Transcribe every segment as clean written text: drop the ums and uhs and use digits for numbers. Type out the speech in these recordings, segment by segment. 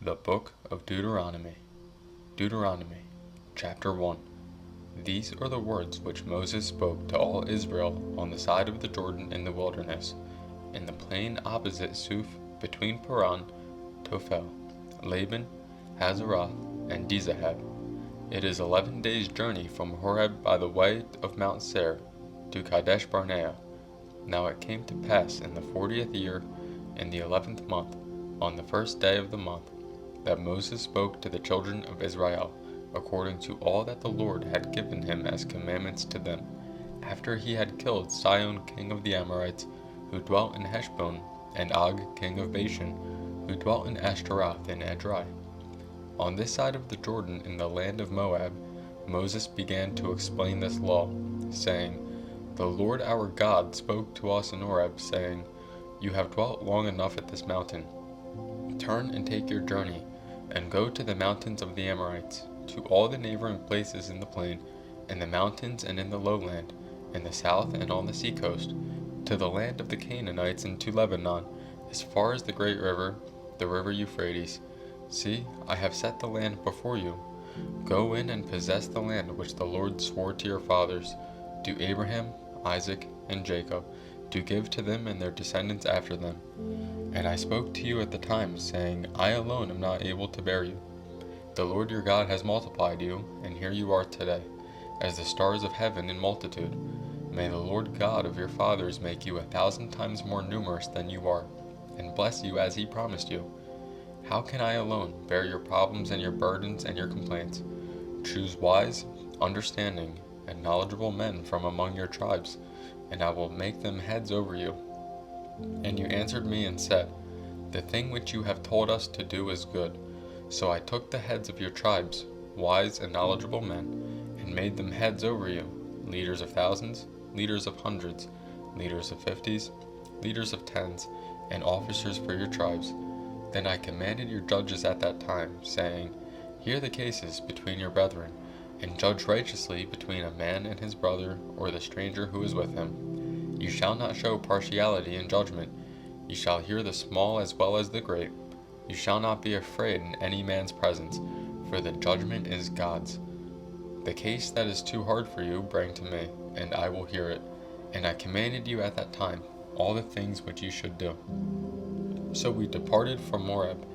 The Book of Deuteronomy. Deuteronomy, chapter 1. These are the words which Moses spoke to all Israel on the side of the Jordan in the wilderness, in the plain opposite Suph, between Paran, Tophel, Laban, Hazeroth, and Dizahab. It is 11 days' journey from Horeb by the way of Mount Seir to Kadesh Barnea. Now it came to pass in the 40th year, in the 11th month, on the first day of the month, that Moses spoke to the children of Israel, according to all that the Lord had given him as commandments to them, after he had killed Sihon king of the Amorites, who dwelt in Heshbon, and Og king of Bashan, who dwelt in Ashtaroth and Edrei. On this side of the Jordan in the land of Moab, Moses began to explain this law, saying, The Lord our God spoke to us in Horeb, saying, You have dwelt long enough at this mountain. Turn and take your journey, and go to the mountains of the Amorites, to all the neighboring places in the plain, in the mountains and in the lowland, in the south and on the seacoast, to the land of the Canaanites and to Lebanon, as far as the great river, the river Euphrates. See, I have set the land before you. Go in and possess the land which the Lord swore to your fathers, to Abraham, Isaac, and Jacob, to give to them and their descendants after them. And I spoke to you at the time, saying, I alone am not able to bear you. The Lord your God has multiplied you, and here you are today, as the stars of heaven in multitude. May the Lord God of your fathers make you 1,000 times more numerous than you are, and bless you as he promised you. How can I alone bear your problems and your burdens and your complaints? Choose wise, understanding, and knowledgeable men from among your tribes, and I will make them heads over you. And you answered me and said, The thing which you have told us to do is good. So I took the heads of your tribes, wise and knowledgeable men, and made them heads over you, leaders of thousands, leaders of hundreds, leaders of 50s, leaders of 10s, and officers for your tribes. Then I commanded your judges at that time, saying, Hear the cases between your brethren, and judge righteously between a man and his brother, or the stranger who is with him. You shall not show partiality in judgment. You shall hear the small as well as the great. You shall not be afraid in any man's presence, for the judgment is God's. The case that is too hard for you bring to me, and I will hear it. And I commanded you at that time all the things which you should do. So we departed from Moab,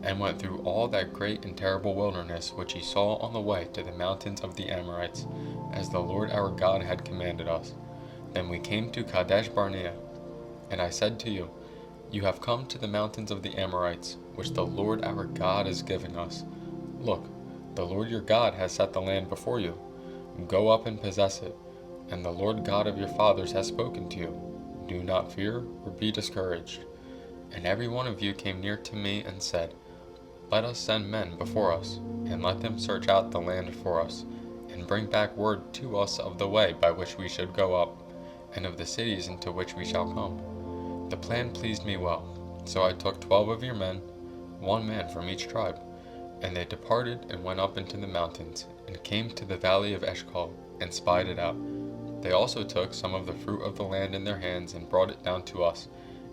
and went through all that great and terrible wilderness which ye saw on the way to the mountains of the Amorites, as the Lord our God had commanded us. Then we came to Kadesh Barnea, and I said to you, You have come to the mountains of the Amorites, which the Lord our God is giving us. Look, the Lord your God has set the land before you. Go up and possess it, and the Lord God of your fathers has spoken to you. Do not fear or be discouraged. And every one of you came near to me and said, Let us send men before us, and let them search out the land for us, and bring back word to us of the way by which we should go up, and of the cities into which we shall come. The plan pleased me well, so I took 12 of your men, 1 man from each tribe, and they departed and went up into the mountains, and came to the valley of Eshcol, and spied it out. They also took some of the fruit of the land in their hands, and brought it down to us,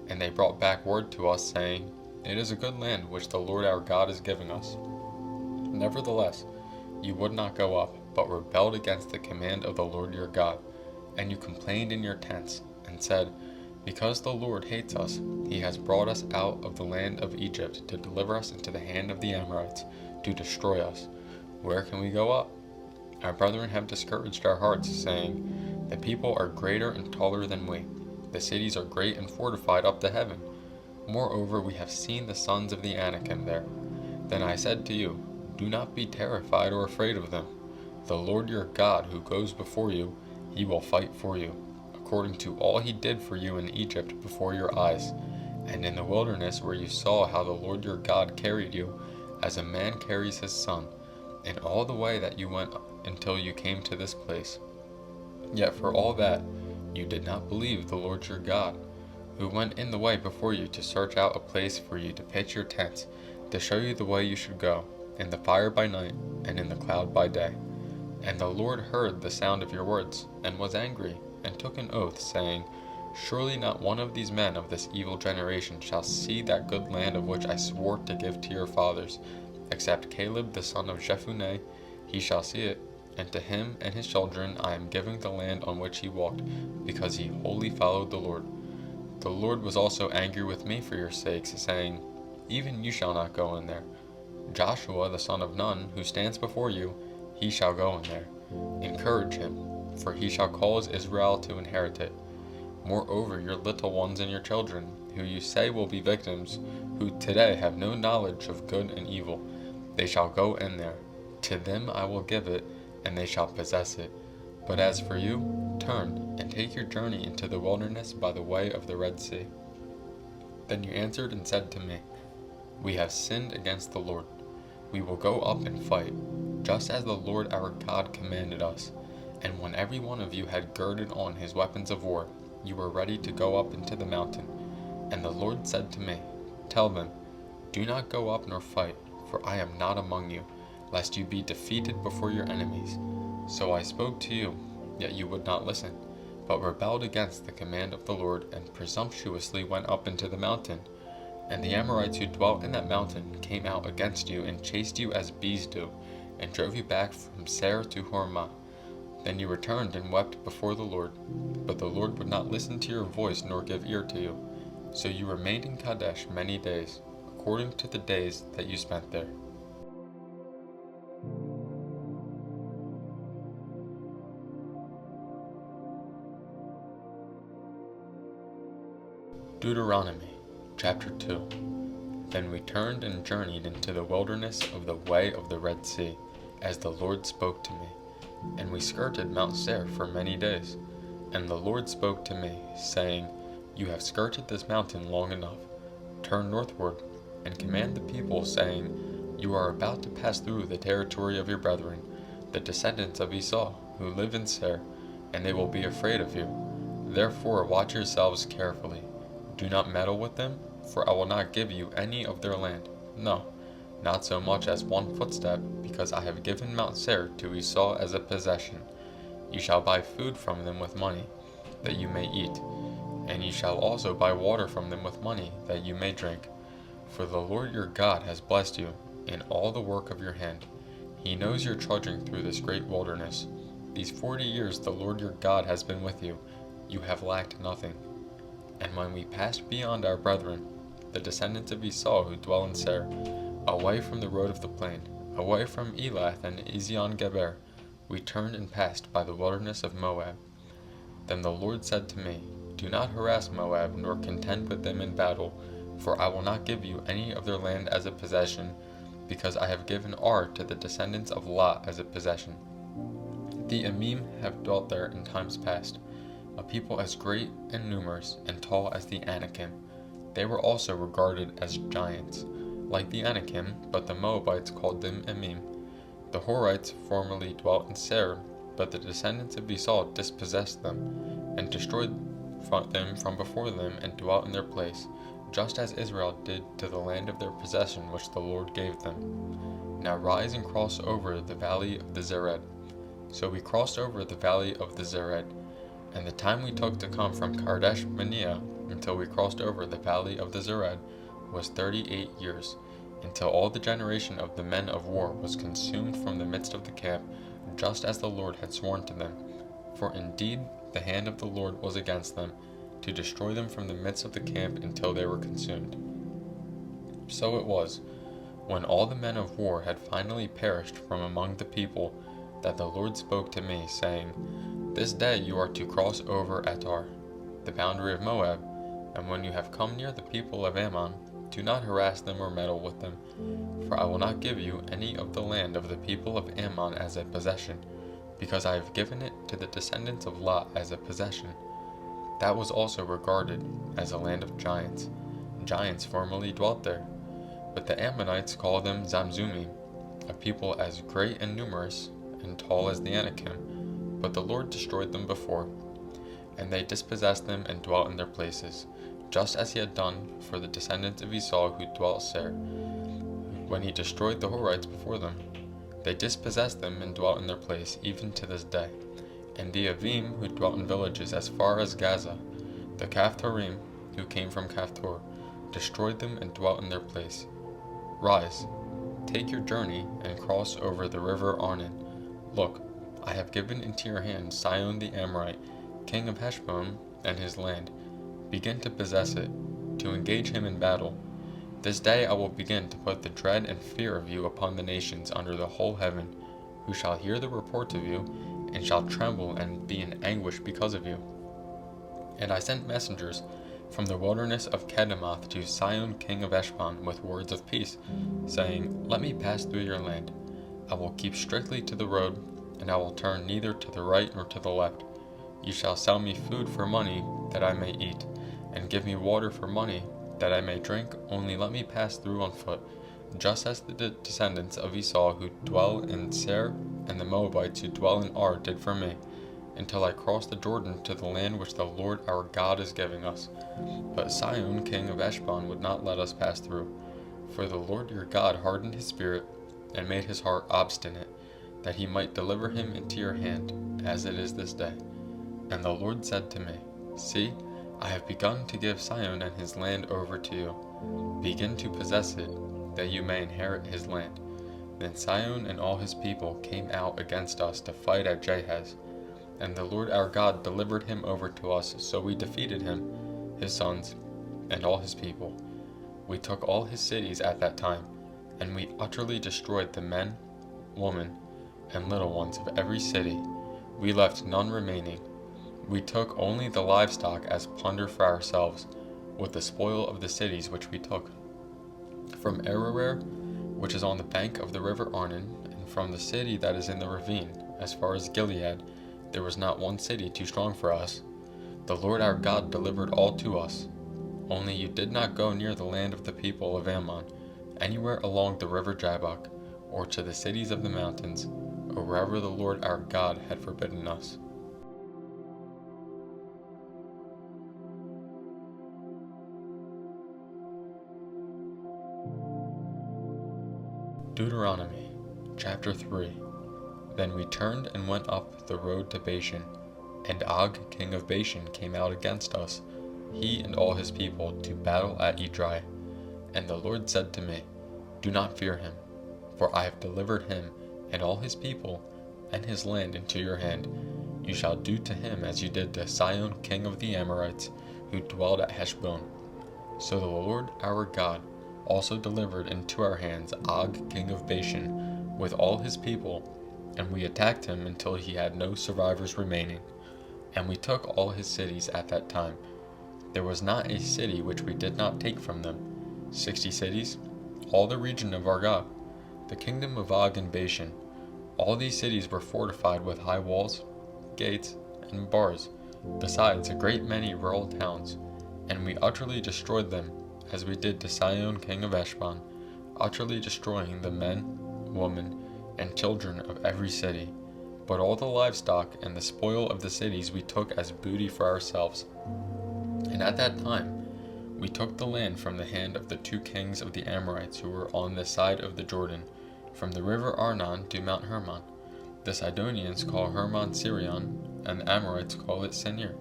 and they brought back word to us, saying, It is a good land which the Lord our God is giving us. Nevertheless, you would not go up, but rebelled against the command of the Lord your God, and you complained in your tents, and said, Because the Lord hates us, he has brought us out of the land of Egypt to deliver us into the hand of the Amorites, to destroy us. Where can we go up? Our brethren have discouraged our hearts, saying, The people are greater and taller than we. The cities are great and fortified up to heaven. Moreover, we have seen the sons of the Anakim there. Then I said to you, Do not be terrified or afraid of them. The Lord your God, who goes before you, he will fight for you, according to all he did for you in Egypt before your eyes, and in the wilderness where you saw how the Lord your God carried you, as a man carries his son, in all the way that you went until you came to this place. Yet for all that, you did not believe the Lord your God, who went in the way before you to search out a place for you to pitch your tents, to show you the way you should go, in the fire by night, and in the cloud by day. And the Lord heard the sound of your words, and was angry, and took an oath, saying, Surely not one of these men of this evil generation shall see that good land of which I swore to give to your fathers, except Caleb the son of Jephunneh. He shall see it, and to him and his children I am giving the land on which he walked, because he wholly followed the Lord. The Lord was also angry with me for your sakes, saying, Even you shall not go in there. Joshua the son of Nun, who stands before you, he shall go in there. Encourage him, for he shall cause Israel to inherit it. Moreover, your little ones and your children, who you say will be victims, who today have no knowledge of good and evil, they shall go in there. To them I will give it, and they shall possess it. But as for you, turn, and take your journey into the wilderness by the way of the Red Sea. Then you answered and said to me, We have sinned against the Lord. We will go up and fight, just as the Lord our God commanded us. And when every one of you had girded on his weapons of war, you were ready to go up into the mountain. And the Lord said to me, Tell them, Do not go up nor fight, for I am not among you, lest you be defeated before your enemies. So I spoke to you, yet you would not listen, but rebelled against the command of the Lord, and presumptuously went up into the mountain. And the Amorites who dwelt in that mountain came out against you, and chased you as bees do, and drove you back from Seir to Hormah. Then you returned and wept before the Lord, but the Lord would not listen to your voice nor give ear to you. So you remained in Kadesh many days, according to the days that you spent there. Deuteronomy chapter 2. Then we turned and journeyed into the wilderness of the way of the Red Sea, as the Lord spoke to me. And we skirted Mount Seir for many days. And the Lord spoke to me, saying, You have skirted this mountain long enough. Turn northward, and command the people, saying, You are about to pass through the territory of your brethren, the descendants of Esau, who live in Seir, and they will be afraid of you. Therefore watch yourselves carefully. Do not meddle with them, for I will not give you any of their land. No, not so much as one footstep, because I have given Mount Seir to Esau as a possession. You shall buy food from them with money, that you may eat, and you shall also buy water from them with money, that you may drink. For the Lord your God has blessed you in all the work of your hand. He knows your trudging through this great wilderness. These 40 years the Lord your God has been with you. You have lacked nothing. And when we passed beyond our brethren, the descendants of Esau who dwell in Seir, away from the road of the plain, away from Elath and Ezion-Geber, we turned and passed by the wilderness of Moab. Then the Lord said to me, Do not harass Moab, nor contend with them in battle, for I will not give you any of their land as a possession, because I have given Ar to the descendants of Lot as a possession. The Emim have dwelt there in times past, a people as great and numerous and tall as the Anakim. They were also regarded as giants, like the Anakim, but the Moabites called them Emim. The Horites formerly dwelt in Seir, but the descendants of Esau dispossessed them, and destroyed them from before them, and dwelt in their place, just as Israel did to the land of their possession which the Lord gave them. Now rise and cross over the valley of the Zered. So we crossed over the valley of the Zered, and the time we took to come from Kadesh Barnea until we crossed over the valley of the Zered was 38 years, until all the generation of the men of war was consumed from the midst of the camp, just as the Lord had sworn to them. For indeed the hand of the Lord was against them, to destroy them from the midst of the camp until they were consumed. So it was, when all the men of war had finally perished from among the people, that the Lord spoke to me, saying, This day you are to cross over Attar, the boundary of Moab, and when you have come near the people of Ammon, do not harass them or meddle with them, for I will not give you any of the land of the people of Ammon as a possession, because I have given it to the descendants of Lot as a possession. That was also regarded as a land of giants. Giants formerly dwelt there, but the Ammonites call them Zamzumim, a people as great and numerous and tall as the Anakim, but the Lord destroyed them before, and they dispossessed them and dwelt in their places, just as he had done for the descendants of Esau who dwelt Seir, when he destroyed the Horites before them. They dispossessed them and dwelt in their place, even to this day. And the Avim who dwelt in villages as far as Gaza, The Caphtorim, who came from Caphtor, destroyed them and dwelt in their place. Rise, take your journey, and cross over the river Arnon. Look, I have given into your hand Sihon the Amorite, king of Heshbon, and his land. Begin to possess it, to engage him in battle. This day I will begin to put the dread and fear of you upon the nations under the whole heaven, who shall hear the report of you, and shall tremble and be in anguish because of you. And I sent messengers from the wilderness of Kedemoth to Sihon king of Heshbon with words of peace, saying, Let me pass through your land. I will keep strictly to the road, and I will turn neither to the right nor to the left. You shall sell me food for money, that I may eat, and give me water for money, that I may drink, only let me pass through on foot, just as the descendants of Esau who dwell in Seir and the Moabites who dwell in Ar did for me, until I cross the Jordan to the land which the Lord our God is giving us. But Sihon king of Heshbon would not let us pass through, for the Lord your God hardened his spirit, and made his heart obstinate, that he might deliver him into your hand, as it is this day. And the Lord said to me, See, I have begun to give Sihon and his land over to you. Begin to possess it, that you may inherit his land. Then Sihon and all his people came out against us to fight at Jahaz. And the Lord our God delivered him over to us, so we defeated him, his sons, and all his people. We took all his cities at that time, and we utterly destroyed the men, women, and little ones of every city. We left none remaining. We took only the livestock as plunder for ourselves, with the spoil of the cities which we took. From Ararar, which is on the bank of the river Arnon, and from the city that is in the ravine, as far as Gilead, there was not one city too strong for us. The Lord our God delivered all to us. Only you did not go near the land of the people of Ammon, anywhere along the river Jabbok, or to the cities of the mountains, or wherever the Lord our God had forbidden us. Deuteronomy, chapter 3. Then we turned and went up the road to Bashan, and Og king of Bashan came out against us, he and all his people, to battle at Edrei. And the Lord said to me, Do not fear him, for I have delivered him and all his people and his land into your hand. You shall do to him as you did to Sihon king of the Amorites, who dwelled at Heshbon. So the Lord our God also delivered into our hands Og king of Bashan with all his people, and we attacked him until he had no survivors remaining. And we took all his cities at that time. There was not a city which we did not take from them. 60 cities, all the region of Argob, the kingdom of Og and Bashan. All these cities were fortified with high walls, gates, and bars, besides a great many rural towns. And we utterly destroyed them, as we did to Sihon king of Heshbon, utterly destroying the men, women, and children of every city. But all the livestock and the spoil of the cities we took as booty for ourselves. And at that time we took the land from the hand of the 2 kings of the Amorites who were on the side of the Jordan, from the river Arnon to Mount Hermon. The Sidonians call Hermon Sirion, and the Amorites call it Senir.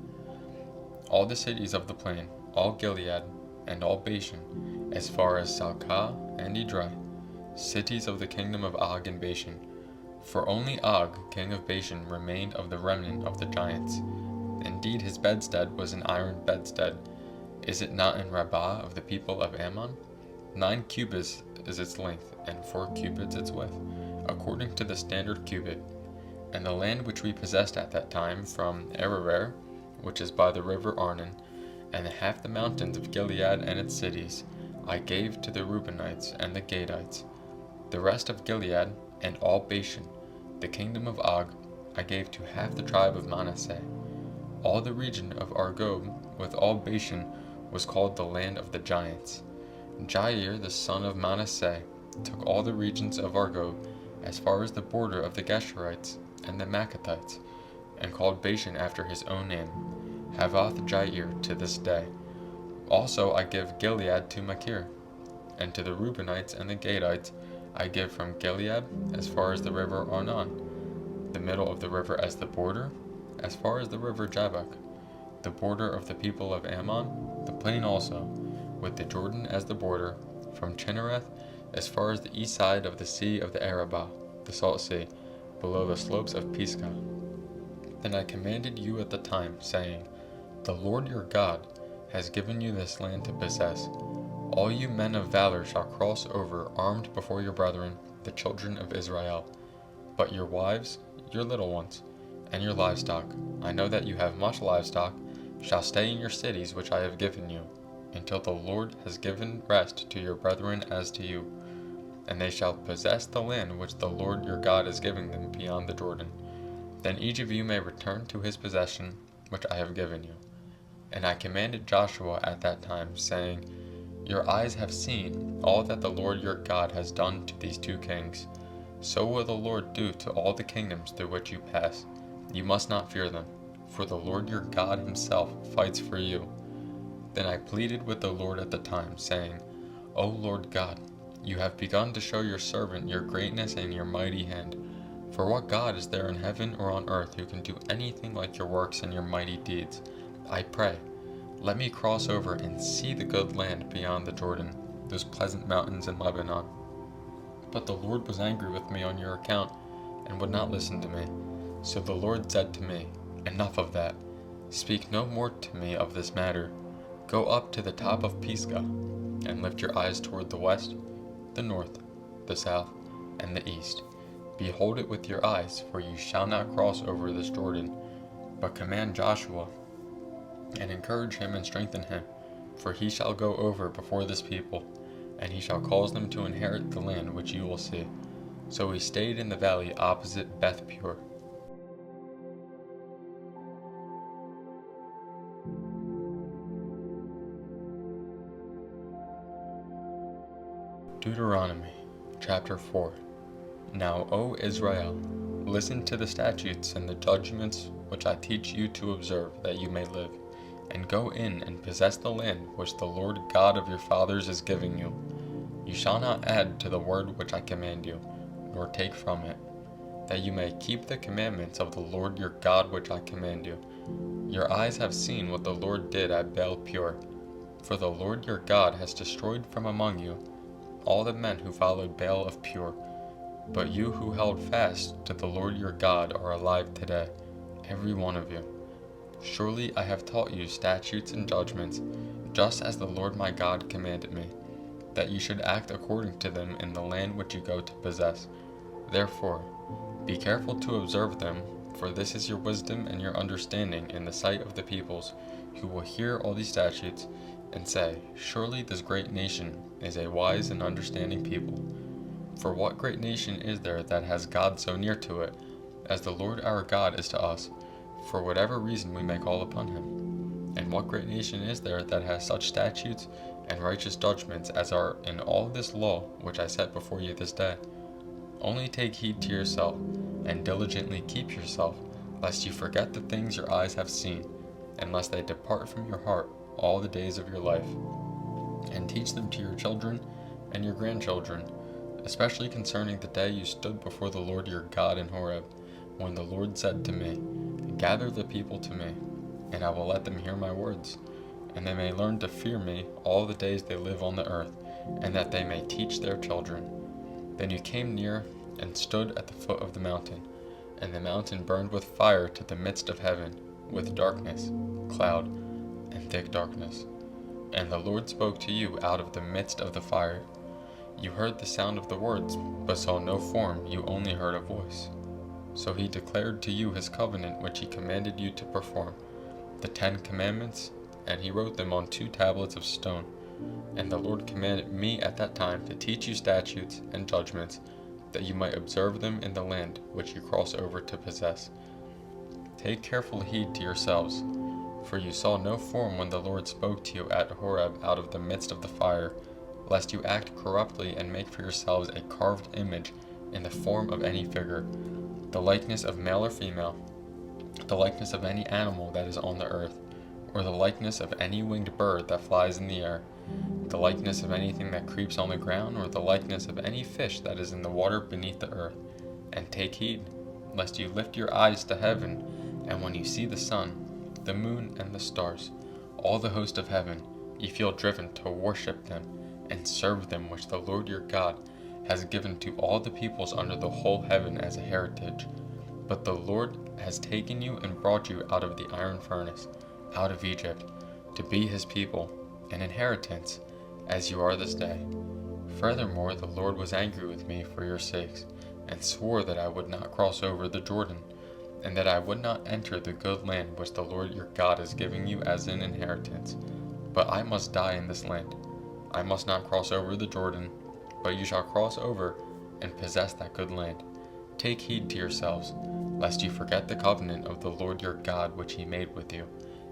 All the cities of the plain, all Gilead, and all Bashan, as far as Salcah and Edrei, cities of the kingdom of Og and Bashan. For only Og, king of Bashan, remained of the remnant of the giants. Indeed, his bedstead was an iron bedstead. Is it not in Rabbah of the people of Ammon? 9 cubits is its length, and 4 cubits its width, according to the standard cubit. And the land which we possessed at that time, from Ararar, which is by the river Arnon, and half the mountains of Gilead and its cities, I gave to the Reubenites and the Gadites. The rest of Gilead and all Bashan, the kingdom of Og, I gave to half the tribe of Manasseh. All the region of Argob with all Bashan was called the land of the giants. Jair the son of Manasseh took all the regions of Argob as far as the border of the Geshurites and the Maccathites, and called Bashan after his own name, Havoth Jair, to this day. Also I give Gilead to Machir, and to the Reubenites and the Gadites I give from Gilead as far as the river Arnon, the middle of the river as the border, as far as the river Jabbok. the border of the people of Ammon, the plain also, with the Jordan as the border, from Chinnereth as far as the east side of the sea of the Arabah, the salt sea, below the slopes of Pisgah. Then I commanded you at the time, saying, The Lord your God has given you this land to possess. All you men of valor shall cross over armed before your brethren, the children of Israel. But your wives, your little ones, and your livestock, I know that you have much livestock, shall stay in your cities which I have given you, until the Lord has given rest to your brethren as to you. And they shall possess the land which the Lord your God is giving them beyond the Jordan. Then each of you may return to his possession which I have given you. And I commanded Joshua at that time, saying, Your eyes have seen all that the Lord your God has done to these two kings. So will the Lord do to all the kingdoms through which you pass. You must not fear them, for the Lord your God himself fights for you. Then I pleaded with the Lord at the time, saying, O Lord God, you have begun to show your servant your greatness and your mighty hand. For what God is there in heaven or on earth who can do anything like your works and your mighty deeds? I pray, let me cross over and see the good land beyond the Jordan, those pleasant mountains in Lebanon. But the Lord was angry with me on your account, and would not listen to me. So the Lord said to me, Enough of that. Speak no more to me of this matter. Go up to the top of Pisgah, and lift your eyes toward the west, the north, the south, and the east. Behold it with your eyes, for you shall not cross over this Jordan. But command Joshua, and encourage him and strengthen him, for he shall go over before this people, and he shall cause them to inherit the land which you will see. So he stayed in the valley opposite Beth Peor. Deuteronomy, chapter 4. Now, O Israel, listen to the statutes and the judgments which I teach you to observe, that you may live, and go in and possess the land which the Lord God of your fathers is giving you. You shall not add to the word which I command you, nor take from it, that you may keep the commandments of the Lord your God which I command you. Your eyes have seen what the Lord did at Baal Peor, for the Lord your God has destroyed from among you all the men who followed Baal of Peor. But you who held fast to the Lord your God are alive today, every one of you. Surely I have taught you statutes and judgments, just as the Lord my God commanded me, that you should act according to them in the land which you go to possess. Therefore, be careful to observe them, for this is your wisdom and your understanding in the sight of the peoples, who will hear all these statutes, and say, Surely this great nation is a wise and understanding people. For what great nation is there that has God so near to it, as the Lord our God is to us, for whatever reason we may call upon him? And what great nation is there that has such statutes and righteous judgments as are in all this law which I set before you this day? Only take heed to yourself, and diligently keep yourself, lest you forget the things your eyes have seen, and lest they depart from your heart all the days of your life. And teach them to your children and your grandchildren, especially concerning the day you stood before the Lord your God in Horeb, when the Lord said to me, Gather the people to me, and I will let them hear my words, and they may learn to fear me all the days they live on the earth, and that they may teach their children. Then you came near and stood at the foot of the mountain, and the mountain burned with fire to the midst of heaven, with darkness, cloud, and thick darkness. And the Lord spoke to you out of the midst of the fire. You heard the sound of the words, but saw no form, you only heard a voice. So he declared to you his covenant which he commanded you to perform, the 10 commandments, and he wrote them on 2 tablets of stone. And the Lord commanded me at that time to teach you statutes and judgments, that you might observe them in the land which you cross over to possess. Take careful heed to yourselves, for you saw no form when the Lord spoke to you at Horeb out of the midst of the fire, lest you act corruptly and make for yourselves a carved image in the form of any figure, the likeness of male or female, the likeness of any animal that is on the earth, or the likeness of any winged bird that flies in the air, the likeness of anything that creeps on the ground, or the likeness of any fish that is in the water beneath the earth. And take heed, lest you lift your eyes to heaven, and when you see the sun the moon and the stars, all the host of heaven, ye feel driven to worship them and serve them, which the Lord your God has given to all the peoples under the whole heaven as a heritage. But the Lord has taken you and brought you out of the iron furnace, out of Egypt, to be his people, an inheritance, as you are this day. Furthermore, the Lord was angry with me for your sakes, and swore that I would not cross over the Jordan, and that I would not enter the good land which the Lord your God is giving you as an inheritance. But I must die in this land. I must not cross over the Jordan, but you shall cross over and possess that good land. Take heed to yourselves, lest you forget the covenant of the Lord your God which he made with you,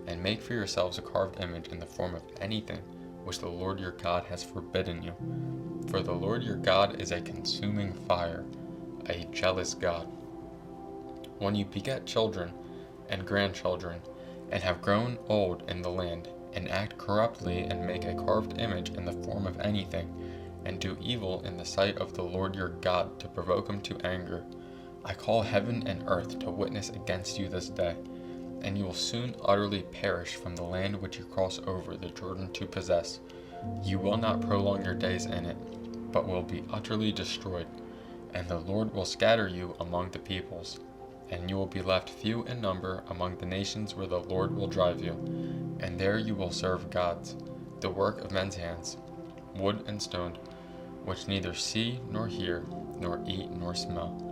and make for yourselves a carved image in the form of anything which the Lord your God has forbidden you. For the Lord your God is a consuming fire, a jealous God. When you beget children and grandchildren, and have grown old in the land, and act corruptly, and make a carved image in the form of anything, and do evil in the sight of the Lord your God to provoke him to anger, I call heaven and earth to witness against you this day, and you will soon utterly perish from the land which you cross over the Jordan to possess. You will not prolong your days in it, but will be utterly destroyed, and the Lord will scatter you among the peoples, and you will be left few in number among the nations where the Lord will drive you, and there you will serve gods, the work of men's hands, wood and stone, which neither see nor hear, nor eat nor smell.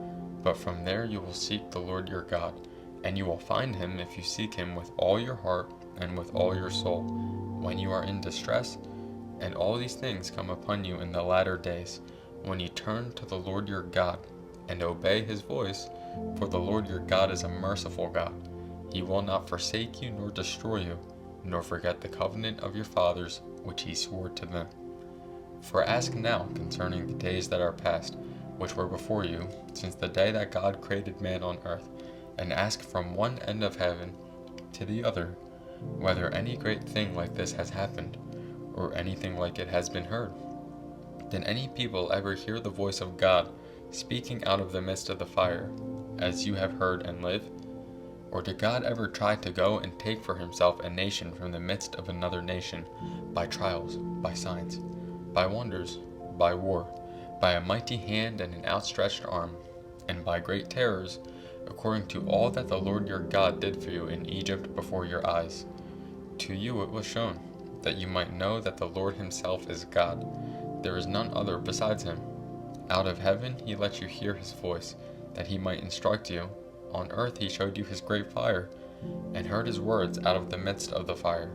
But from there you will seek the Lord your God, and you will find him if you seek him with all your heart and with all your soul, when you are in distress. And all these things come upon you in the latter days, when you turn to the Lord your God, and obey his voice, for the Lord your God is a merciful God. He will not forsake you nor destroy you, nor forget the covenant of your fathers, which he swore to them. For ask now concerning the days that are past, which were before you, since the day that God created man on earth, and ask from one end of heaven to the other, whether any great thing like this has happened, or anything like it has been heard. Did any people ever hear the voice of God speaking out of the midst of the fire, as you have heard and live? Or did God ever try to go and take for himself a nation from the midst of another nation, by trials, by signs, by wonders, by war, by a mighty hand and an outstretched arm, and by great terrors, according to all that the Lord your God did for you in Egypt before your eyes? To you it was shown, that you might know that the Lord himself is God. There is none other besides him. Out of heaven he let you hear his voice, that he might instruct you. On earth he showed you his great fire, and heard his words out of the midst of the fire.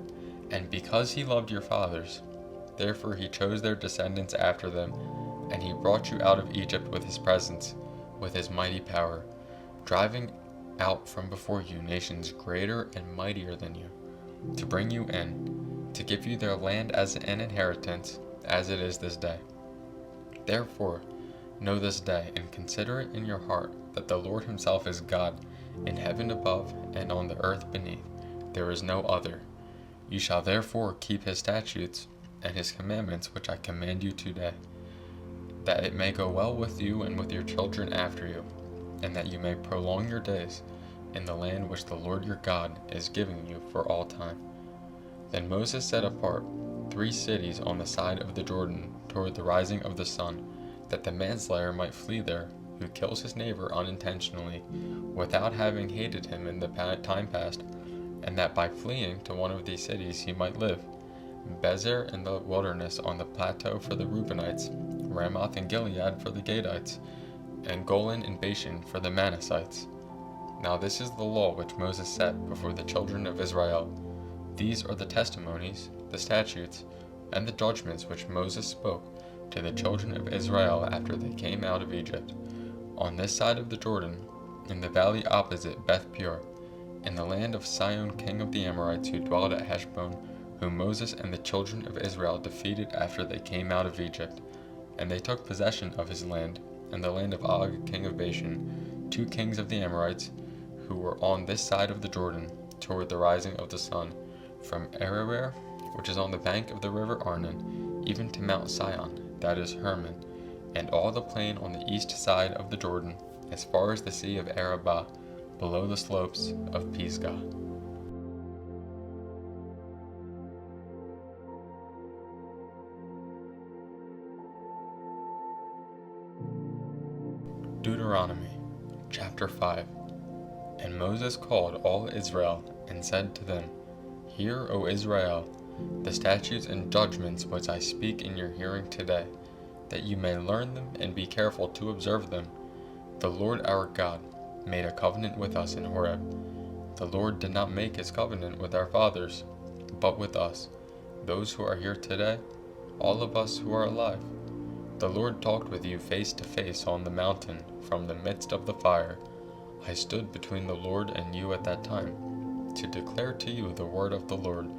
And because he loved your fathers, therefore he chose their descendants after them, and he brought you out of Egypt with his presence, with his mighty power, driving out from before you nations greater and mightier than you, to bring you in, to give you their land as an inheritance, as it is this day. Therefore, know this day, and consider it in your heart, that the Lord himself is God, in heaven above and on the earth beneath. There is no other. You shall therefore keep his statutes and his commandments which I command you today, that it may go well with you and with your children after you, and that you may prolong your days in the land which the Lord your God is giving you for all time. Then Moses set apart 3 cities on the side of the Jordan toward the rising of the sun, that the manslayer might flee there, who kills his neighbor unintentionally, without having hated him in the time past, and that by fleeing to one of these cities he might live. Bezer in the wilderness on the plateau for the Reubenites, Ramoth in Gilead for the Gadites, and Golan in Bashan for the Manassites. Now this is the law which Moses set before the children of Israel. These are the testimonies, the statutes, and the judgments which Moses spoke to the children of Israel after they came out of Egypt, on this side of the Jordan, in the valley opposite Beth Peor, in the land of Sihon king of the Amorites, who dwelled at Heshbon, whom Moses and the children of Israel defeated after they came out of Egypt. And they took possession of his land, and the land of Og king of Bashan, 2 kings of the Amorites, who were on this side of the Jordan, toward the rising of the sun, from Aroer, which is on the bank of the river Arnon, even to Mount Sion, that is Hermon, and all the plain on the east side of the Jordan, as far as the sea of Arabah, below the slopes of Pisgah. Deuteronomy chapter 5. And Moses called all Israel, and said to them, Hear, O Israel, the statutes and judgments which I speak in your hearing today, that you may learn them and be careful to observe them. The Lord our God made a covenant with us in Horeb. The Lord did not make his covenant with our fathers, but with us, those who are here today, all of us who are alive. The Lord talked with you face to face on the mountain from the midst of the fire. I stood between the Lord and you at that time, to declare to you the word of the Lord.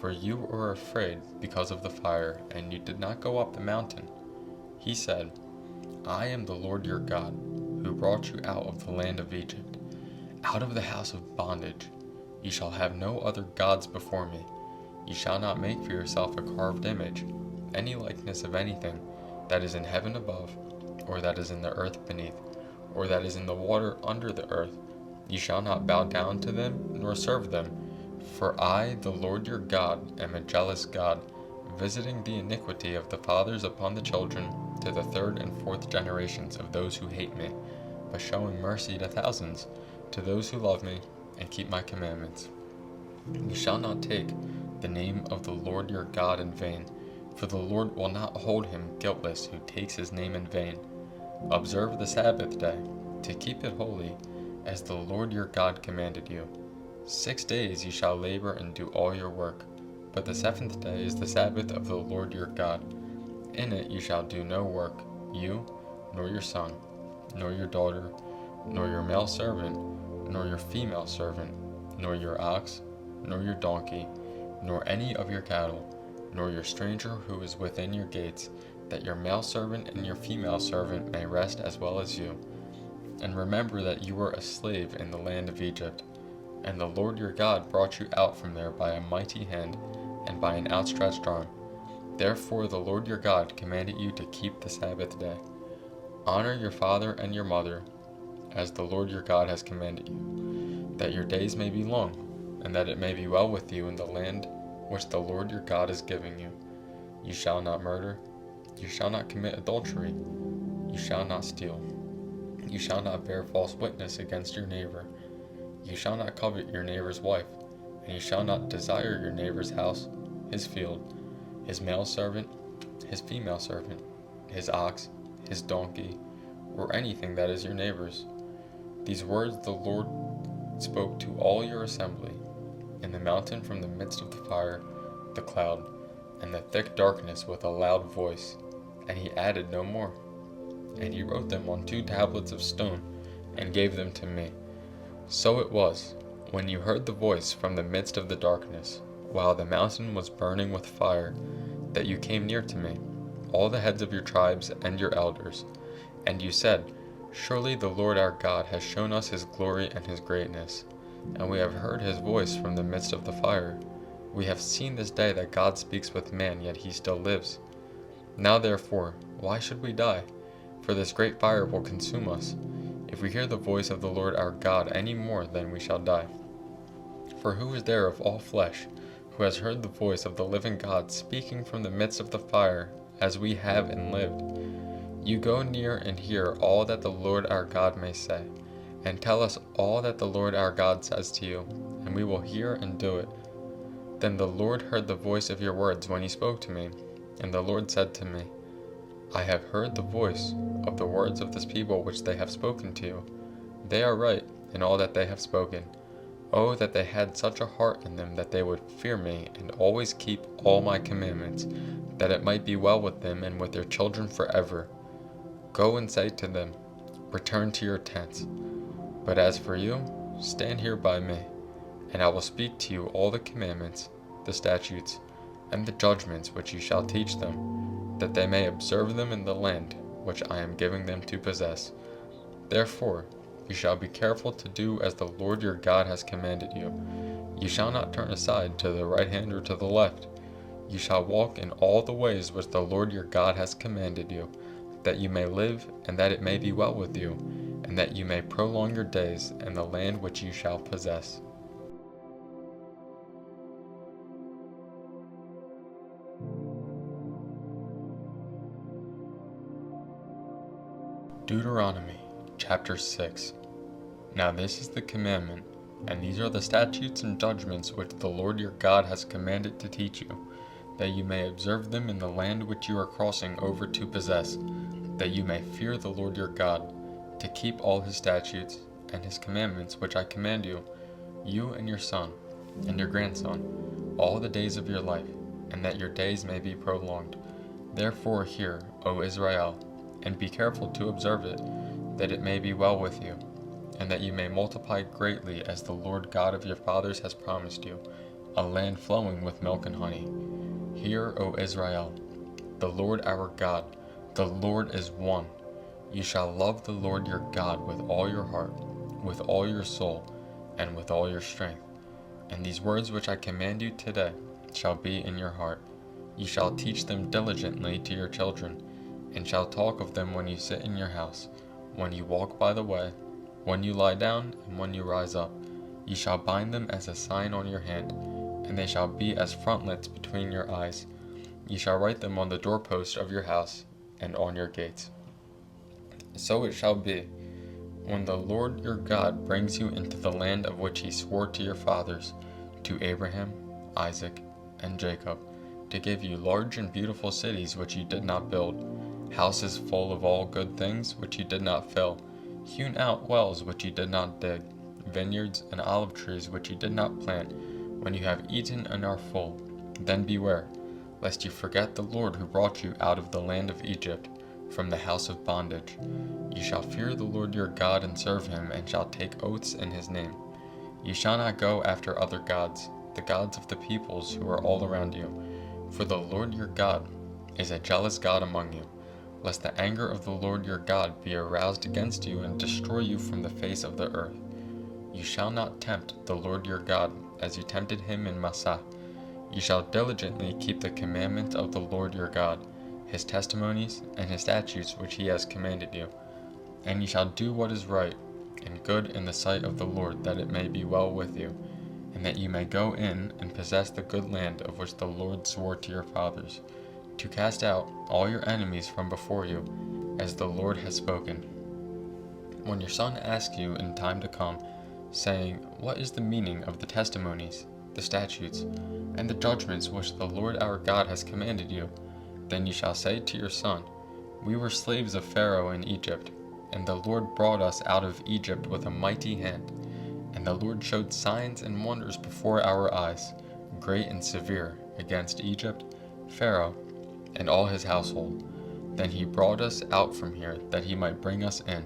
For you were afraid because of the fire, and you did not go up the mountain. He said, I am the Lord your God, who brought you out of the land of Egypt, out of the house of bondage. You shall have no other gods before me. You shall not make for yourself a carved image, any likeness of anything that is in heaven above, or that is in the earth beneath, or that is in the water under the earth. You shall not bow down to them, nor serve them. For I, the Lord your God, am a jealous God, visiting the iniquity of the fathers upon the children, to the third and fourth generations of those who hate me, but showing mercy to thousands, to those who love me and keep my commandments. You shall not take the name of the Lord your God in vain, for the Lord will not hold him guiltless who takes his name in vain. Observe the Sabbath day, to keep it holy, as the Lord your God commanded you. 6 days you shall labor and do all your work, but the seventh day is the Sabbath of the Lord your God. In it you shall do no work, you, nor your son, nor your daughter, nor your male servant, nor your female servant, nor your ox, nor your donkey, nor any of your cattle, nor your stranger who is within your gates, that your male servant and your female servant may rest as well as you. And remember that you were a slave in the land of Egypt, and the Lord your God brought you out from there by a mighty hand and by an outstretched arm. Therefore the Lord your God commanded you to keep the Sabbath day. Honor your father and your mother, as the Lord your God has commanded you, that your days may be long, and that it may be well with you in the land which the Lord your God is giving you. You shall not murder. You shall not commit adultery. You shall not steal. You shall not bear false witness against your neighbor. You shall not covet your neighbor's wife, and you shall not desire your neighbor's house, his field, his male servant, his female servant, his ox, his donkey, or anything that is your neighbor's. These words the Lord spoke to all your assembly, in the mountain from the midst of the fire, the cloud, and the thick darkness with a loud voice, and he added no more. And he wrote them on 2 tablets of stone, and gave them to me. So it was, when you heard the voice from the midst of the darkness, while the mountain was burning with fire, that you came near to me, all the heads of your tribes and your elders. And you said, Surely the Lord our God has shown us his glory and his greatness, and we have heard his voice from the midst of the fire. We have seen this day that God speaks with man, yet he still lives. Now therefore, why should we die? For this great fire will consume us. If we hear the voice of the Lord our God any more, then we shall die. For who is there of all flesh who has heard the voice of the living God speaking from the midst of the fire, as we have and lived? You go near and hear all that the Lord our God may say, and tell us all that the Lord our God says to you, and we will hear and do it. Then the Lord heard the voice of your words when he spoke to me, and the Lord said to me, I have heard the voice of the words of this people which they have spoken to you. They are right in all that they have spoken. Oh, that they had such a heart in them that they would fear me and always keep all my commandments, that it might be well with them and with their children forever. Go and say to them, Return to your tents. But as for you, stand here by me, and I will speak to you all the commandments, the statutes, and the judgments which you shall teach them, that they may observe them in the land which I am giving them to possess. Therefore, you shall be careful to do as the Lord your God has commanded you. You shall not turn aside to the right hand or to the left. You shall walk in all the ways which the Lord your God has commanded you, that you may live, and that it may be well with you, and that you may prolong your days in the land which you shall possess. Deuteronomy Chapter 6. Now this is the commandment, and these are the statutes and judgments which the Lord your God has commanded to teach you, that you may observe them in the land which you are crossing over to possess, that you may fear the Lord your God, to keep all his statutes and his commandments which I command you, you and your son and your grandson, all the days of your life, and that your days may be prolonged. Therefore hear, O Israel, and be careful to observe it, that it may be well with you, and that you may multiply greatly as the Lord God of your fathers has promised you, a land flowing with milk and honey. Hear, O Israel, the Lord our God, the Lord is one. You shall love the Lord your God with all your heart, with all your soul, and with all your strength. And these words which I command you today shall be in your heart. You shall teach them diligently to your children, and shall talk of them when you sit in your house, when you walk by the way, when you lie down, and when you rise up. You shall bind them as a sign on your hand, and they shall be as frontlets between your eyes. You shall write them on the doorpost of your house and on your gates. So it shall be, when the Lord your God brings you into the land of which he swore to your fathers, to Abraham, Isaac, and Jacob, to give you large and beautiful cities which you did not build, houses full of all good things which you did not fill, hewn out wells which you did not dig, vineyards and olive trees which you did not plant. When you have eaten and are full, then beware, lest you forget the Lord who brought you out of the land of Egypt, from the house of bondage. You shall fear the Lord your God and serve him, and shall take oaths in his name. You shall not go after other gods, the gods of the peoples who are all around you. For the Lord your God is a jealous God among you, lest the anger of the Lord your God be aroused against you and destroy you from the face of the earth. You shall not tempt the Lord your God as you tempted him in Massah. You shall diligently keep the commandments of the Lord your God, his testimonies and his statutes which he has commanded you. And you shall do what is right and good in the sight of the Lord, that it may be well with you, and that you may go in and possess the good land of which the Lord swore to your fathers, to cast out all your enemies from before you, as the Lord has spoken. When your son asks you in time to come, saying, What is the meaning of the testimonies, the statutes, and the judgments which the Lord our God has commanded you? Then you shall say to your son, We were slaves of Pharaoh in Egypt, and the Lord brought us out of Egypt with a mighty hand. And the Lord showed signs and wonders before our eyes, great and severe, against Egypt, Pharaoh, and all his household. Then he brought us out from here, that he might bring us in,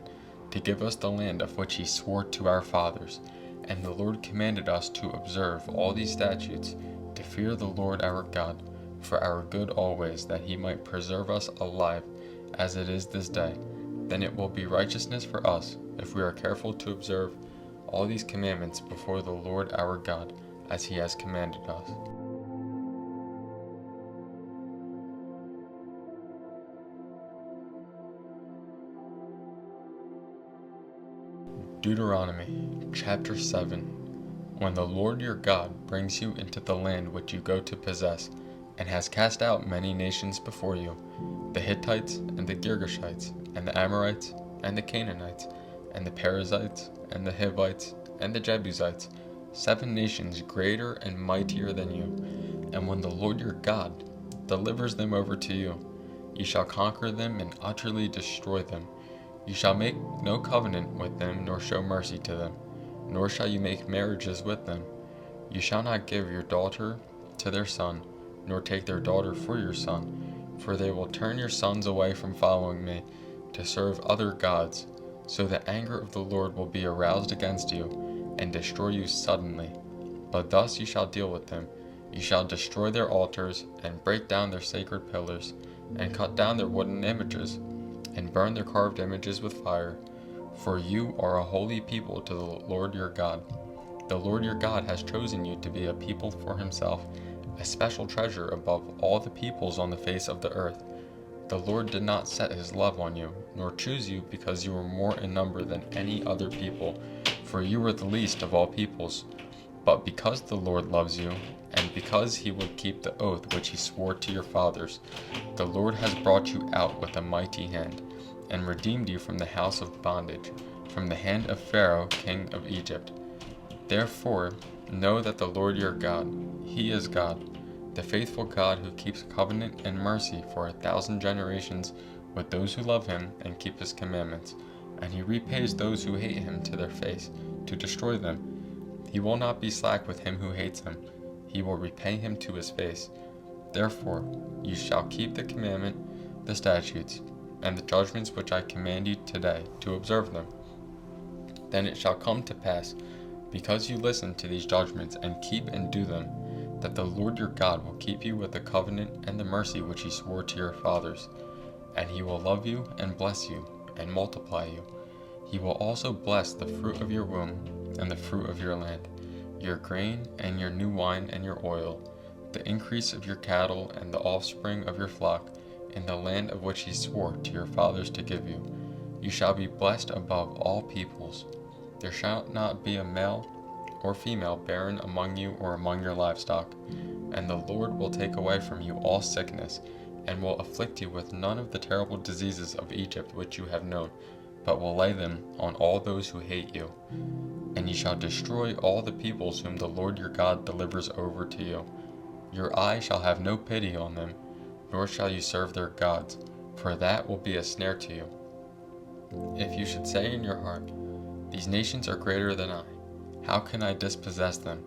to give us the land of which he swore to our fathers. And the Lord commanded us to observe all these statutes, to fear the Lord our God, for our good always, that he might preserve us alive, as it is this day. Then it will be righteousness for us, if we are careful to observe all these commandments before the Lord our God, as he has commanded us. Deuteronomy chapter 7. When the Lord your God brings you into the land which you go to possess, and has cast out many nations before you, the Hittites, and the Girgashites, and the Amorites, and the Canaanites, and the Perizzites, and the Hivites, and the Jebusites, 7 nations greater and mightier than you. And when the Lord your God delivers them over to you, you shall conquer them and utterly destroy them. You shall make no covenant with them, nor show mercy to them, nor shall you make marriages with them. You shall not give your daughter to their son, nor take their daughter for your son, for they will turn your sons away from following me, to serve other gods. So the anger of the Lord will be aroused against you, and destroy you suddenly. But thus you shall deal with them. You shall destroy their altars, and break down their sacred pillars, and cut down their wooden images, and burn their carved images with fire. For you are a holy people to the Lord your God. The Lord your God has chosen you to be a people for himself, a special treasure above all the peoples on the face of the earth. The Lord did not set his love on you, nor choose you because you were more in number than any other people, for you were the least of all peoples. But because the Lord loves you, and because he would keep the oath which he swore to your fathers, the Lord has brought you out with a mighty hand, and redeemed you from the house of bondage, from the hand of Pharaoh, king of Egypt. Therefore, know that the Lord your God, He is God, the faithful God who keeps covenant and mercy for 1,000 generations with those who love Him and keep His commandments, and He repays those who hate Him to their face, to destroy them. He will not be slack with him who hates Him. He will repay him to his face. Therefore, you shall keep the commandment, the statutes, and the judgments which I command you today, to observe them. Then it shall come to pass, because you listen to these judgments and keep and do them, that the Lord your God will keep you with the covenant and the mercy which He swore to your fathers. And He will love you and bless you and multiply you. He will also bless the fruit of your womb and the fruit of your land, your grain and your new wine and your oil, the increase of your cattle and the offspring of your flock, in the land of which He swore to your fathers to give you. You shall be blessed above all peoples. There shall not be a male or female barren among you or among your livestock. And the Lord will take away from you all sickness, and will afflict you with none of the terrible diseases of Egypt which you have known, but will lay them on all those who hate you. And ye shall destroy all the peoples whom the Lord your God delivers over to you. Your eye shall have no pity on them, nor shall you serve their gods, for that will be a snare to you. If you should say in your heart, These nations are greater than I, how can I dispossess them?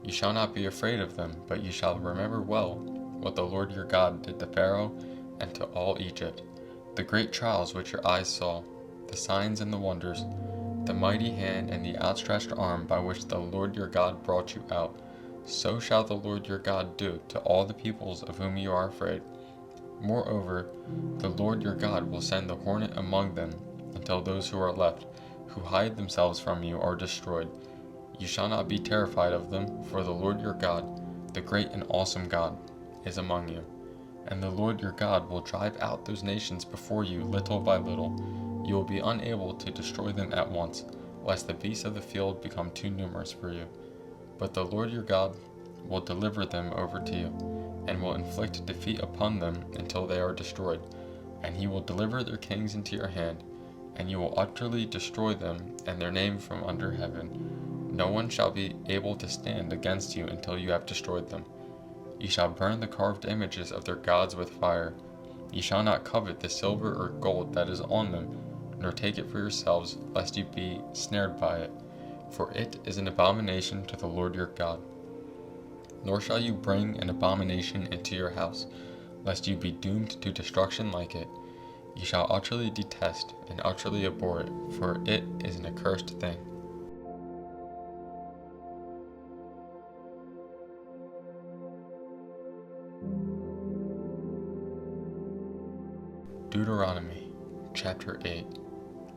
You shall not be afraid of them, but you shall remember well what the Lord your God did to Pharaoh and to all Egypt, the great trials which your eyes saw, the signs and the wonders, the mighty hand and the outstretched arm by which the Lord your God brought you out. So shall the Lord your God do to all the peoples of whom you are afraid. Moreover, the Lord your God will send the hornet among them until those who are left, who hide themselves from you, are destroyed. You shall not be terrified of them, for the Lord your God, the great and awesome God, is among you. And the Lord your God will drive out those nations before you little by little. You will be unable to destroy them at once, lest the beasts of the field become too numerous for you. But the Lord your God will deliver them over to you, and will inflict defeat upon them until they are destroyed. And He will deliver their kings into your hand, and you will utterly destroy them and their name from under heaven. No one shall be able to stand against you until you have destroyed them. You shall burn the carved images of their gods with fire. You shall not covet the silver or gold that is on them, nor take it for yourselves, lest you be snared by it, for it is an abomination to the Lord your God. Nor shall you bring an abomination into your house, lest you be doomed to destruction like it. You shall utterly detest and utterly abhor it, for it is an accursed thing. Deuteronomy chapter 8.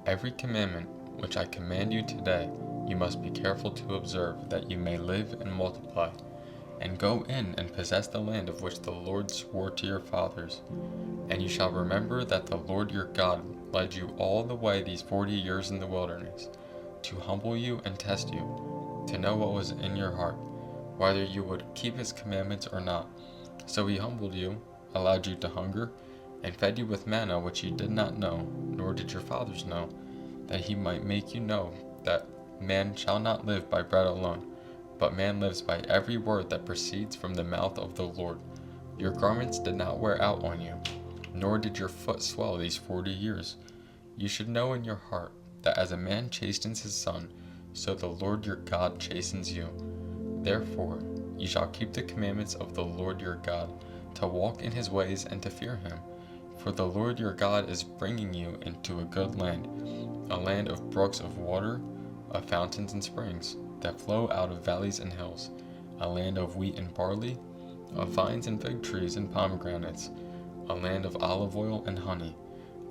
Every commandment which I command you today, you must be careful to observe, that you may live and multiply, and go in and possess the land of which the Lord swore to your fathers. And you shall remember that the Lord your God led you all the way these 40 years in the wilderness, to humble you and test you, to know what was in your heart, whether you would keep His commandments or not. So He humbled you, allowed you to hunger, and fed you with manna which you did not know, nor did your fathers know, that He might make you know that man shall not live by bread alone, but man lives by every word that proceeds from the mouth of the Lord. Your garments did not wear out on you, nor did your foot swell these 40 years. You should know in your heart that as a man chastens his son, so the Lord your God chastens you. Therefore, you shall keep the commandments of the Lord your God, to walk in His ways and to fear Him. For the Lord your God is bringing you into a good land, a land of brooks of water, of fountains and springs, that flow out of valleys and hills, a land of wheat and barley, of vines and fig trees and pomegranates, a land of olive oil and honey,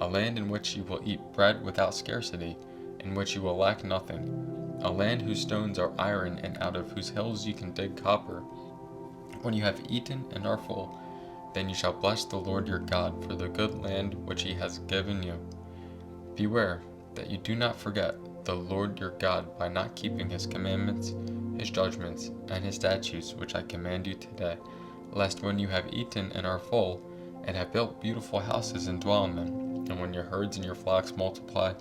a land in which you will eat bread without scarcity, in which you will lack nothing, a land whose stones are iron and out of whose hills you can dig copper. When you have eaten and are full, then you shall bless the Lord your God for the good land which He has given you. Beware that you do not forget the Lord your God by not keeping His commandments, His judgments, and His statutes which I command you today, lest when you have eaten and are full, and have built beautiful houses and dwell in them, and when your herds and your flocks multiply,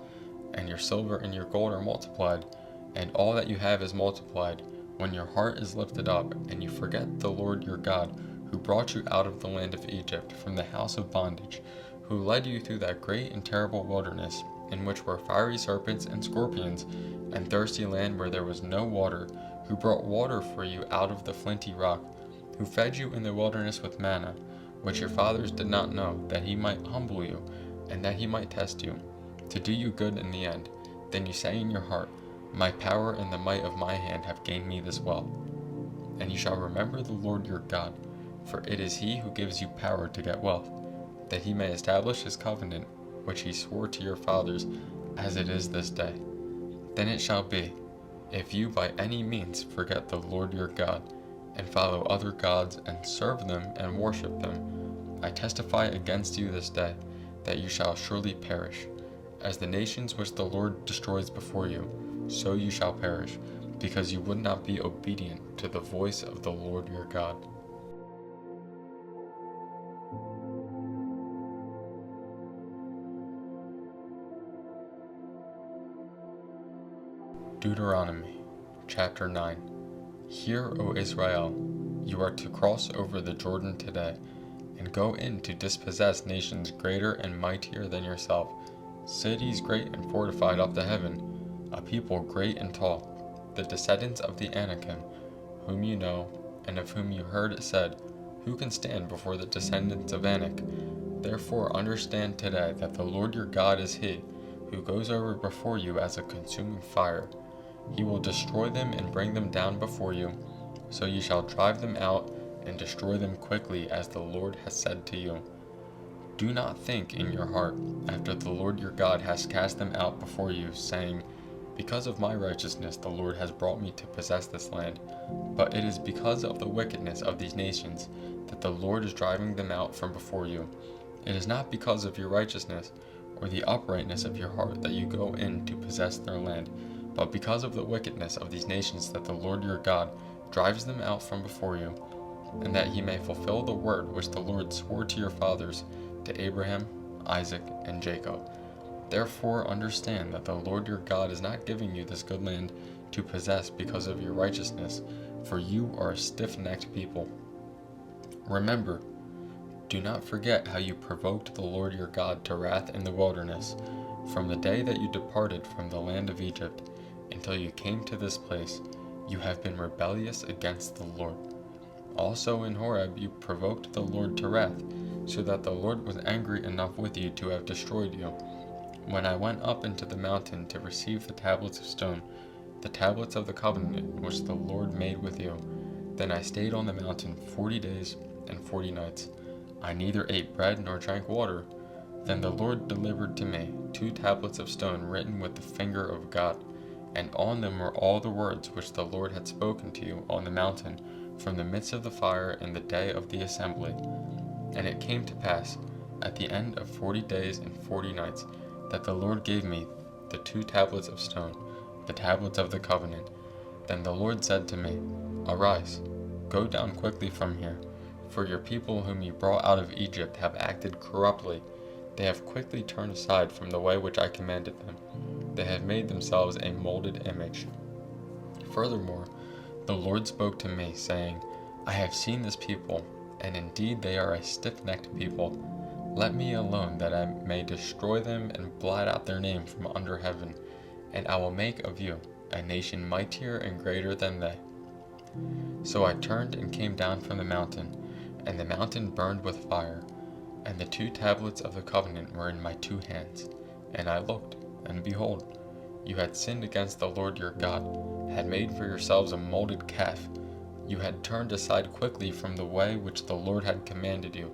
and your silver and your gold are multiplied, and all that you have is multiplied, when your heart is lifted up, and you forget the Lord your God, who brought you out of the land of Egypt from the house of bondage, who led you through that great and terrible wilderness, in which were fiery serpents and scorpions, and thirsty land where there was no water, who brought water for you out of the flinty rock, who fed you in the wilderness with manna, which your fathers did not know, that he might humble you, and that he might test you, to do you good in the end. Then you say in your heart, My power and the might of my hand have gained me this wealth. And you shall remember the Lord your God, for it is he who gives you power to get wealth, that he may establish his covenant, which he swore to your fathers, as it is this day. Then it shall be, if you by any means forget the Lord your God, and follow other gods, and serve them, and worship them, I testify against you this day, that you shall surely perish. As the nations which the Lord destroys before you, so you shall perish, because you would not be obedient to the voice of the Lord your God. Deuteronomy, chapter 9. Hear, O Israel, you are to cross over the Jordan today, and go in to dispossess nations greater and mightier than yourself, cities great and fortified up to heaven, a people great and tall, the descendants of the Anakim, whom you know, and of whom you heard it said, Who can stand before the descendants of Anak? Therefore understand today that the Lord your God is he, who goes over before you as a consuming fire. He will destroy them and bring them down before you, so you shall drive them out and destroy them quickly, as the Lord has said to you. Do not think in your heart, after the Lord your God has cast them out before you, saying, Because of my righteousness the Lord has brought me to possess this land. But it is because of the wickedness of these nations that the Lord is driving them out from before you. It is not because of your righteousness or the uprightness of your heart that you go in to possess their land, but because of the wickedness of these nations that the Lord your God drives them out from before you, and that he may fulfill the word which the Lord swore to your fathers, to Abraham, Isaac, and Jacob. Therefore understand that the Lord your God is not giving you this good land to possess because of your righteousness, for you are a stiff-necked people. Remember, do not forget how you provoked the Lord your God to wrath in the wilderness, from the day that you departed from the land of Egypt, until you came to this place. You have been rebellious against the Lord. Also in Horeb you provoked the Lord to wrath, so that the Lord was angry enough with you to have destroyed you. When I went up into the mountain to receive the tablets of stone, the tablets of the covenant which the Lord made with you, then I stayed on the mountain 40 days and 40 nights. I neither ate bread nor drank water. Then the Lord delivered to me 2 tablets of stone written with the finger of God, and on them were all the words which the Lord had spoken to you on the mountain from the midst of the fire in the day of the assembly. And it came to pass, at the end of 40 days and 40 nights, that the Lord gave me the 2 tablets of stone, the tablets of the covenant. Then the Lord said to me, Arise, go down quickly from here, for your people whom you brought out of Egypt have acted corruptly. They have quickly turned aside from the way which I commanded them. They have made themselves a molded image. Furthermore, the Lord spoke to me, saying, I have seen this people, and indeed they are a stiff-necked people. Let me alone, that I may destroy them and blot out their name from under heaven, and I will make of you a nation mightier and greater than they. So I turned and came down from the mountain, and the mountain burned with fire, and the 2 tablets of the covenant were in my 2 hands. And I looked, and behold, you had sinned against the Lord your God, had made for yourselves a molded calf. You had turned aside quickly from the way which the Lord had commanded you.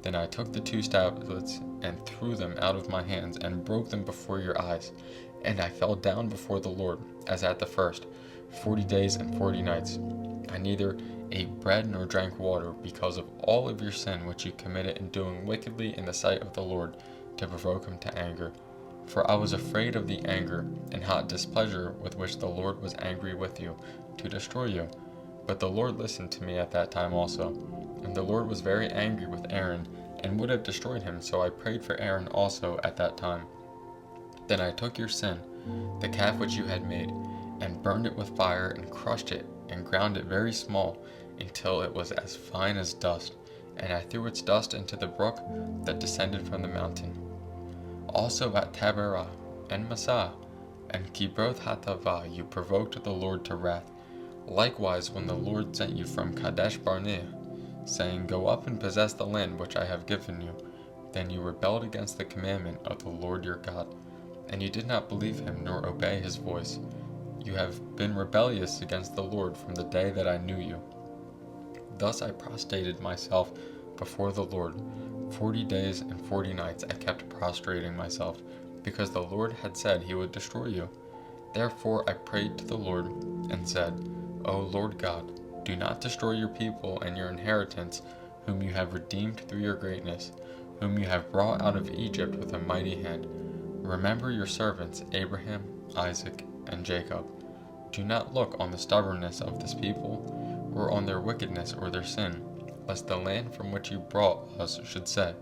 Then I took the 2 tablets and threw them out of my hands, and broke them before your eyes. And I fell down before the Lord, as at the first, 40 days and 40 nights. I neither ate bread nor drank water, because of all of your sin which you committed in doing wickedly in the sight of the Lord, to provoke him to anger. For I was afraid of the anger and hot displeasure with which the Lord was angry with you, to destroy you. But the Lord listened to me at that time also. And the Lord was very angry with Aaron and would have destroyed him, so I prayed for Aaron also at that time. Then I took your sin, the calf which you had made, and burned it with fire, and crushed it, and ground it very small, until it was as fine as dust, and I threw its dust into the brook that descended from the mountain. Also at Taberah, and Massah, and Kibroth Hattaavah you provoked the Lord to wrath. Likewise when the Lord sent you from Kadesh Barnea, saying, Go up and possess the land which I have given you, then you rebelled against the commandment of the Lord your God, and you did not believe him nor obey his voice. You have been rebellious against the Lord from the day that I knew you. Thus I prostrated myself before the Lord. 40 days and 40 nights I kept prostrating myself, because the Lord had said he would destroy you. Therefore I prayed to the Lord and said, O Lord God, do not destroy your people and your inheritance, whom you have redeemed through your greatness, whom you have brought out of Egypt with a mighty hand. Remember your servants Abraham, Isaac, and Jacob. Do not look on the stubbornness of this people, or on their wickedness or their sin, lest the land from which you brought us should say,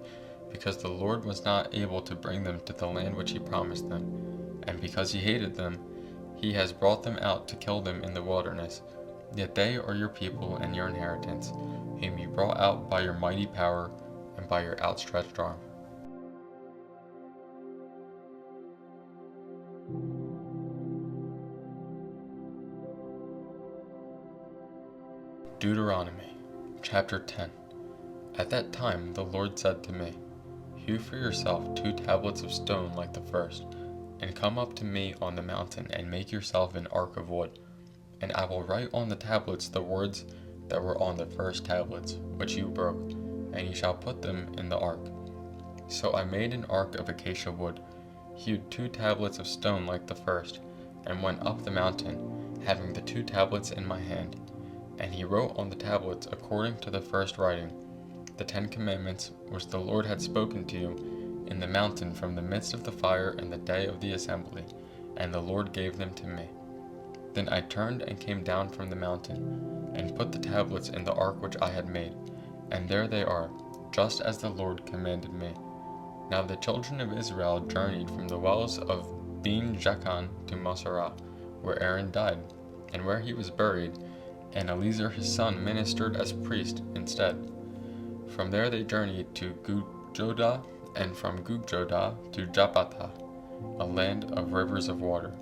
because the Lord was not able to bring them to the land which he promised them, and because he hated them, he has brought them out to kill them in the wilderness. Yet they are your people and your inheritance, whom you brought out by your mighty power and by your outstretched arm. Deuteronomy, chapter 10. At that time the Lord said to me, Hew for yourself 2 tablets of stone like the first, and come up to me on the mountain, and make yourself an ark of wood. And I will write on the tablets the words that were on the first tablets, which you broke, and you shall put them in the ark. So I made an ark of acacia wood, hewed 2 tablets of stone like the first, and went up the mountain, having the 2 tablets in my hand. And he wrote on the tablets according to the first writing, the 10 commandments which the Lord had spoken to you in the mountain from the midst of the fire in the day of the assembly, and the Lord gave them to me. Then I turned and came down from the mountain, and put the tablets in the ark which I had made, and there they are, just as the Lord commanded me. Now the children of Israel journeyed from the wells of Ben Jaakan to Moserah, where Aaron died, and where he was buried, and Eleazar his son ministered as priest instead. From there they journeyed to Gugjodah, and from Gugjodah to Japhatha, a land of rivers of water.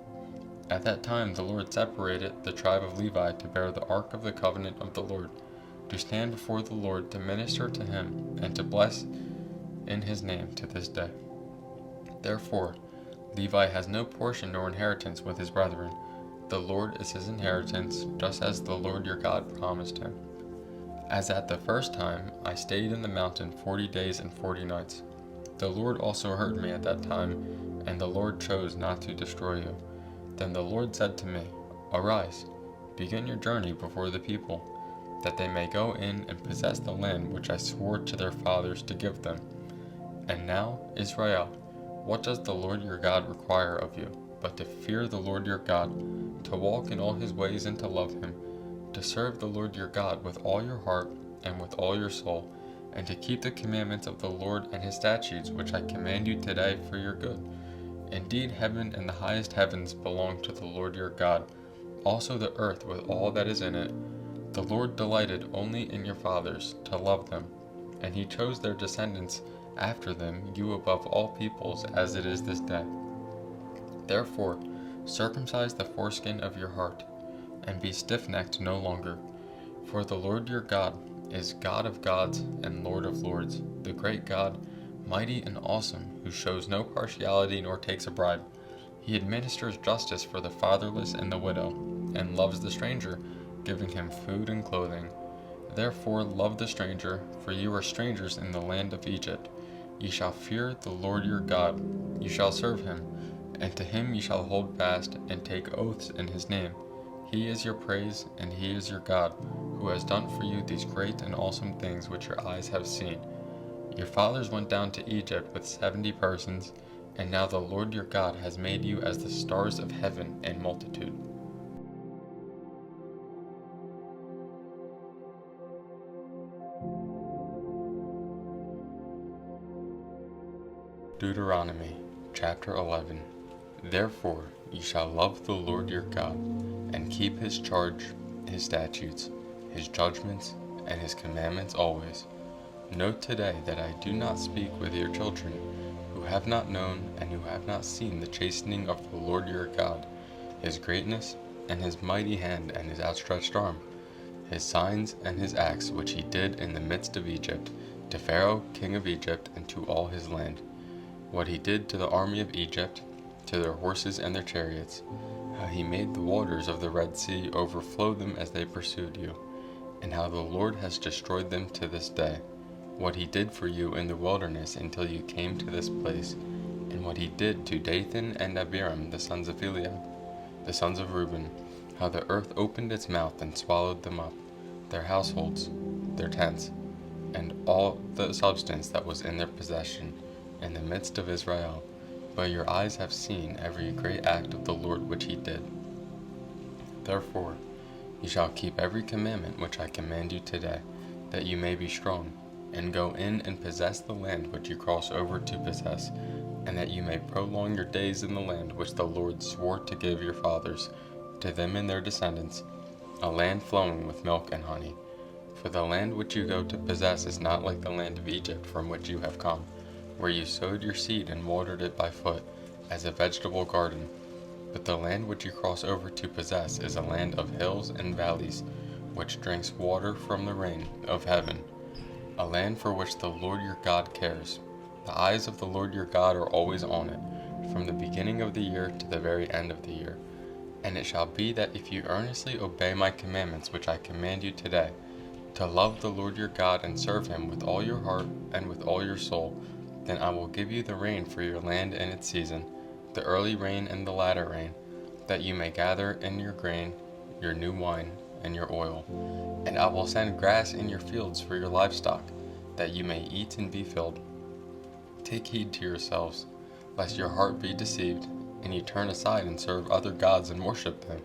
At that time the Lord separated the tribe of Levi to bear the ark of the covenant of the Lord, to stand before the Lord to minister to him, and to bless in his name to this day. Therefore Levi has no portion nor inheritance with his brethren. The Lord is his inheritance, just as the Lord your God promised him. As at the first time, I stayed in the mountain 40 days and 40 nights. The Lord also heard me at that time, and the Lord chose not to destroy you. Then the Lord said to me, Arise, begin your journey before the people, that they may go in and possess the land which I swore to their fathers to give them. And now, Israel, what does the Lord your God require of you, but to fear the Lord your God, to walk in all his ways and to love him, to serve the Lord your God with all your heart and with all your soul, and to keep the commandments of the Lord and his statutes which I command you today for your good. Indeed, heaven and the highest heavens belong to the Lord your God, also the earth with all that is in it. The Lord delighted only in your fathers, to love them, and he chose their descendants after them, you above all peoples, as it is this day. Therefore, circumcise the foreskin of your heart, and be stiff-necked no longer. For the Lord your God is God of gods and Lord of lords, the great God, mighty and awesome, who shows no partiality nor takes a bribe. He administers justice for the fatherless and the widow, and loves the stranger, giving him food and clothing. Therefore love the stranger, for you are strangers in the land of Egypt. Ye shall fear the Lord your God, you shall serve him, and to him ye shall hold fast, and take oaths in his name. He is your praise, and he is your God, who has done for you these great and awesome things which your eyes have seen. Your fathers went down to Egypt with 70 persons, and now the Lord your God has made you as the stars of heaven in multitude. Deuteronomy chapter 11. Therefore ye shall love the Lord your God, and keep his charge, his statutes, his judgments, and his commandments always. Know today that I do not speak with your children, who have not known and who have not seen the chastening of the Lord your God, his greatness, and his mighty hand, and his outstretched arm, his signs and his acts which he did in the midst of Egypt, to Pharaoh king of Egypt, and to all his land. What he did to the army of Egypt, to their horses and their chariots, how he made the waters of the Red Sea overflow them as they pursued you, and how the Lord has destroyed them to this day. What he did for you in the wilderness until you came to this place, and what he did to Dathan and Abiram the sons of Eliab, the sons of Reuben, how the earth opened its mouth and swallowed them up, their households, their tents, and all the substance that was in their possession, in the midst of Israel. But your eyes have seen every great act of the Lord which he did. Therefore you shall keep every commandment which I command you today, that you may be strong, and go in and possess the land which you cross over to possess, and that you may prolong your days in the land which the Lord swore to give your fathers, to them and their descendants, a land flowing with milk and honey. For the land which you go to possess is not like the land of Egypt from which you have come, where you sowed your seed and watered it by foot, as a vegetable garden. But the land which you cross over to possess is a land of hills and valleys, which drinks water from the rain of heaven, a land for which the Lord your God cares. The eyes of the Lord your God are always on it, from the beginning of the year to the very end of the year. And it shall be that if you earnestly obey my commandments which I command you today, to love the Lord your God and serve him with all your heart and with all your soul, then I will give you the rain for your land in its season, the early rain and the latter rain, that you may gather in your grain, your new wine, and your oil. And I will send grass in your fields for your livestock, that you may eat and be filled. Take heed to yourselves, lest your heart be deceived, and you turn aside and serve other gods and worship them,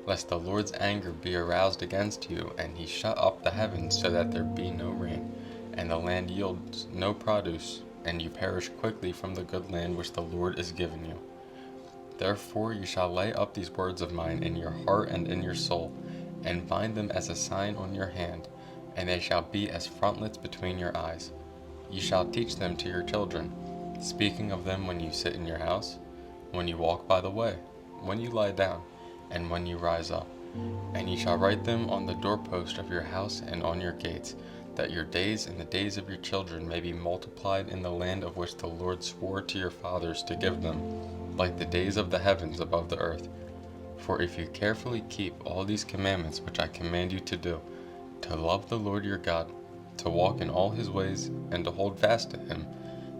lest the Lord's anger be aroused against you, and he shut up the heavens so that there be no rain, and the land yields no produce, and you perish quickly from the good land which the Lord is giving you. Therefore you shall lay up these words of mine in your heart and in your soul, and bind them as a sign on your hand, and they shall be as frontlets between your eyes. You shall teach them to your children, speaking of them when you sit in your house, when you walk by the way, when you lie down, and when you rise up. And ye shall write them on the doorpost of your house and on your gates, that your days and the days of your children may be multiplied in the land of which the Lord swore to your fathers to give them, like the days of the heavens above the earth. For if you carefully keep all these commandments which I command you to do, to love the Lord your God, to walk in all his ways, and to hold fast to him,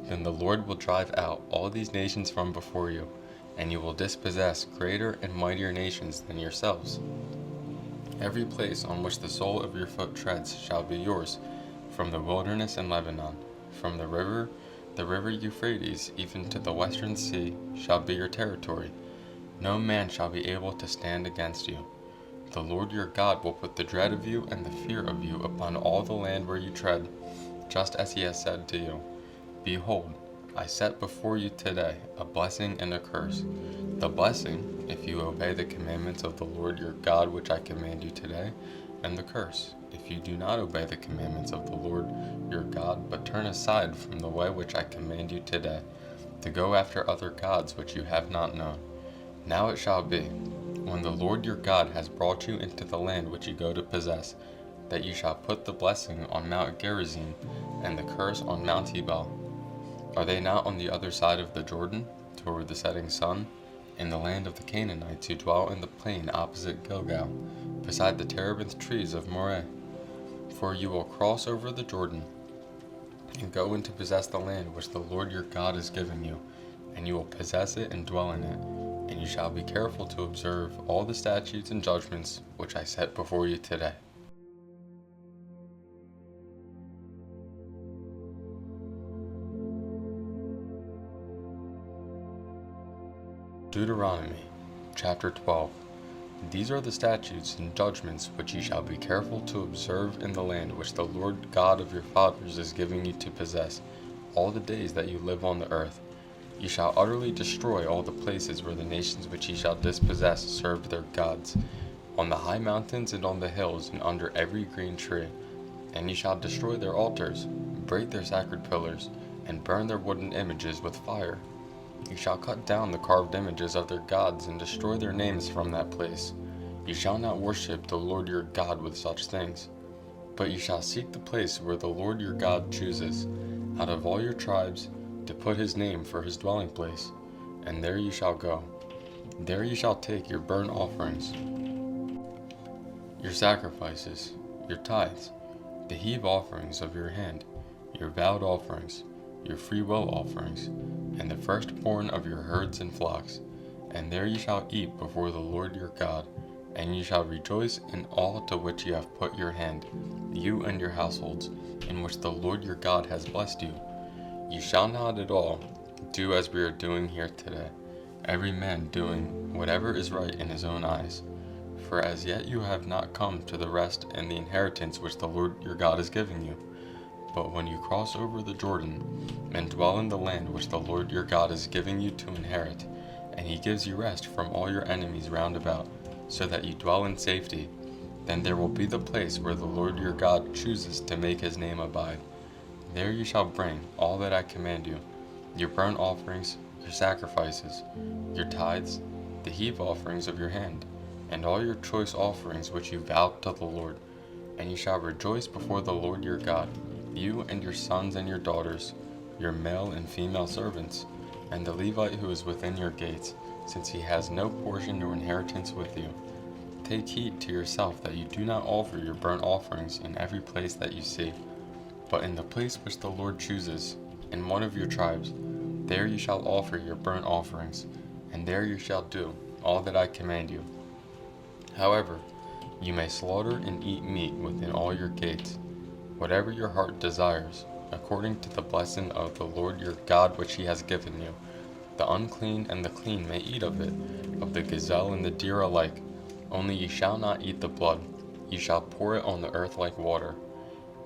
then the Lord will drive out all these nations from before you, and you will dispossess greater and mightier nations than yourselves. Every place on which the sole of your foot treads shall be yours, from the wilderness and Lebanon, from the river Euphrates, even to the western sea, shall be your territory. No man shall be able to stand against you. The Lord your God will put the dread of you and the fear of you upon all the land where you tread, just as he has said to you. Behold, I set before you today a blessing and a curse. The blessing, if you obey the commandments of the Lord your God which I command you today, and the curse, if you do not obey the commandments of the Lord your God, but turn aside from the way which I command you today, to go after other gods which you have not known. Now it shall be, when the Lord your God has brought you into the land which you go to possess, that you shall put the blessing on Mount Gerizim, and the curse on Mount Ebal. Are they not on the other side of the Jordan, toward the setting sun, in the land of the Canaanites who dwell in the plain opposite Gilgal, beside the terebinth trees of Moreh? For you will cross over the Jordan, and go in to possess the land which the Lord your God is giving you, and you will possess it and dwell in it, and you shall be careful to observe all the statutes and judgments which I set before you today. Deuteronomy chapter 12. These are the statutes and judgments which ye shall be careful to observe in the land which the Lord God of your fathers is giving you to possess, all the days that you live on the earth, You shall utterly destroy all the places where the nations which ye shall dispossess served their gods, on the high mountains and on the hills and under every green tree. And ye shall destroy their altars, break their sacred pillars, and burn their wooden images with fire. You shall cut down the carved images of their gods and destroy their names from that place. You shall not worship the Lord your God with such things. But you shall seek the place where the Lord your God chooses, out of all your tribes, to put his name for his dwelling place, and there you shall go. There you shall take your burnt offerings, your sacrifices, your tithes, the heave offerings of your hand, your vowed offerings, your freewill offerings, and the firstborn of your herds and flocks, and there you shall eat before the Lord your God, and you shall rejoice in all to which you have put your hand, you and your households, in which the Lord your God has blessed you. You shall not at all do as we are doing here today, every man doing whatever is right in his own eyes. For as yet you have not come to the rest and the inheritance which the Lord your God is giving you. But when you cross over the Jordan, and dwell in the land which the Lord your God is giving you to inherit, and he gives you rest from all your enemies round about, so that you dwell in safety, then there will be the place where the Lord your God chooses to make his name abide. There you shall bring all that I command you, your burnt offerings, your sacrifices, your tithes, the heave offerings of your hand, and all your choice offerings which you vowed to the Lord. And you shall rejoice before the Lord your God, you and your sons and your daughters, your male and female servants, and the Levite who is within your gates, since he has no portion nor inheritance with you. Take heed to yourself that you do not offer your burnt offerings in every place that you see, but in the place which the Lord chooses, in one of your tribes, there you shall offer your burnt offerings, and there you shall do all that I command you. However, you may slaughter and eat meat within all your gates, whatever your heart desires, according to the blessing of the Lord your God which he has given you. The unclean and the clean may eat of it, of the gazelle and the deer alike, only ye shall not eat the blood, ye shall pour it on the earth like water.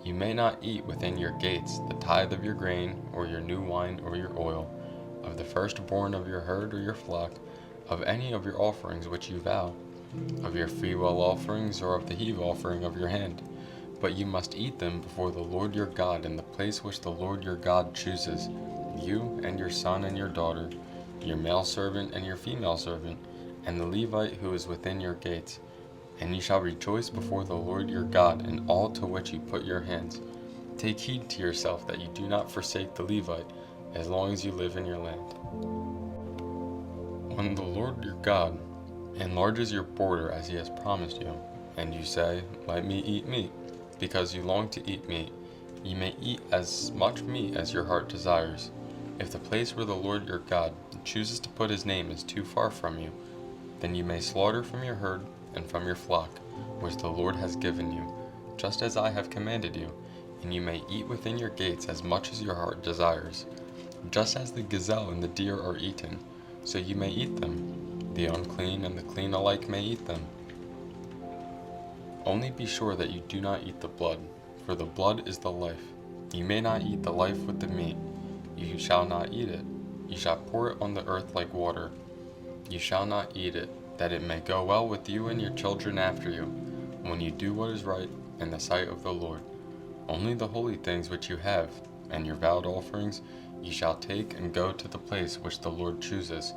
You may not eat within your gates the tithe of your grain, or your new wine, or your oil, of the firstborn of your herd or your flock, of any of your offerings which you vow, of your freewill offerings, or of the heave offering of your hand. But you must eat them before the Lord your God in the place which the Lord your God chooses, you and your son and your daughter, your male servant and your female servant, and the Levite who is within your gates. And ye shall rejoice before the Lord your God in all to which you put your hands. Take heed to yourself that you do not forsake the Levite, as long as you live in your land. When the Lord your God enlarges your border as he has promised you, and you say, Let me eat meat, because you long to eat meat, ye may eat as much meat as your heart desires. If the place where the Lord your God chooses to put his name is too far from you, then you may slaughter from your herd and from your flock, which the Lord has given you, just as I have commanded you, and you may eat within your gates as much as your heart desires. Just as the gazelle and the deer are eaten, so you may eat them. The unclean and the clean alike may eat them. Only be sure that you do not eat the blood, for the blood is the life. You may not eat the life with the meat. You shall not eat it. You shall pour it on the earth like water. You shall not eat it, that it may go well with you and your children after you, when you do what is right in the sight of the Lord. Only the holy things which you have, and your vowed offerings, ye shall take and go to the place which the Lord chooses,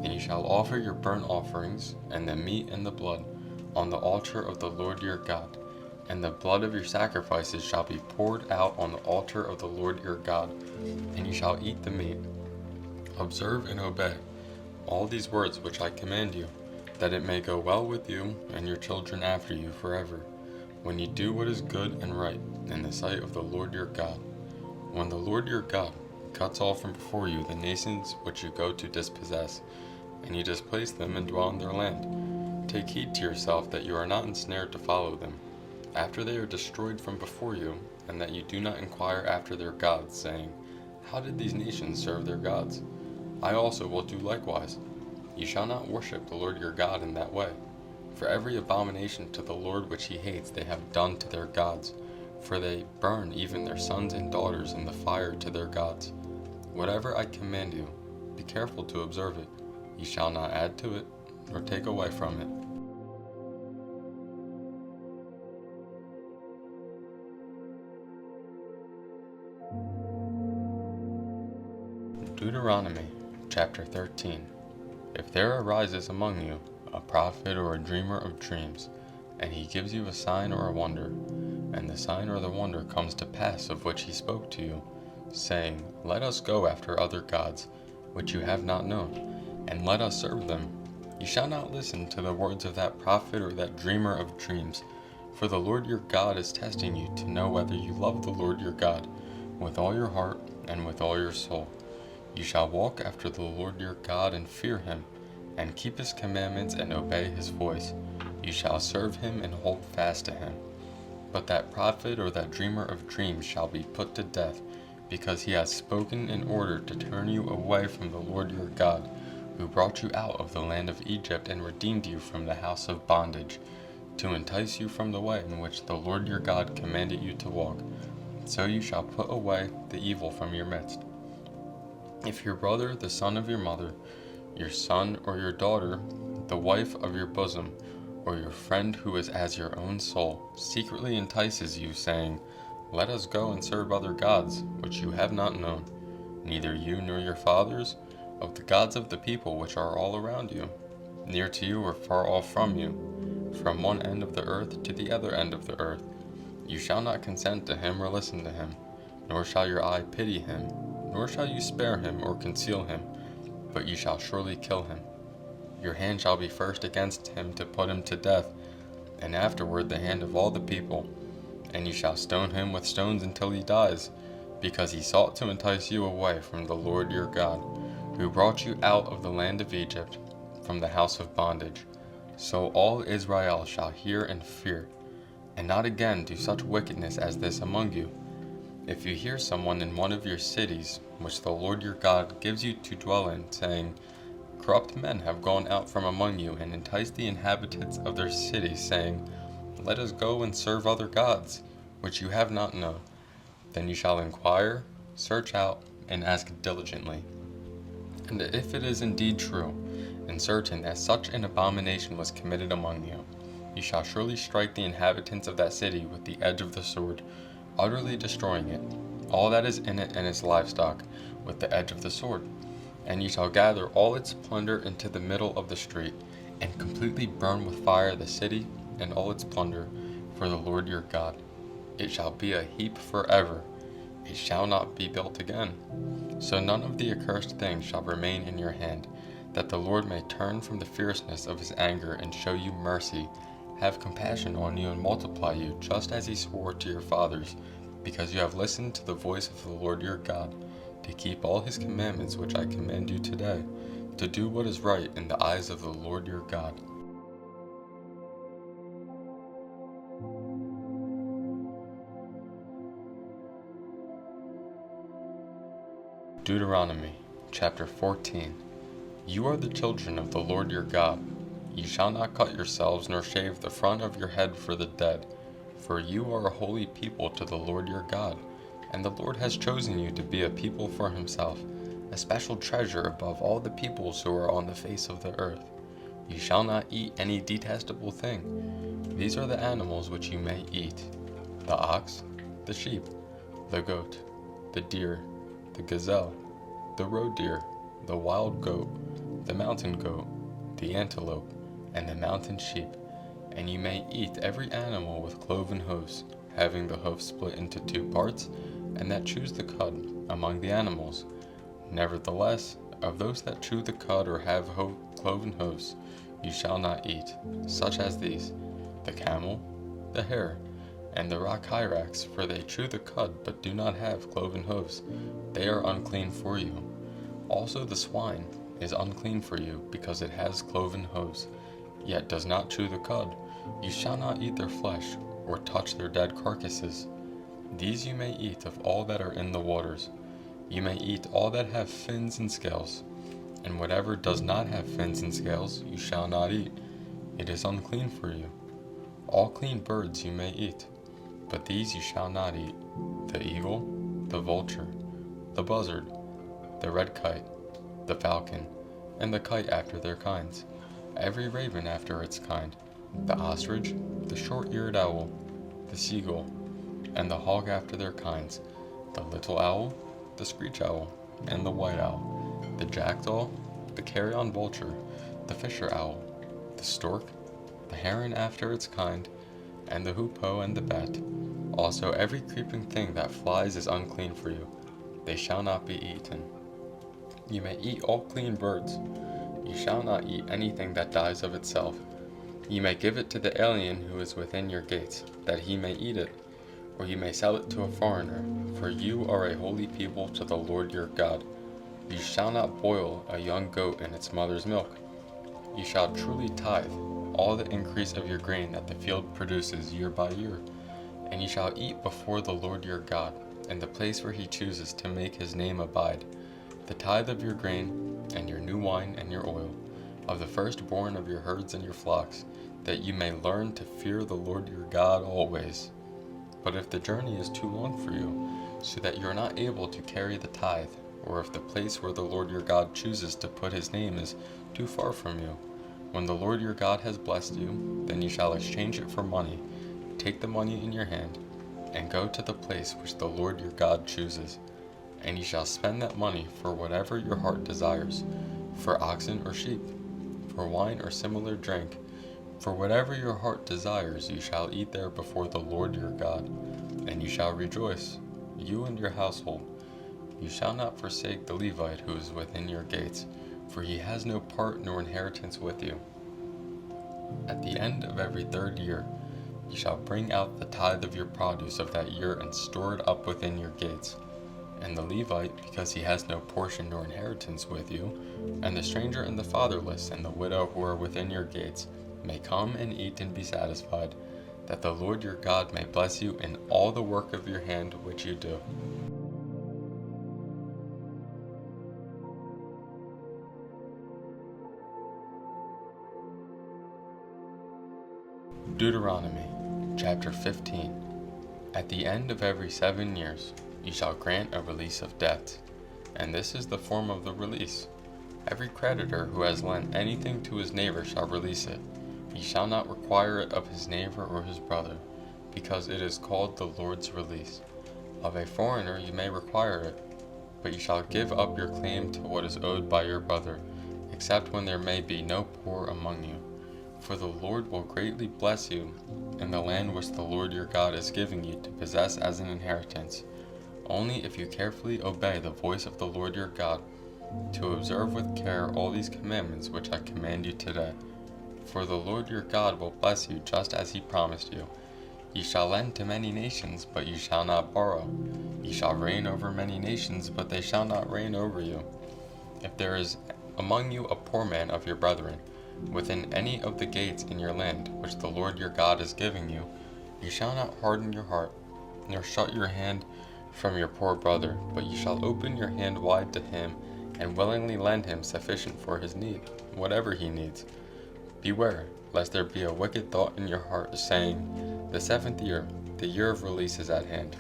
and ye shall offer your burnt offerings, and the meat and the blood, on the altar of the Lord your God. And the blood of your sacrifices shall be poured out on the altar of the Lord your God, and ye shall eat the meat. Observe and obey all these words which I command you, that it may go well with you and your children after you forever, when ye do what is good and right in the sight of the Lord your God. When the Lord your God cuts off from before you the nations which you go to dispossess, and you displace them and dwell in their land, take heed to yourself that you are not ensnared to follow them, after they are destroyed from before you, and that you do not inquire after their gods, saying, How did these nations serve their gods? I also will do likewise. You shall not worship the Lord your God in that way. For every abomination to the Lord which he hates they have done to their gods, for they burn even their sons and daughters in the fire to their gods. Whatever I command you, be careful to observe it. Ye shall not add to it, nor take away from it. Deuteronomy chapter 13. If there arises among you a prophet or a dreamer of dreams, and he gives you a sign or a wonder, and the sign or the wonder comes to pass of which he spoke to you, saying, Let us go after other gods, which you have not known, and let us serve them, ye shall not listen to the words of that prophet or that dreamer of dreams, for the Lord your God is testing you to know whether you love the Lord your God with all your heart and with all your soul. You shall walk after the Lord your God and fear him, and keep his commandments and obey his voice. You shall serve him and hold fast to him. But that prophet or that dreamer of dreams shall be put to death, because he has spoken in order to turn you away from the Lord your God, who brought you out of the land of Egypt and redeemed you from the house of bondage, to entice you from the way in which the Lord your God commanded you to walk. So you shall put away the evil from your midst. If your brother, the son of your mother, your son or your daughter, the wife of your bosom, or your friend who is as your own soul, secretly entices you, saying, Let us go and serve other gods, which you have not known, neither you nor your fathers, of the gods of the people which are all around you, near to you or far off from you, from one end of the earth to the other end of the earth, you shall not consent to him or listen to him, nor shall your eye pity him, nor shall you spare him or conceal him, but you shall surely kill him. Your hand shall be first against him to put him to death, and afterward the hand of all the people. And you shall stone him with stones until he dies, because he sought to entice you away from the Lord your God, who brought you out of the land of Egypt, from the house of bondage. So all Israel shall hear and fear, and not again do such wickedness as this among you. If you hear someone in one of your cities, which the Lord your God gives you to dwell in, saying, Corrupt men have gone out from among you and enticed the inhabitants of their cities, saying, Let us go and serve other gods, which you have not known, then you shall inquire, search out, and ask diligently. And if it is indeed true and certain that such an abomination was committed among you, you shall surely strike the inhabitants of that city with the edge of the sword, utterly destroying it, all that is in it and its livestock, with the edge of the sword. And ye shall gather all its plunder into the middle of the street, and completely burn with fire the city and all its plunder, for the Lord your God. It shall be a heap forever, it shall not be built again. So none of the accursed things shall remain in your hand, that the Lord may turn from the fierceness of his anger and show you mercy, have compassion on you and multiply you, just as he swore to your fathers, because you have listened to the voice of the Lord your God, to keep all his commandments which I command you today, to do what is right in the eyes of the Lord your God. Deuteronomy chapter 14. You are the children of the Lord your God. Ye shall not cut yourselves, nor shave the front of your head for the dead, for you are a holy people to the Lord your God, and the Lord has chosen you to be a people for himself, a special treasure above all the peoples who are on the face of the earth. You shall not eat any detestable thing. These are the animals which you may eat: the ox, the sheep, the goat, the deer, the gazelle, the roe deer, the wild goat, the mountain goat, the antelope, and the mountain sheep. And you may eat every animal with cloven hoofs, having the hoof split into 2 parts, and that chews the cud among the animals. Nevertheless, of those that chew the cud or have cloven hoofs, you shall not eat, such as these: the camel, the hare, and the rock hyrax, for they chew the cud but do not have cloven hoofs. They are unclean for you. Also the swine is unclean for you, because it has cloven hoofs, yet does not chew the cud. You shall not eat their flesh, or touch their dead carcasses. These you may eat of all that are in the waters. You may eat all that have fins and scales, and whatever does not have fins and scales you shall not eat. It is unclean for you. All clean birds you may eat, but these you shall not eat: the eagle, the vulture, the buzzard, the red kite, the falcon, and the kite after their kinds, every raven after its kind, the ostrich, the short-eared owl, the seagull, and the hawk after their kinds, the little owl, the screech owl, and the white owl, the jackdaw, the carrion vulture, the fisher owl, the stork, the heron after its kind, and the hoopoe and the bat. Also every creeping thing that flies is unclean for you. They shall not be eaten. You may eat all clean birds. You shall not eat anything that dies of itself. You may give it to the alien who is within your gates, that he may eat it, or you may sell it to a foreigner, for you are a holy people to the Lord your God. You shall not boil a young goat in its mother's milk. You shall truly tithe all the increase of your grain that the field produces year by year, and you shall eat before the Lord your God, in the place where he chooses to make his name abide, the tithe of your grain, and your new wine and your oil, of the firstborn of your herds and your flocks, that you may learn to fear the Lord your God always. But if the journey is too long for you, so that you are not able to carry the tithe, or if the place where the Lord your God chooses to put his name is too far from you, when the Lord your God has blessed you, then you shall exchange it for money. Take the money in your hand, and go to the place which the Lord your God chooses. And you shall spend that money for whatever your heart desires, for oxen or sheep, for wine or similar drink. For whatever your heart desires you shall eat there before the Lord your God, and you shall rejoice, you and your household. You shall not forsake the Levite who is within your gates, for he has no part nor inheritance with you. At the end of every 3rd year, you shall bring out the tithe of your produce of that year and store it up within your gates. And the Levite, because he has no portion nor inheritance with you, and the stranger and the fatherless and the widow who are within your gates, may come and eat and be satisfied, that the Lord your God may bless you in all the work of your hand which you do. Deuteronomy, chapter 15. At the end of every 7 years, you shall grant a release of debt, and this is the form of the release. Every creditor who has lent anything to his neighbor shall release it. He shall not require it of his neighbor or his brother, because it is called the Lord's release. Of a foreigner you may require it, but you shall give up your claim to what is owed by your brother, except when there may be no poor among you. For the Lord will greatly bless you in the land which the Lord your God is giving you to possess as an inheritance, only if you carefully obey the voice of the Lord your God, to observe with care all these commandments which I command you today. For the Lord your God will bless you just as he promised you. You shall lend to many nations, but you shall not borrow. You shall reign over many nations, but they shall not reign over you. If there is among you a poor man of your brethren, within any of the gates in your land which the Lord your God is giving you, you shall not harden your heart, nor shut your hand from your poor brother, but you shall open your hand wide to him, and willingly lend him sufficient for his need, whatever he needs. Beware, lest there be a wicked thought in your heart, saying, the 7th year, the year of release is at hand,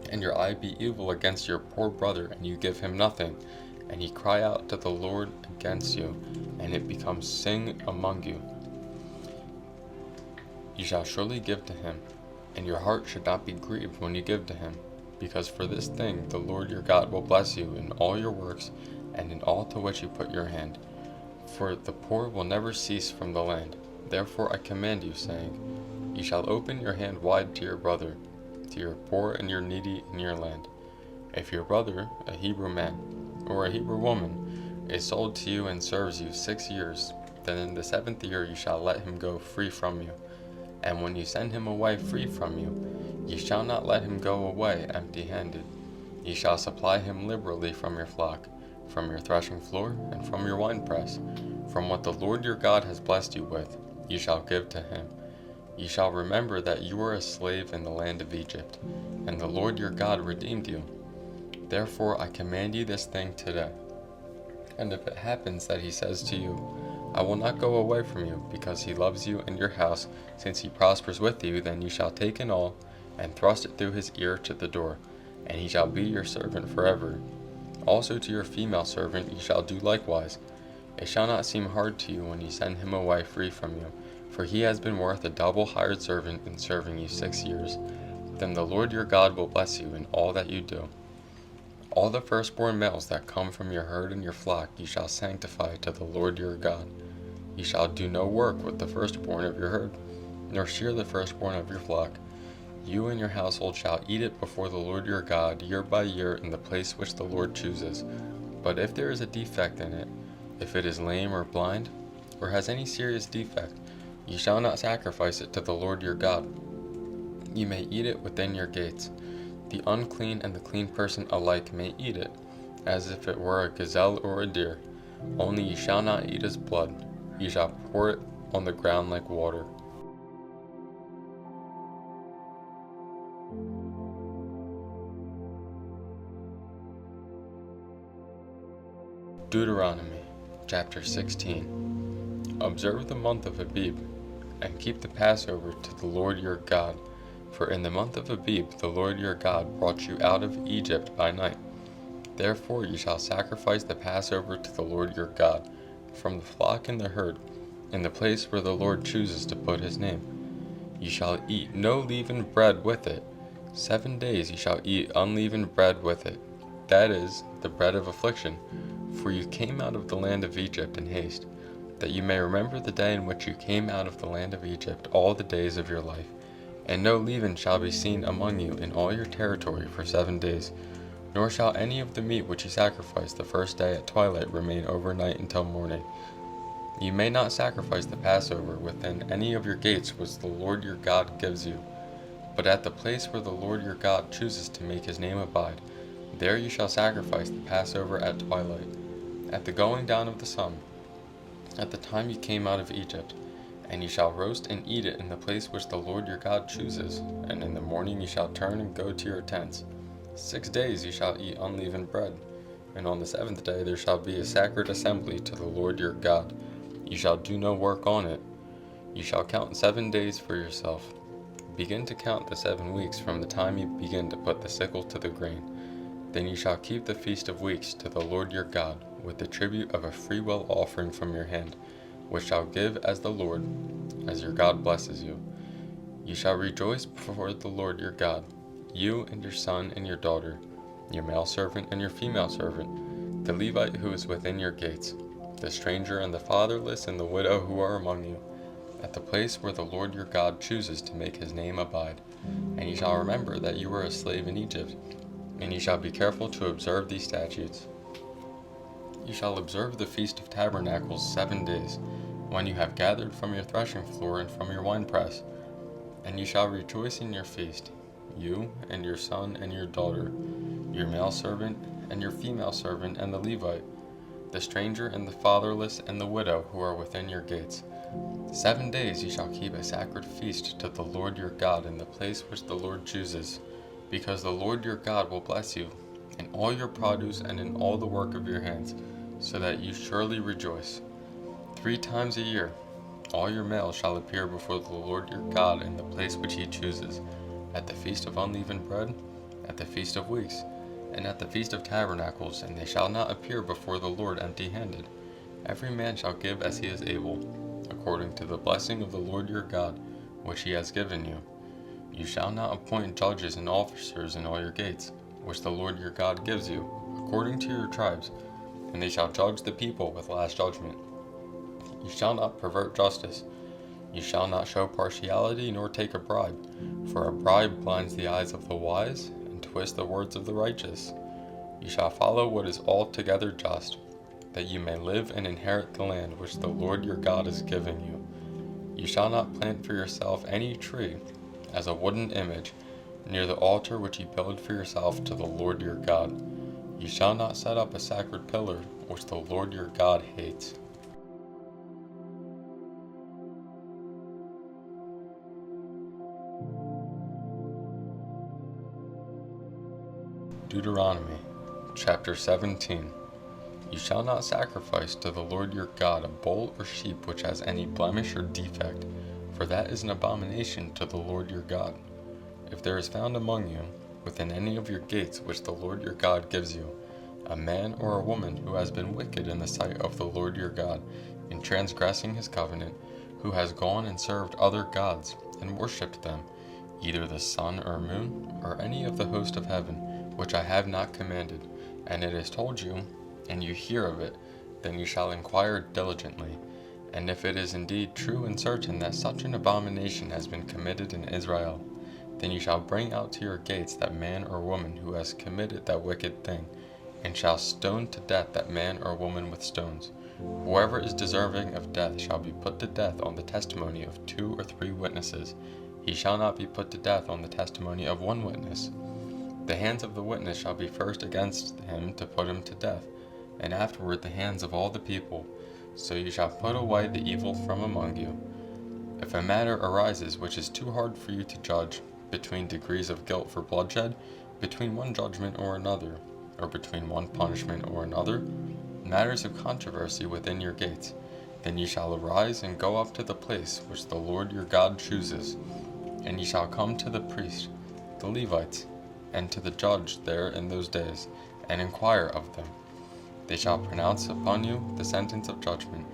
and your eye be evil against your poor brother, and you give him nothing, and he cry out to the Lord against you, and it becomes sin among you. You shall surely give to him, and your heart should not be grieved when you give to him, because for this thing the Lord your God will bless you in all your works, and in all to which you put your hand. For the poor will never cease from the land. Therefore I command you, saying, you shall open your hand wide to your brother, to your poor and your needy in your land. If your brother, a Hebrew man, or a Hebrew woman, is sold to you and serves you 6 years, then in the 7th year you shall let him go free from you. And when you send him away free from you, ye shall not let him go away empty-handed. Ye shall supply him liberally from your flock, from your threshing floor, and from your winepress. From what the Lord your God has blessed you with, ye shall give to him. Ye shall remember that you were a slave in the land of Egypt, and the Lord your God redeemed you. Therefore I command you this thing today. And if it happens that he says to you, I will not go away from you, because he loves you and your house, since he prospers with you, then you shall take an awl, and thrust it through his ear to the door, and he shall be your servant forever. Also to your female servant ye shall do likewise. It shall not seem hard to you when you send him away free from you, for he has been worth a double hired servant in serving you 6 years. Then the Lord your God will bless you in all that you do. All the firstborn males that come from your herd and your flock ye shall sanctify to the Lord your God. Ye shall do no work with the firstborn of your herd, nor shear the firstborn of your flock. You and your household shall eat it before the Lord your God year by year in the place which the Lord chooses. But if there is a defect in it, if it is lame or blind, or has any serious defect, ye shall not sacrifice it to the Lord your God. Ye may eat it within your gates. The unclean and the clean person alike may eat it, as if it were a gazelle or a deer. Only ye shall not eat its blood. Ye shall pour it on the ground like water. Deuteronomy chapter 16. Observe the month of Abib, and keep the Passover to the Lord your God. For in the month of Abib the Lord your God brought you out of Egypt by night. Therefore ye shall sacrifice the Passover to the Lord your God, from the flock and the herd, in the place where the Lord chooses to put his name. Ye shall eat no leavened bread with it. 7 days ye shall eat unleavened bread with it, that is, the bread of affliction. For you came out of the land of Egypt in haste, that you may remember the day in which you came out of the land of Egypt all the days of your life. And no leaven shall be seen among you in all your territory for 7 days, nor shall any of the meat which you sacrifice the first day at twilight remain overnight until morning. You may not sacrifice the Passover within any of your gates which the Lord your God gives you, but at the place where the Lord your God chooses to make his name abide, there you shall sacrifice the Passover at twilight, at the going down of the sun, at the time you came out of Egypt. And ye shall roast and eat it in the place which the Lord your God chooses, and in the morning ye shall turn and go to your tents. 6 days ye shall eat unleavened bread, and on the 7th day there shall be a sacred assembly to the Lord your God. Ye shall do no work on it. Ye shall count 7 days for yourself. Begin to count the 7 weeks from the time you begin to put the sickle to the grain. Then ye shall keep the feast of weeks to the Lord your God, with the tribute of a freewill offering from your hand, which shall give as the Lord, as your God blesses you. Ye shall rejoice before the Lord your God, you and your son and your daughter, your male servant and your female servant, the Levite who is within your gates, the stranger and the fatherless and the widow who are among you, at the place where the Lord your God chooses to make his name abide. And ye shall remember that you were a slave in Egypt, and ye shall be careful to observe these statutes. You shall observe the Feast of Tabernacles 7 days, when you have gathered from your threshing floor and from your winepress. And you shall rejoice in your feast, you and your son and your daughter, your male servant and your female servant and the Levite, the stranger and the fatherless and the widow who are within your gates. 7 days you shall keep a sacred feast to the Lord your God in the place which the Lord chooses, because the Lord your God will bless you in all your produce and in all the work of your hands, so that you surely rejoice. 3 times a year all your males shall appear before the Lord your God in the place which he chooses, at the feast of unleavened bread, at the feast of weeks, and at the feast of tabernacles, and they shall not appear before the Lord empty-handed. Every man shall give as he is able, according to the blessing of the Lord your God, which he has given you. You shall not appoint judges and officers in all your gates, which the Lord your God gives you, according to your tribes, and they shall judge the people with last judgment. You shall not pervert justice. You shall not show partiality, nor take a bribe, for a bribe blinds the eyes of the wise, and twists the words of the righteous. You shall follow what is altogether just, that you may live and inherit the land which the Lord your God is giving you. You shall not plant for yourself any tree, as a wooden image, near the altar which you build for yourself to the Lord your God. You shall not set up a sacred pillar, which the Lord your God hates. Deuteronomy chapter 17. You shall not sacrifice to the Lord your God a bull or sheep which has any blemish or defect, for that is an abomination to the Lord your God. If there is found among you, within any of your gates which the Lord your God gives you, a man or a woman who has been wicked in the sight of the Lord your God, in transgressing his covenant, who has gone and served other gods, and worshipped them, either the sun or moon, or any of the host of heaven, which I have not commanded, and it is told you, and you hear of it, then you shall inquire diligently. And if it is indeed true and certain that such an abomination has been committed in Israel, then you shall bring out to your gates that man or woman who has committed that wicked thing, and shall stone to death that man or woman with stones. Whoever is deserving of death shall be put to death on the testimony of 2 or 3 witnesses. He shall not be put to death on the testimony of 1 witness. The hands of the witness shall be first against him to put him to death, and afterward the hands of all the people. So you shall put away the evil from among you. If a matter arises which is too hard for you to judge, between degrees of guilt for bloodshed, between one judgment or another, or between one punishment or another, matters of controversy within your gates, then ye shall arise and go up to the place which the Lord your God chooses, and ye shall come to the priest, the Levites, and to the judge there in those days, and inquire of them. They shall pronounce upon you the sentence of judgment.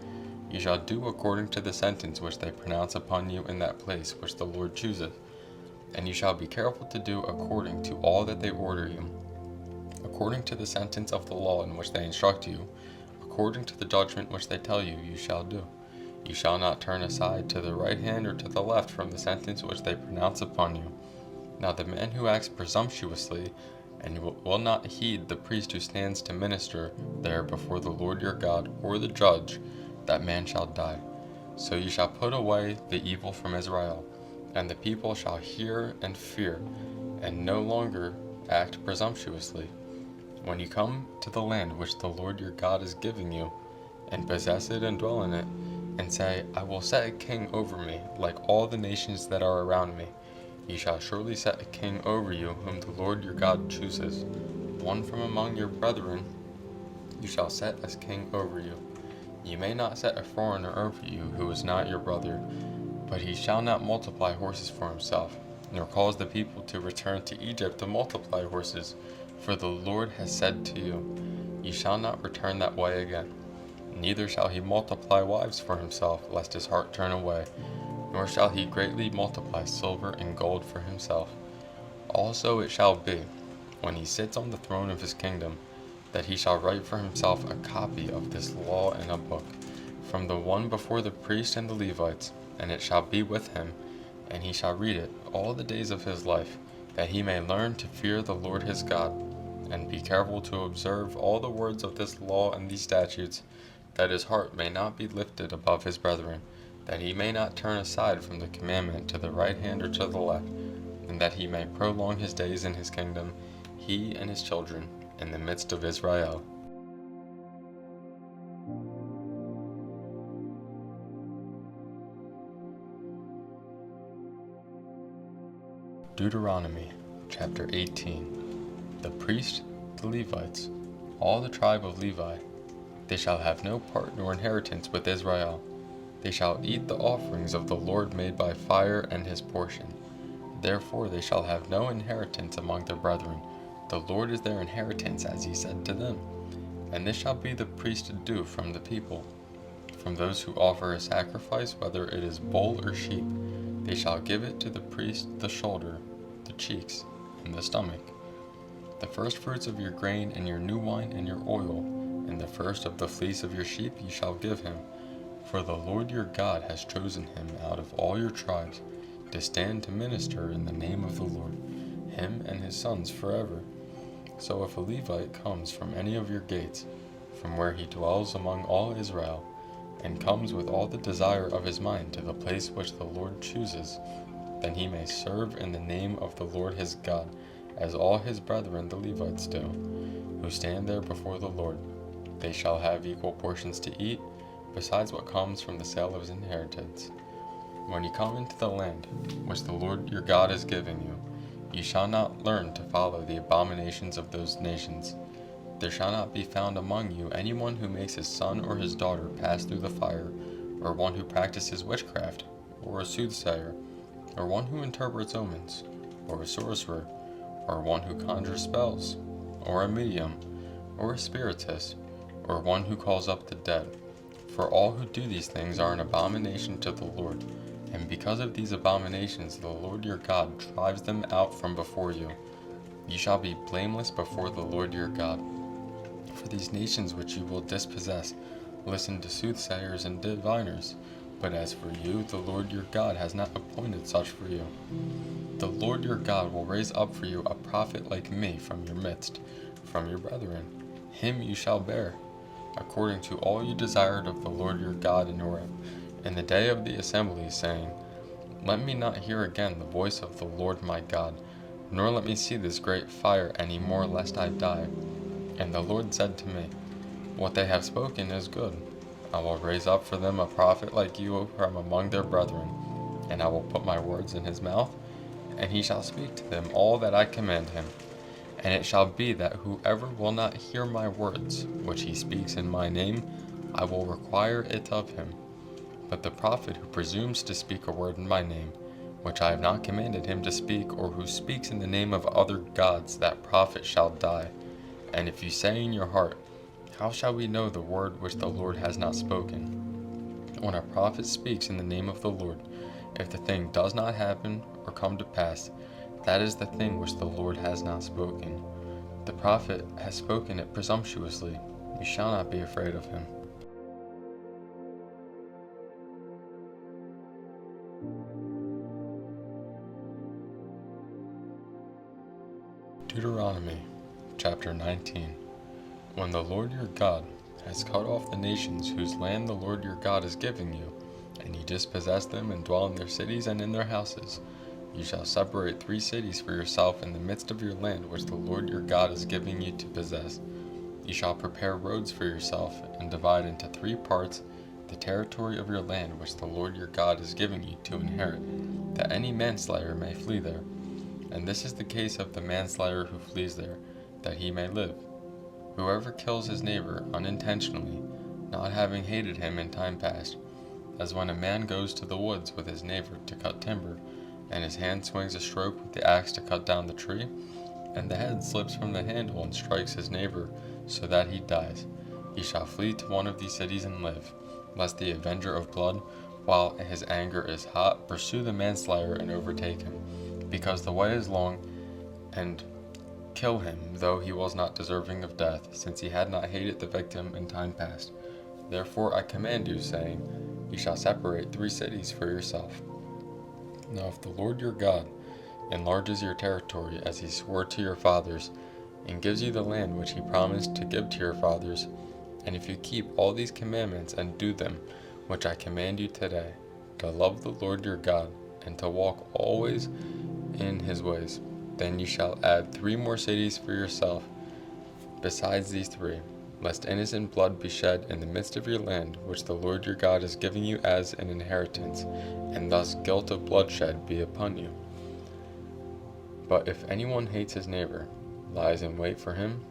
You shall do according to the sentence which they pronounce upon you in that place which the Lord chooseth. And you shall be careful to do according to all that they order you, according to the sentence of the law in which they instruct you, according to the judgment which they tell you, you shall do. You shall not turn aside to the right hand or to the left from the sentence which they pronounce upon you. Now the man who acts presumptuously, and will not heed the priest who stands to minister there before the Lord your God, or the judge, that man shall die. So you shall put away the evil from Israel, and the people shall hear and fear, and no longer act presumptuously. When you come to the land which the Lord your God is giving you, and possess it and dwell in it, and say, I will set a king over me, like all the nations that are around me, ye shall surely set a king over you, whom the Lord your God chooses. One from among your brethren you shall set as king over you. Ye may not set a foreigner over you, who is not your brother, but he shall not multiply horses for himself, nor cause the people to return to Egypt to multiply horses. For the Lord has said to you, Ye shall not return that way again. Neither shall he multiply wives for himself, lest his heart turn away, nor shall he greatly multiply silver and gold for himself. Also it shall be, when he sits on the throne of his kingdom, that he shall write for himself a copy of this law in a book, from the one before the priest and the Levites, and it shall be with him, and he shall read it all the days of his life, that he may learn to fear the Lord his God, and be careful to observe all the words of this law and these statutes, that his heart may not be lifted above his brethren, that he may not turn aside from the commandment to the right hand or to the left, and that he may prolong his days in his kingdom, he and his children, in the midst of Israel. Deuteronomy chapter 18. The priest, the Levites, all the tribe of Levi, they shall have no part nor inheritance with Israel. They shall eat the offerings of the Lord made by fire and his portion. Therefore they shall have no inheritance among their brethren. The Lord is their inheritance, as he said to them. And this shall be the priest's due from the people. From those who offer a sacrifice, whether it is bull or sheep, they shall give it to the priest the shoulder, the cheeks, and the stomach. The firstfruits of your grain and your new wine and your oil, and the first of the fleece of your sheep ye shall give him. For the Lord your God has chosen him out of all your tribes, to stand to minister in the name of the Lord, him and his sons forever. So if a Levite comes from any of your gates, from where he dwells among all Israel, and comes with all the desire of his mind to the place which the Lord chooses, then he may serve in the name of the Lord his God, as all his brethren the Levites do, who stand there before the Lord. They shall have equal portions to eat, besides what comes from the sale of his inheritance. When ye come into the land which the Lord your God is giving you, ye shall not learn to follow the abominations of those nations. There shall not be found among you anyone who makes his son or his daughter pass through the fire, or one who practices witchcraft, or a soothsayer, or one who interprets omens, or a sorcerer, or one who conjures spells, or a medium, or a spiritist, or one who calls up the dead. For all who do these things are an abomination to the Lord, and because of these abominations the Lord your God drives them out from before you. You shall be blameless before the Lord your God. For these nations which you will dispossess listen to soothsayers and diviners, but as for you, the Lord your God has not appointed such for you. The Lord your God will raise up for you a prophet like me from your midst, from your brethren. Him you shall bear, according to all you desired of the Lord your God in Horeb, in the day of the assembly, saying, Let me not hear again the voice of the Lord my God, nor let me see this great fire any more, lest I die. And the Lord said to me, What they have spoken is good. I will raise up for them a prophet like you from among their brethren, and I will put my words in his mouth, and he shall speak to them all that I command him. And it shall be that whoever will not hear my words, which he speaks in my name, I will require it of him. But the prophet who presumes to speak a word in my name, which I have not commanded him to speak, or who speaks in the name of other gods, that prophet shall die. And if you say in your heart, How shall we know the word which the Lord has not spoken? When a prophet speaks in the name of the Lord, if the thing does not happen or come to pass, that is the thing which the Lord has not spoken. The prophet has spoken it presumptuously. You shall not be afraid of him. Deuteronomy chapter 19. When the Lord your God has cut off the nations whose land the Lord your God is giving you, and you dispossess them and dwell in their cities and in their houses, you shall separate 3 cities for yourself in the midst of your land which the Lord your God is giving you to possess. You shall prepare roads for yourself, and divide into 3 parts the territory of your land which the Lord your God is giving you to inherit, that any manslayer may flee there. And this is the case of the manslayer who flees there, that he may live. Whoever kills his neighbor unintentionally, not having hated him in time past, as when a man goes to the woods with his neighbor to cut timber, and his hand swings a stroke with the axe to cut down the tree, and the head slips from the handle and strikes his neighbor, so that he dies. He shall flee to one of these cities and live, lest the avenger of blood, while his anger is hot, pursue the manslayer and overtake him, because the way is long, and kill him, though he was not deserving of death, since he had not hated the victim in time past. Therefore I command you, saying, You shall separate 3 cities for yourself. Now if the Lord your God enlarges your territory as he swore to your fathers, and gives you the land which he promised to give to your fathers, and if you keep all these commandments and do them, which I command you today, to love the Lord your God, and to walk always in his ways, then you shall add 3 more cities for yourself besides these 3, lest innocent blood be shed in the midst of your land, which the Lord your God is giving you as an inheritance, and thus guilt of bloodshed be upon you. But if anyone hates his neighbor, lies in wait for him,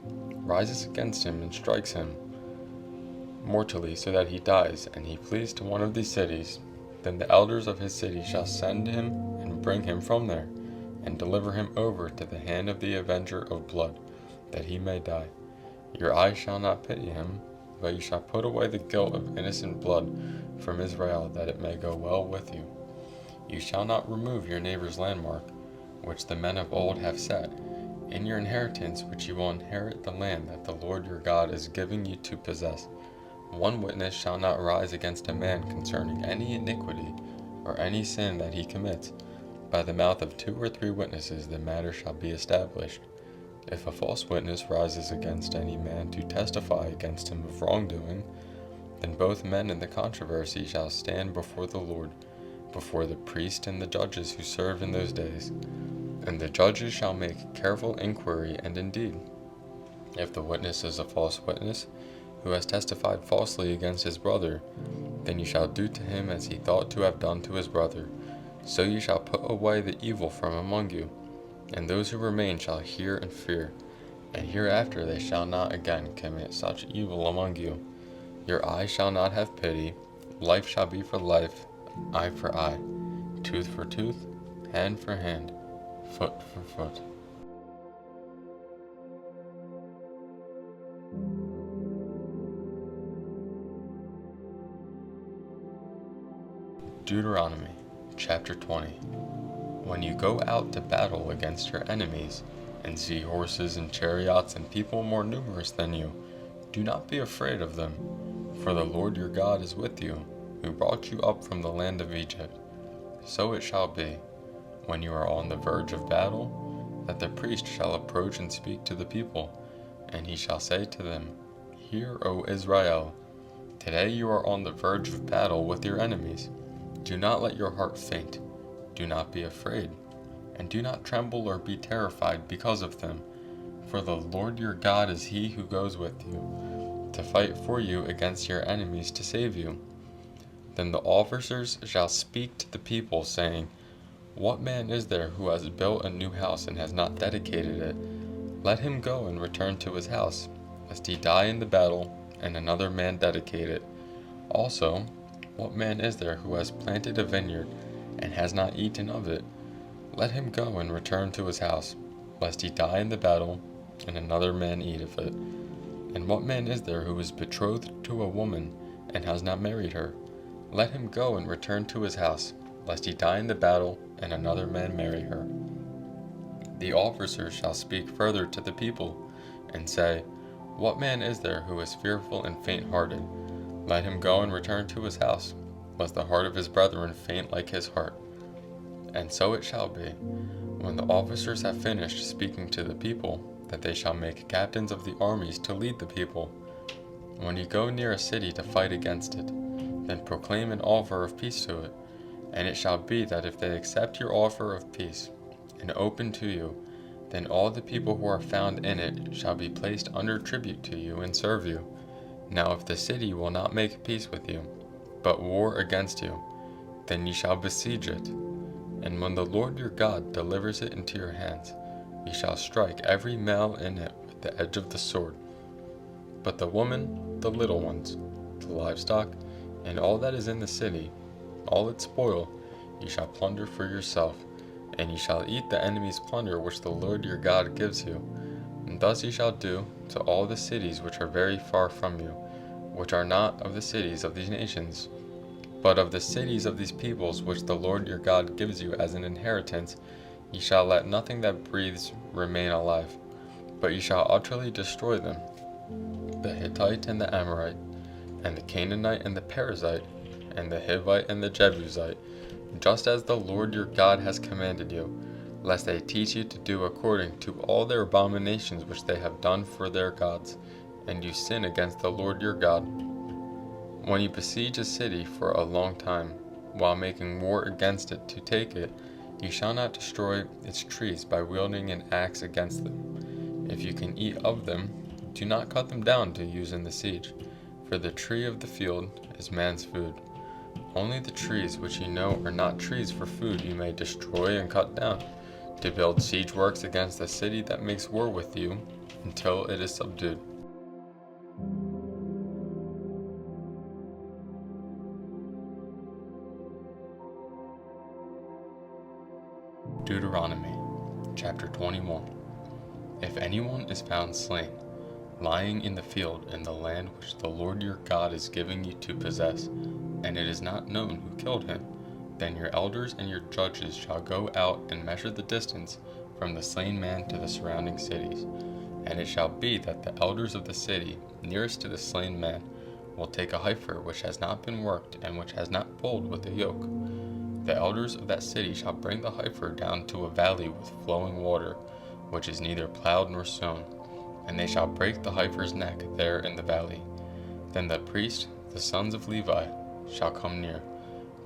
rises against him and strikes him mortally so that he dies, and he flees to one of these cities, then the elders of his city shall send him and bring him from there, and deliver him over to the hand of the avenger of blood, that he may die. Your eye shall not pity him, but you shall put away the guilt of innocent blood from Israel, that it may go well with you. You shall not remove your neighbor's landmark, which the men of old have set, in your inheritance which you will inherit the land that the Lord your God is giving you to possess. 1 witness shall not rise against a man concerning any iniquity or any sin that he commits. By the mouth of 2 or 3 witnesses the matter shall be established. If a false witness rises against any man to testify against him of wrongdoing, then both men in the controversy shall stand before the Lord, before the priest and the judges who serve in those days. And the judges shall make careful inquiry, and indeed, if the witness is a false witness, who has testified falsely against his brother, then you shall do to him as he thought to have done to his brother. So you shall put away the evil from among you, and those who remain shall hear and fear, and hereafter they shall not again commit such evil among you. Your eye shall not have pity, life shall be for life, eye for eye, tooth for tooth, hand for hand, foot for foot. Deuteronomy chapter 20. When you go out to battle against your enemies, and see horses and chariots and people more numerous than you, do not be afraid of them, for the Lord your God is with you, who brought you up from the land of Egypt. So it shall be, when you are on the verge of battle, that the priest shall approach and speak to the people, and he shall say to them, Hear, O Israel, today you are on the verge of battle with your enemies. Do not let your heart faint, do not be afraid, and do not tremble or be terrified because of them, for the Lord your God is he who goes with you, to fight for you against your enemies to save you. Then the officers shall speak to the people, saying, What man is there who has built a new house and has not dedicated it? Let him go and return to his house, lest he die in the battle, and another man dedicate it. Also, what man is there who has planted a vineyard and has not eaten of it? Let him go and return to his house, lest he die in the battle, and another man eat of it. And what man is there who is betrothed to a woman and has not married her? Let him go and return to his house, lest he die in the battle, and another man marry her. The officers shall speak further to the people, and say, What man is there who is fearful and faint-hearted? Let him go and return to his house, lest the heart of his brethren faint like his heart. And so it shall be, when the officers have finished speaking to the people, that they shall make captains of the armies to lead the people. When you go near a city to fight against it, then proclaim an offer of peace to it. And it shall be that if they accept your offer of peace, and open to you, then all the people who are found in it shall be placed under tribute to you and serve you. Now if the city will not make peace with you, but war against you, then ye shall besiege it. And when the Lord your God delivers it into your hands, ye shall strike every male in it with the edge of the sword. But the woman, the little ones, the livestock, and all that is in the city, all its spoil, ye shall plunder for yourself, and ye shall eat the enemy's plunder which the Lord your God gives you. And thus ye shall do to all the cities which are very far from you, which are not of the cities of these nations, but of the cities of these peoples which the Lord your God gives you as an inheritance. Ye shall let nothing that breathes remain alive, but ye shall utterly destroy them, the Hittite and the Amorite, and the Canaanite and the Perizzite, and the Hivite and the Jebusite, just as the Lord your God has commanded you, lest they teach you to do according to all their abominations which they have done for their gods, and you sin against the Lord your God. When you besiege a city for a long time, while making war against it to take it, you shall not destroy its trees by wielding an axe against them. If you can eat of them, do not cut them down to use in the siege, for the tree of the field is man's food. Only the trees which you know are not trees for food you may destroy and cut down, to build siege works against the city that makes war with you, until it is subdued. Deuteronomy chapter 21. If anyone is found slain, lying in the field in the land which the Lord your God is giving you to possess, and it is not known who killed him, then your elders and your judges shall go out and measure the distance from the slain man to the surrounding cities. And it shall be that the elders of the city nearest to the slain man will take a heifer which has not been worked and which has not pulled with a yoke. The elders of that city shall bring the heifer down to a valley with flowing water, which is neither plowed nor sown, and they shall break the heifer's neck there in the valley. Then the priest, the sons of Levi, shall come near,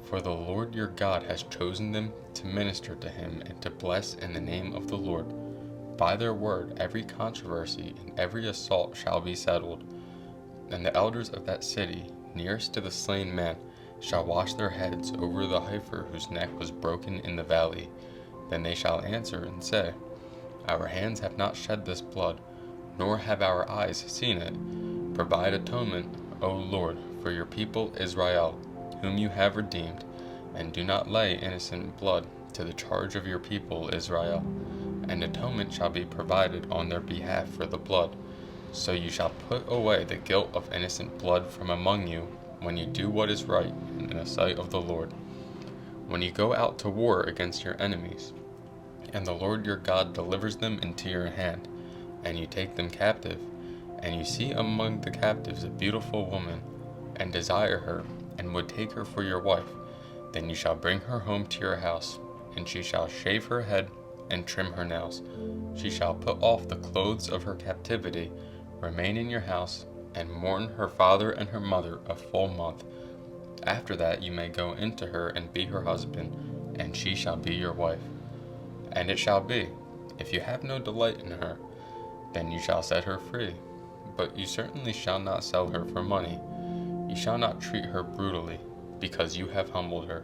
for the Lord your God has chosen them to minister to him and to bless in the name of the Lord. By their word every controversy and every assault shall be settled. And the elders of that city, nearest to the slain man, shall wash their heads over the heifer whose neck was broken in the valley. Then they shall answer and say, Our hands have not shed this blood, nor have our eyes seen it. Provide atonement, O Lord, for your people Israel, whom you have redeemed, and do not lay innocent blood to the charge of your people Israel. And atonement shall be provided on their behalf for the blood. So you shall put away the guilt of innocent blood from among you, when you do what is right in the sight of the Lord. when you go out to war against your enemies, and the Lord your God delivers them into your hand, and you take them captive, and you see among the captives a beautiful woman, and desire her, and would take her for your wife, then you shall bring her home to your house, and she shall shave her head and trim her nails. She shall put off the clothes of her captivity, remain in your house, and mourn her father and her mother a full month. After that you may go into her and be her husband, and she shall be your wife. And it shall be, if you have no delight in her, then you shall set her free. But you certainly shall not sell her for money. You shall not treat her brutally, because you have humbled her.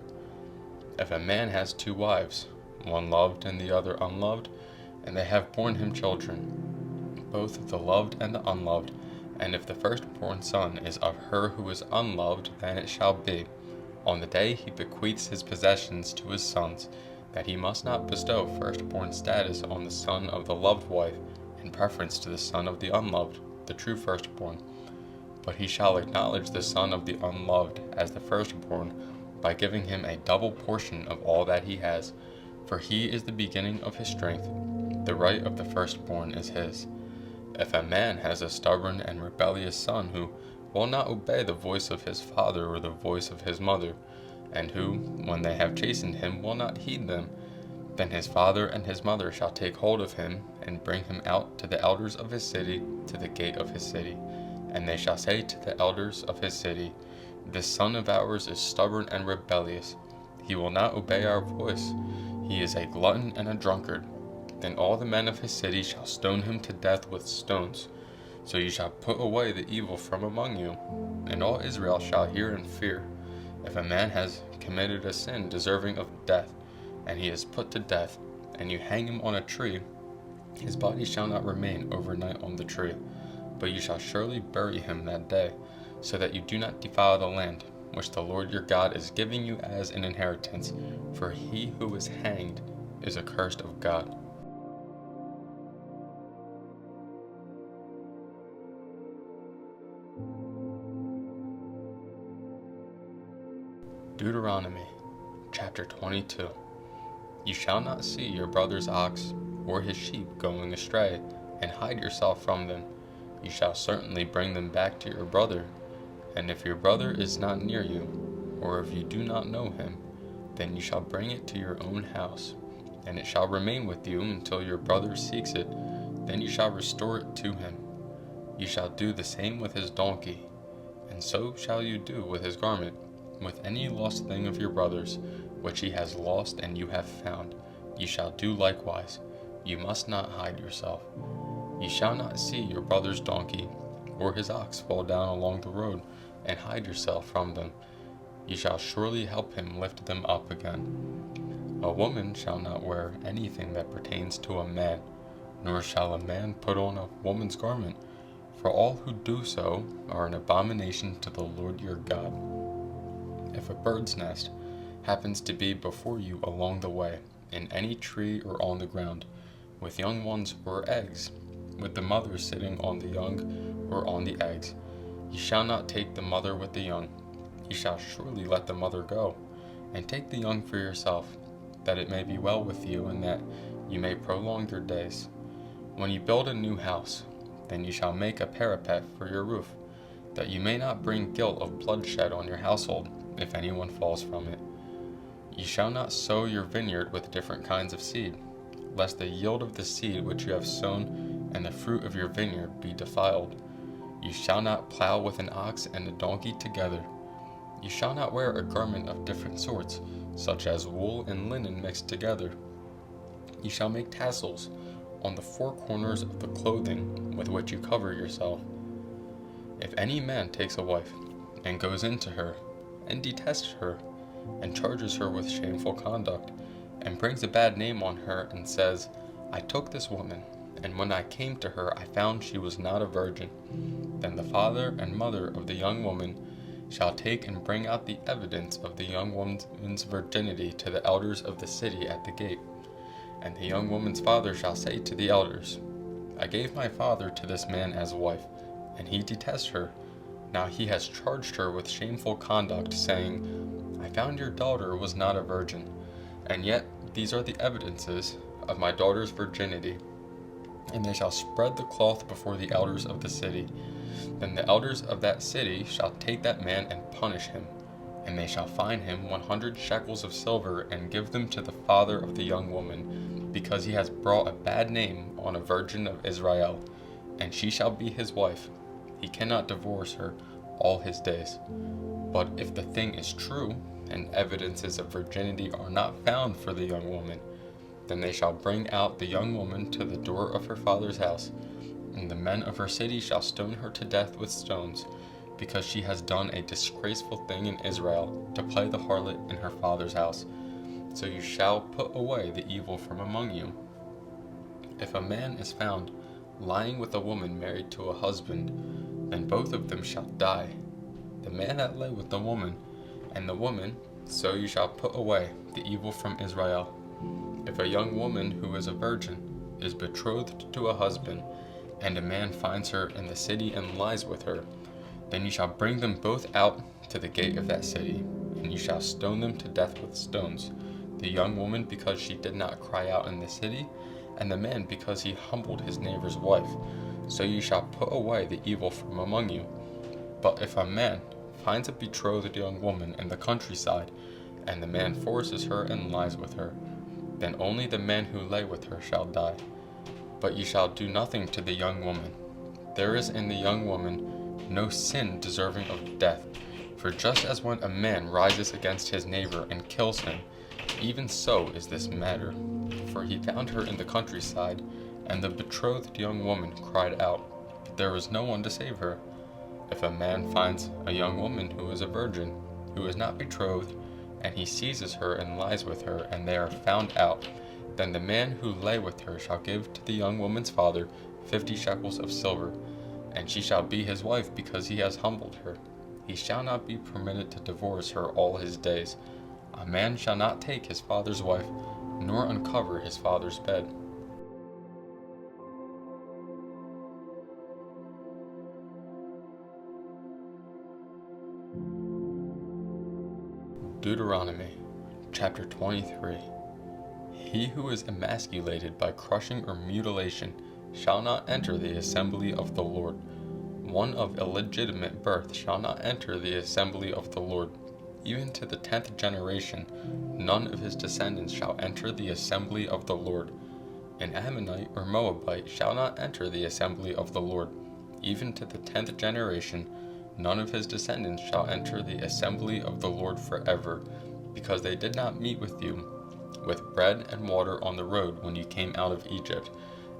If a man has 2 wives, one loved and the other unloved, and they have borne him children, both the loved and the unloved, and if the firstborn son is of her who is unloved, then it shall be, on the day he bequeaths his possessions to his sons, that he must not bestow firstborn status on the son of the loved wife in preference to the son of the unloved, the true firstborn. But he shall acknowledge the son of the unloved as the firstborn by giving him a double portion of all that he has, for he is the beginning of his strength. The right of the firstborn is his. If a man has a stubborn and rebellious son who will not obey the voice of his father or the voice of his mother, and who, when they have chastened him, will not heed them, then his father and his mother shall take hold of him, and bring him out to the elders of his city, to the gate of his city. And they shall say to the elders of his city, This son of ours is stubborn and rebellious. He will not obey our voice. He is a glutton and a drunkard. Then all the men of his city shall stone him to death with stones. So you shall put away the evil from among you, and all Israel shall hear and fear. If a man has committed a sin deserving of death, and he is put to death, and you hang him on a tree, his body shall not remain overnight on the tree, but you shall surely bury him that day, so that you do not defile the land, which the Lord your God is giving you as an inheritance, for he who is hanged is accursed of God. Deuteronomy, chapter 22. You shall not see your brother's ox or his sheep going astray, and hide yourself from them. You shall certainly bring them back to your brother. And if your brother is not near you, or if you do not know him, then you shall bring it to your own house, and it shall remain with you until your brother seeks it. Then you shall restore it to him. You shall do the same with his donkey, and so shall you do with his garment, with any lost thing of your brother's, which he has lost and you have found. You shall do likewise. You must not hide yourself. You shall not see your brother's donkey or his ox fall down along the road, and hide yourself from them. You shall surely help him lift them up again. A woman shall not wear anything that pertains to a man, nor shall a man put on a woman's garment, for all who do so are an abomination to the Lord your God. If a bird's nest happens to be before you along the way, in any tree or on the ground, with young ones or eggs, with the mother sitting on the young or on the eggs, you shall not take the mother with the young. You shall surely let the mother go, and take the young for yourself, that it may be well with you, and that you may prolong your days. When you build a new house, then you shall make a parapet for your roof, that you may not bring guilt of bloodshed on your household, if anyone falls from it. You shall not sow your vineyard with different kinds of seed, lest the yield of the seed which you have sown and the fruit of your vineyard be defiled. You shall not plow with an ox and a donkey together. You shall not wear a garment of different sorts, such as wool and linen mixed together. You shall make tassels on the 4 corners of the clothing with which you cover yourself. If any man takes a wife, and goes into her, and detests her, and charges her with shameful conduct, and brings a bad name on her, and says, I took this woman, and when I came to her I found she was not a virgin, then the father and mother of the young woman shall take and bring out the evidence of the young woman's virginity to the elders of the city at the gate. And the young woman's father shall say to the elders, I gave my father to this man as wife, and he detests her. Now he has charged her with shameful conduct, saying, I found your daughter was not a virgin, and yet these are the evidences of my daughter's virginity. And they shall spread the cloth before the elders of the city. Then the elders of that city shall take that man and punish him. And they shall fine him 100 shekels of silver, and give them to the father of the young woman, because he has brought a bad name on a virgin of Israel. And she shall be his wife. He cannot divorce her all his days. But if the thing is true, and evidences of virginity are not found for the young woman, then they shall bring out the young woman to the door of her father's house, and the men of her city shall stone her to death with stones, because she has done a disgraceful thing in Israel, to play the harlot in her father's house. So you shall put away the evil from among you. If a man is found lying with a woman married to a husband, then both of them shall die, the man that lay with the woman, and the woman. So you shall put away the evil from Israel. If a young woman who is a virgin is betrothed to a husband, and a man finds her in the city and lies with her, then you shall bring them both out to the gate of that city, and you shall stone them to death with stones, the young woman because she did not cry out in the city, and the man because he humbled his neighbor's wife. So you shall put away the evil from among you. But if a man finds a betrothed young woman in the countryside, and the man forces her and lies with her, then only the man who lay with her shall die. But ye shall do nothing to the young woman. There is in the young woman no sin deserving of death. For just as when a man rises against his neighbor and kills him, even so is this matter. For he found her in the countryside, and the betrothed young woman cried out, but there was no one to save her. If a man finds a young woman who is a virgin, who is not betrothed, and he seizes her and lies with her, and they are found out, then the man who lay with her shall give to the young woman's father 50 shekels of silver, and she shall be his wife because he has humbled her. He shall not be permitted to divorce her all his days. A man shall not take his father's wife, nor uncover his father's bed. Deuteronomy chapter 23. He who is emasculated by crushing or mutilation shall not enter the assembly of the Lord. One of illegitimate birth shall not enter the assembly of the Lord. Even to the 10th generation, none of his descendants shall enter the assembly of the Lord. An Ammonite or Moabite shall not enter the assembly of the Lord. Even to the 10th generation, none of his descendants shall enter the assembly of the Lord forever, because they did not meet with you with bread and water on the road when you came out of Egypt,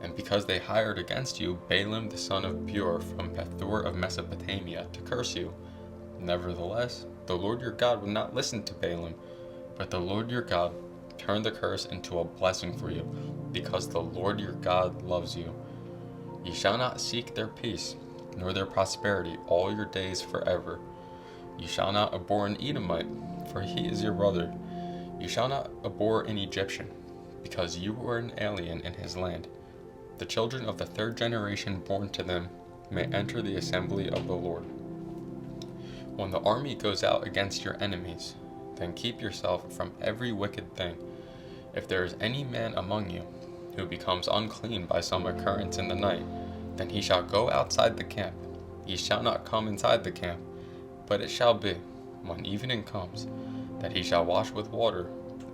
and because they hired against you Balaam the son of Beor from Pethor of Mesopotamia to curse you. Nevertheless, the Lord your God would not listen to Balaam, but the Lord your God turned the curse into a blessing for you, because the Lord your God loves you. Ye shall not seek their peace, nor their prosperity all your days forever. You shall not abhor an Edomite, for he is your brother. You shall not abhor an Egyptian, because you were an alien in his land. The children of the 3rd generation born to them may enter the assembly of the Lord. When the army goes out against your enemies, then keep yourself from every wicked thing. If there is any man among you who becomes unclean by some occurrence in the night, then he shall go outside the camp. Ye shall not come inside the camp. But it shall be, when evening comes, that he shall wash with water,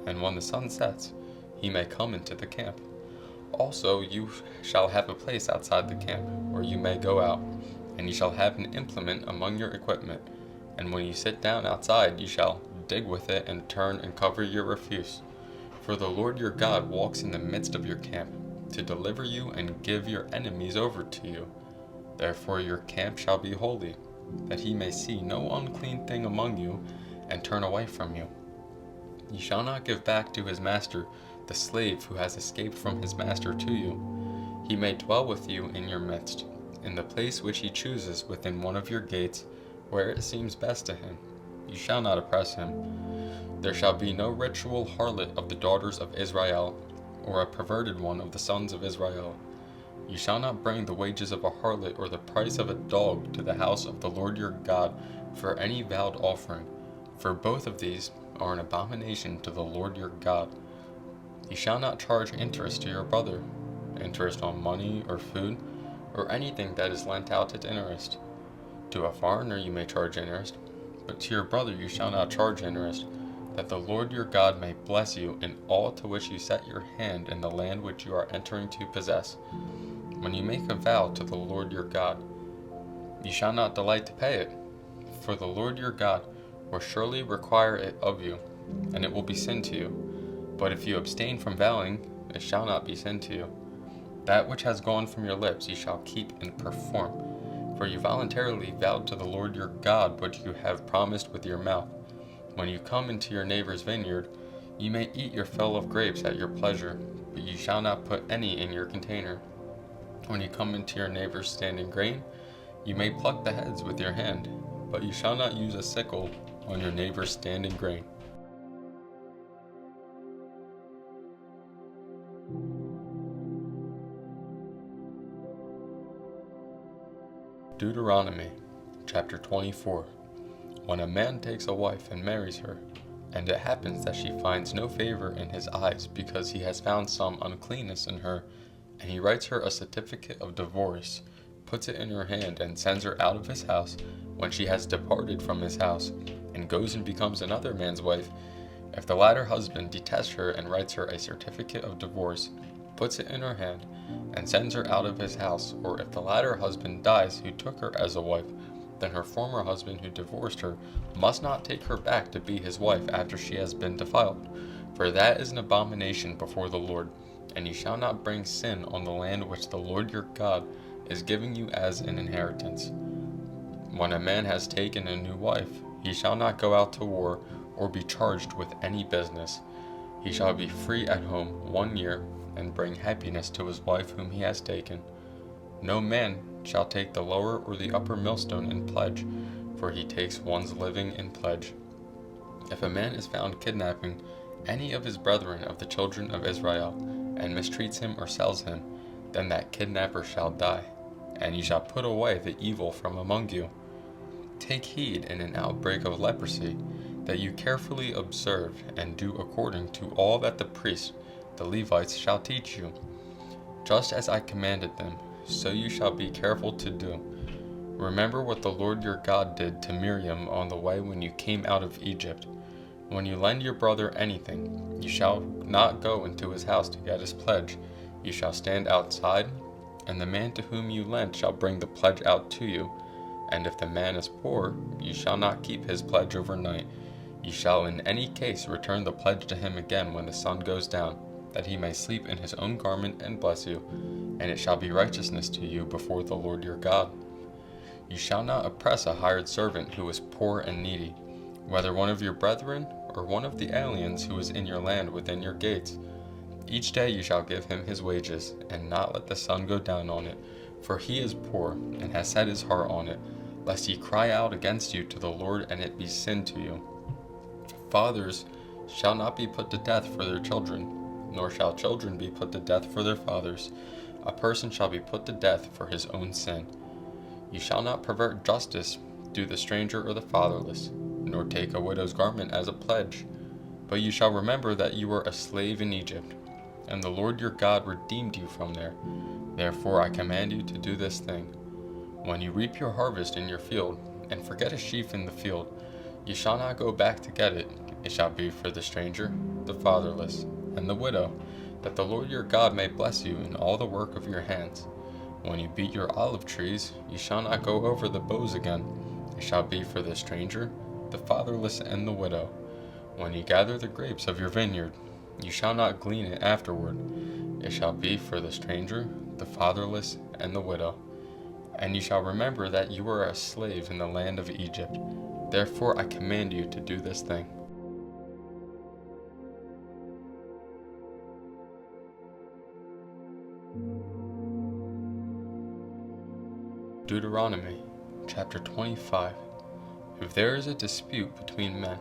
and when the sun sets, he may come into the camp. Also you shall have a place outside the camp, where you may go out, and ye shall have an implement among your equipment. And when you sit down outside, ye shall dig with it, and turn and cover your refuse. For the Lord your God walks in the midst of your camp, to deliver you and give your enemies over to you. Therefore your camp shall be holy, that he may see no unclean thing among you, and turn away from you. Ye shall not give back to his master the slave who has escaped from his master to you. He may dwell with you in your midst, in the place which he chooses within one of your gates, where it seems best to him. You shall not oppress him. There shall be no ritual harlot of the daughters of Israel, or a perverted one of the sons of Israel. You shall not bring the wages of a harlot or the price of a dog to the house of the Lord your God for any vowed offering, For both of these are an abomination to the Lord your God. You shall not charge interest to your brother, interest on money or food, or anything that is lent out at interest. To a foreigner you may charge interest, but to your brother you shall not charge interest, that the Lord your God may bless you in all to which you set your hand in the land which you are entering to possess. When you make a vow to the Lord your God, you shall not delay to pay it, for the Lord your God will surely require it of you, and it will be sin to you. But if you abstain from vowing, it shall not be sin to you. That which has gone from your lips you shall keep and perform, for you voluntarily vowed to the Lord your God what you have promised with your mouth. When you come into your neighbor's vineyard, you may eat your fill of grapes at your pleasure, but you shall not put any in your container. When you come into your neighbor's standing grain, you may pluck the heads with your hand, but you shall not use a sickle on your neighbor's standing grain. Deuteronomy chapter 24. When a man takes a wife and marries her, and it happens that she finds no favor in his eyes because he has found some uncleanness in her, and he writes her a certificate of divorce, puts it in her hand, and sends her out of his house when she has departed from his house, and goes and becomes another man's wife, if the latter husband detests her and writes her a certificate of divorce, puts it in her hand, and sends her out of his house, or if the latter husband dies who took her as a wife, then her former husband who divorced her must not take her back to be his wife after she has been defiled, for that is an abomination before the Lord, and you shall not bring sin on the land which the Lord your God is giving you as an inheritance. When a man has taken a new wife, he shall not go out to war or be charged with any business. He shall be free at home 1 year and bring happiness to his wife whom he has taken. No man shall take the lower or the upper millstone in pledge, for he takes one's living in pledge. If a man is found kidnapping any of his brethren of the children of Israel, and mistreats him or sells him, then that kidnapper shall die, and ye shall put away the evil from among you. Take heed in an outbreak of leprosy, that you carefully observe and do according to all that the priests, the Levites, shall teach you. Just as I commanded them, so you shall be careful to do. Remember what the Lord your God did to Miriam on the way when you came out of Egypt. When you lend your brother anything, you shall not go into his house to get his pledge. You shall stand outside, and the man to whom you lent shall bring the pledge out to you. And if the man is poor, you shall not keep his pledge overnight. You shall in any case return the pledge to him again when the sun goes down, that he may sleep in his own garment and bless you, and it shall be righteousness to you before the Lord your God. You shall not oppress a hired servant who is poor and needy, whether one of your brethren or one of the aliens who is in your land within your gates. Each day you shall give him his wages, and not let the sun go down on it, for he is poor, and has set his heart on it, lest he cry out against you to the Lord, and it be sin to you. Fathers shall not be put to death for their children, nor shall children be put to death for their fathers. A person shall be put to death for his own sin. You shall not pervert justice to the stranger or the fatherless, nor take a widow's garment as a pledge. But you shall remember that you were a slave in Egypt, and the Lord your God redeemed you from there. Therefore I command you to do this thing. When you reap your harvest in your field, and forget a sheaf in the field, you shall not go back to get it. It shall be for the stranger, the fatherless, and the widow, that the Lord your God may bless you in all the work of your hands. When you beat your olive trees, you shall not go over the boughs again. It shall be for the stranger, the fatherless, and the widow. When you gather the grapes of your vineyard, you shall not glean it afterward. It shall be for the stranger, the fatherless, and the widow. And you shall remember that you were a slave in the land of Egypt. Therefore I command you to do this thing. Deuteronomy chapter 25. If there is a dispute between men,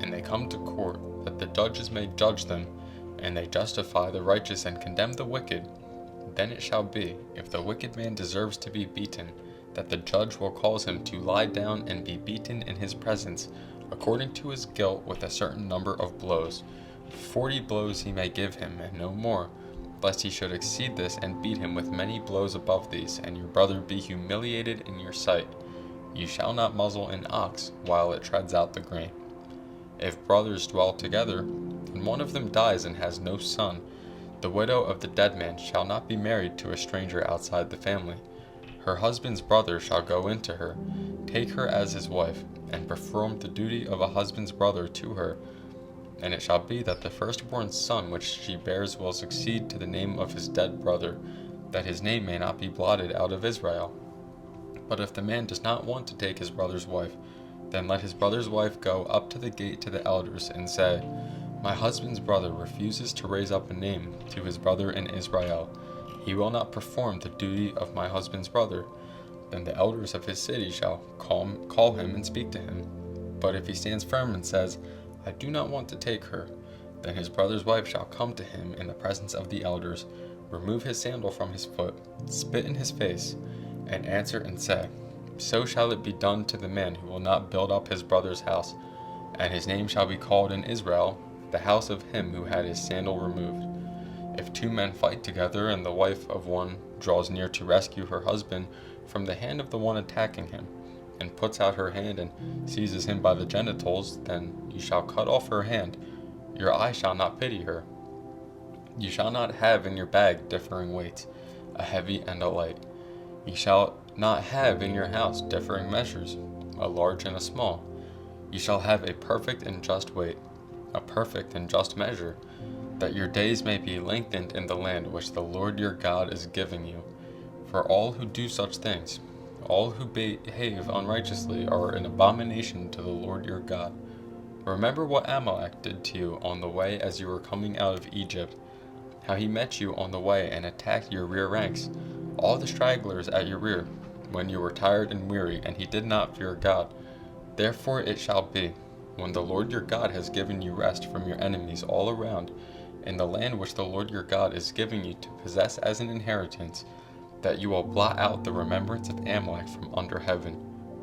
and they come to court, that the judges may judge them, and they justify the righteous and condemn the wicked, then it shall be, if the wicked man deserves to be beaten, that the judge will cause him to lie down and be beaten in his presence, according to his guilt, with a certain number of blows. 40 blows he may give him, and no more, lest he should exceed this and beat him with many blows above these, and your brother be humiliated in your sight. You shall not muzzle an ox while it treads out the grain. If brothers dwell together, and one of them dies and has no son, the widow of the dead man shall not be married to a stranger outside the family. Her husband's brother shall go into her, take her as his wife, and perform the duty of a husband's brother to her. And it shall be that the firstborn son which she bears will succeed to the name of his dead brother, that his name may not be blotted out of Israel. But if the man does not want to take his brother's wife, then let his brother's wife go up to the gate to the elders, and say, My husband's brother refuses to raise up a name to his brother in Israel. He will not perform the duty of my husband's brother. Then the elders of his city shall call him and speak to him. But if he stands firm and says, I do not want to take her, then his brother's wife shall come to him in the presence of the elders, remove his sandal from his foot, spit in his face, and answer and say, So shall it be done to the man who will not build up his brother's house, and his name shall be called in Israel, the house of him who had his sandal removed. If two men fight together, and the wife of one draws near to rescue her husband from the hand of the one attacking him, and puts out her hand and seizes him by the genitals, then you shall cut off her hand. Your eye shall not pity her. You shall not have in your bag differing weights, a heavy and a light. You shall not have in your house differing measures, a large and a small. You shall have a perfect and just weight, a perfect and just measure, that your days may be lengthened in the land which the Lord your God is giving you. For all who do such things, all who behave unrighteously, are an abomination to the Lord your God. Remember what Amalek did to you on the way as you were coming out of Egypt, how he met you on the way and attacked your rear ranks, all the stragglers at your rear, when you were tired and weary, and he did not fear God. Therefore it shall be, when the Lord your God has given you rest from your enemies all around, in the land which the Lord your God is giving you to possess as an inheritance, that you will blot out the remembrance of Amalek from under heaven.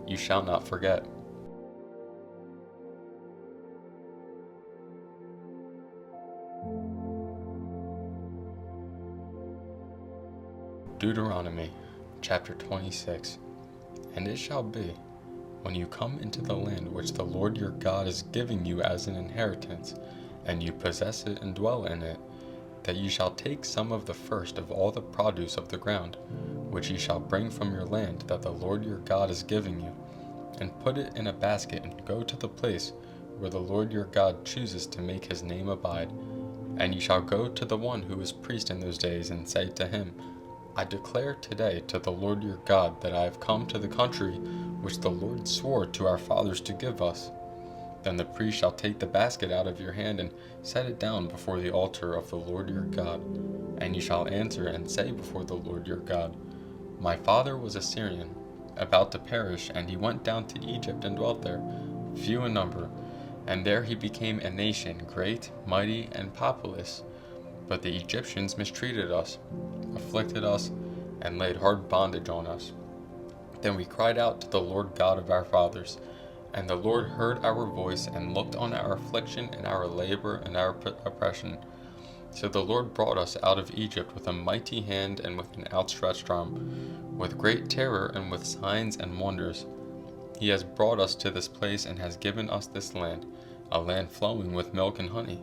You shall not forget. Deuteronomy chapter 26. And it shall be, when you come into the land which the Lord your God is giving you as an inheritance, and you possess it and dwell in it, that you shall take some of the first of all the produce of the ground, which ye shall bring from your land that the Lord your God is giving you, and put it in a basket, and go to the place where the Lord your God chooses to make his name abide. And ye shall go to the one who is priest in those days, and say to him, I declare today to the Lord your God that I have come to the country which the Lord swore to our fathers to give us. Then the priest shall take the basket out of your hand and set it down before the altar of the Lord your God. And you shall answer and say before the Lord your God, My father was a Syrian, about to perish, and he went down to Egypt and dwelt there, few in number, and there he became a nation, great, mighty, and populous. But the Egyptians mistreated us, afflicted us, and laid hard bondage on us. Then we cried out to the Lord God of our fathers, and the Lord heard our voice and looked on our affliction and our labor and our oppression. So the Lord brought us out of Egypt with a mighty hand and with an outstretched arm, with great terror and with signs and wonders. He has brought us to this place and has given us this land, a land flowing with milk and honey.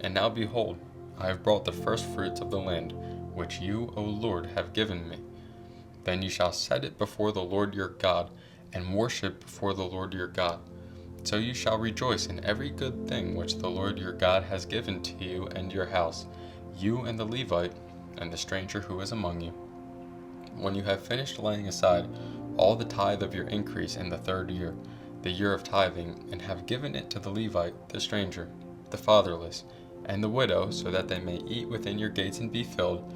And now behold, I have brought the firstfruits of the land, which you, O Lord, have given me. Then you shall set it before the Lord your God, and worship before the Lord your God. So you shall rejoice in every good thing which the Lord your God has given to you and your house, you and the Levite, and the stranger who is among you. When you have finished laying aside all the tithe of your increase in the 3rd year, the year of tithing, and have given it to the Levite, the stranger, the fatherless, and the widow, so that they may eat within your gates and be filled,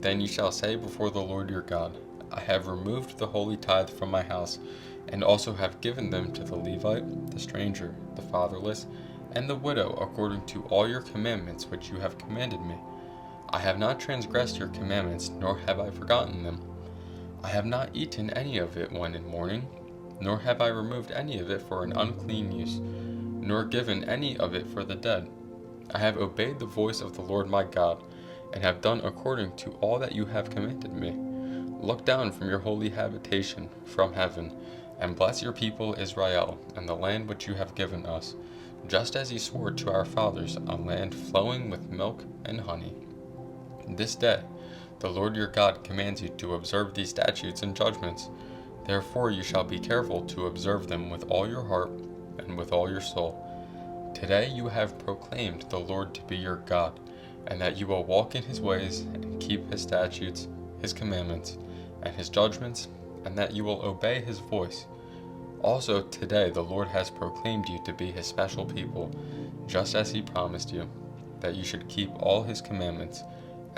then you shall say before the Lord your God, I have removed the holy tithe from my house, and also have given them to the Levite, the stranger, the fatherless, and the widow, according to all your commandments which you have commanded me. I have not transgressed your commandments, nor have I forgotten them. I have not eaten any of it when in mourning, nor have I removed any of it for an unclean use, nor given any of it for the dead. I have obeyed the voice of the Lord my God, and have done according to all that you have commanded me. Look down from your holy habitation, from heaven, and bless your people Israel, and the land which you have given us, just as you swore to our fathers, a land flowing with milk and honey. This day the Lord your God commands you to observe these statutes and judgments. Therefore you shall be careful to observe them with all your heart and with all your soul. Today you have proclaimed the Lord to be your God, and that you will walk in his ways and keep his statutes, his commandments, and his judgments, and that you will obey his voice. Also today the Lord has proclaimed you to be his special people, just as he promised you, that you should keep all his commandments,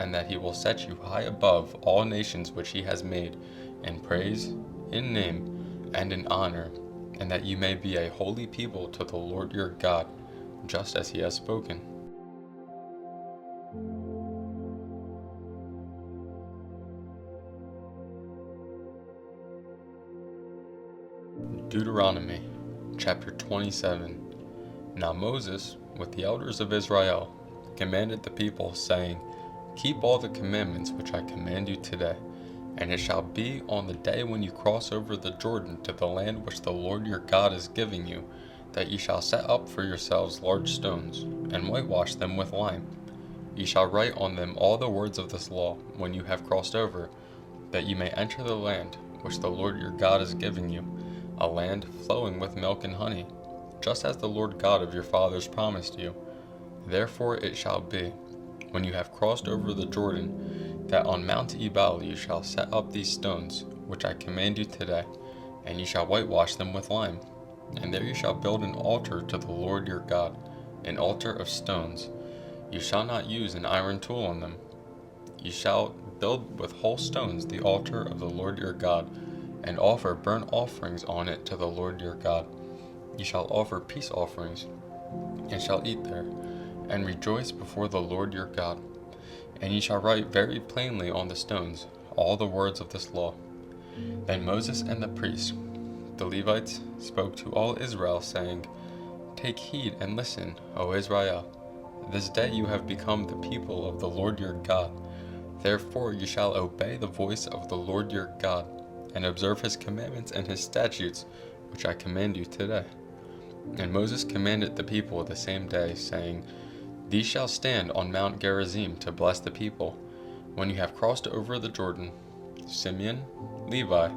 and that he will set you high above all nations which he has made, in praise, in name, and in honor, and that you may be a holy people to the Lord your God, just as he has spoken. Deuteronomy chapter 27. Now Moses, with the elders of Israel, commanded the people, saying, Keep all the commandments which I command you today, and it shall be on the day when you cross over the Jordan to the land which the Lord your God is giving you, that ye shall set up for yourselves large stones, and whitewash them with lime. Ye shall write on them all the words of this law when you have crossed over, that ye may enter the land which the Lord your God is giving you, a land flowing with milk and honey, just as the Lord God of your fathers promised you. Therefore it shall be, when you have crossed over the Jordan, that on Mount Ebal you shall set up these stones, which I command you today, and ye shall whitewash them with lime. And there you shall build an altar to the Lord your God, an altar of stones. You shall not use an iron tool on them. You shall build with whole stones the altar of the Lord your God, and offer burnt offerings on it to the Lord your God. You shall offer peace offerings, and shall eat there, and rejoice before the Lord your God. And ye shall write very plainly on the stones all the words of this law. Then Moses and the priests, the Levites, spoke to all Israel, saying, Take heed and listen, O Israel. This day you have become the people of the Lord your God. Therefore you shall obey the voice of the Lord your God, and observe his commandments and his statutes, which I command you today. And Moses commanded the people the same day, saying, These shall stand on Mount Gerizim to bless the people, when you have crossed over the Jordan: Simeon, Levi,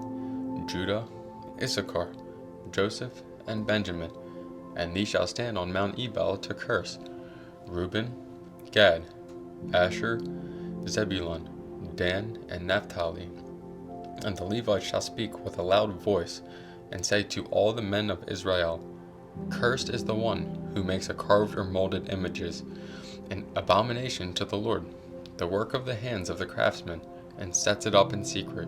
Judah, Issachar, Joseph, and Benjamin. And these shall stand on Mount Ebal to curse: Reuben, Gad, Asher, Zebulun, Dan, and Naphtali. And the Levites shall speak with a loud voice, and say to all the men of Israel, Cursed is the one who makes a carved or molded images, an abomination to the Lord, the work of the hands of the craftsman, and sets it up in secret.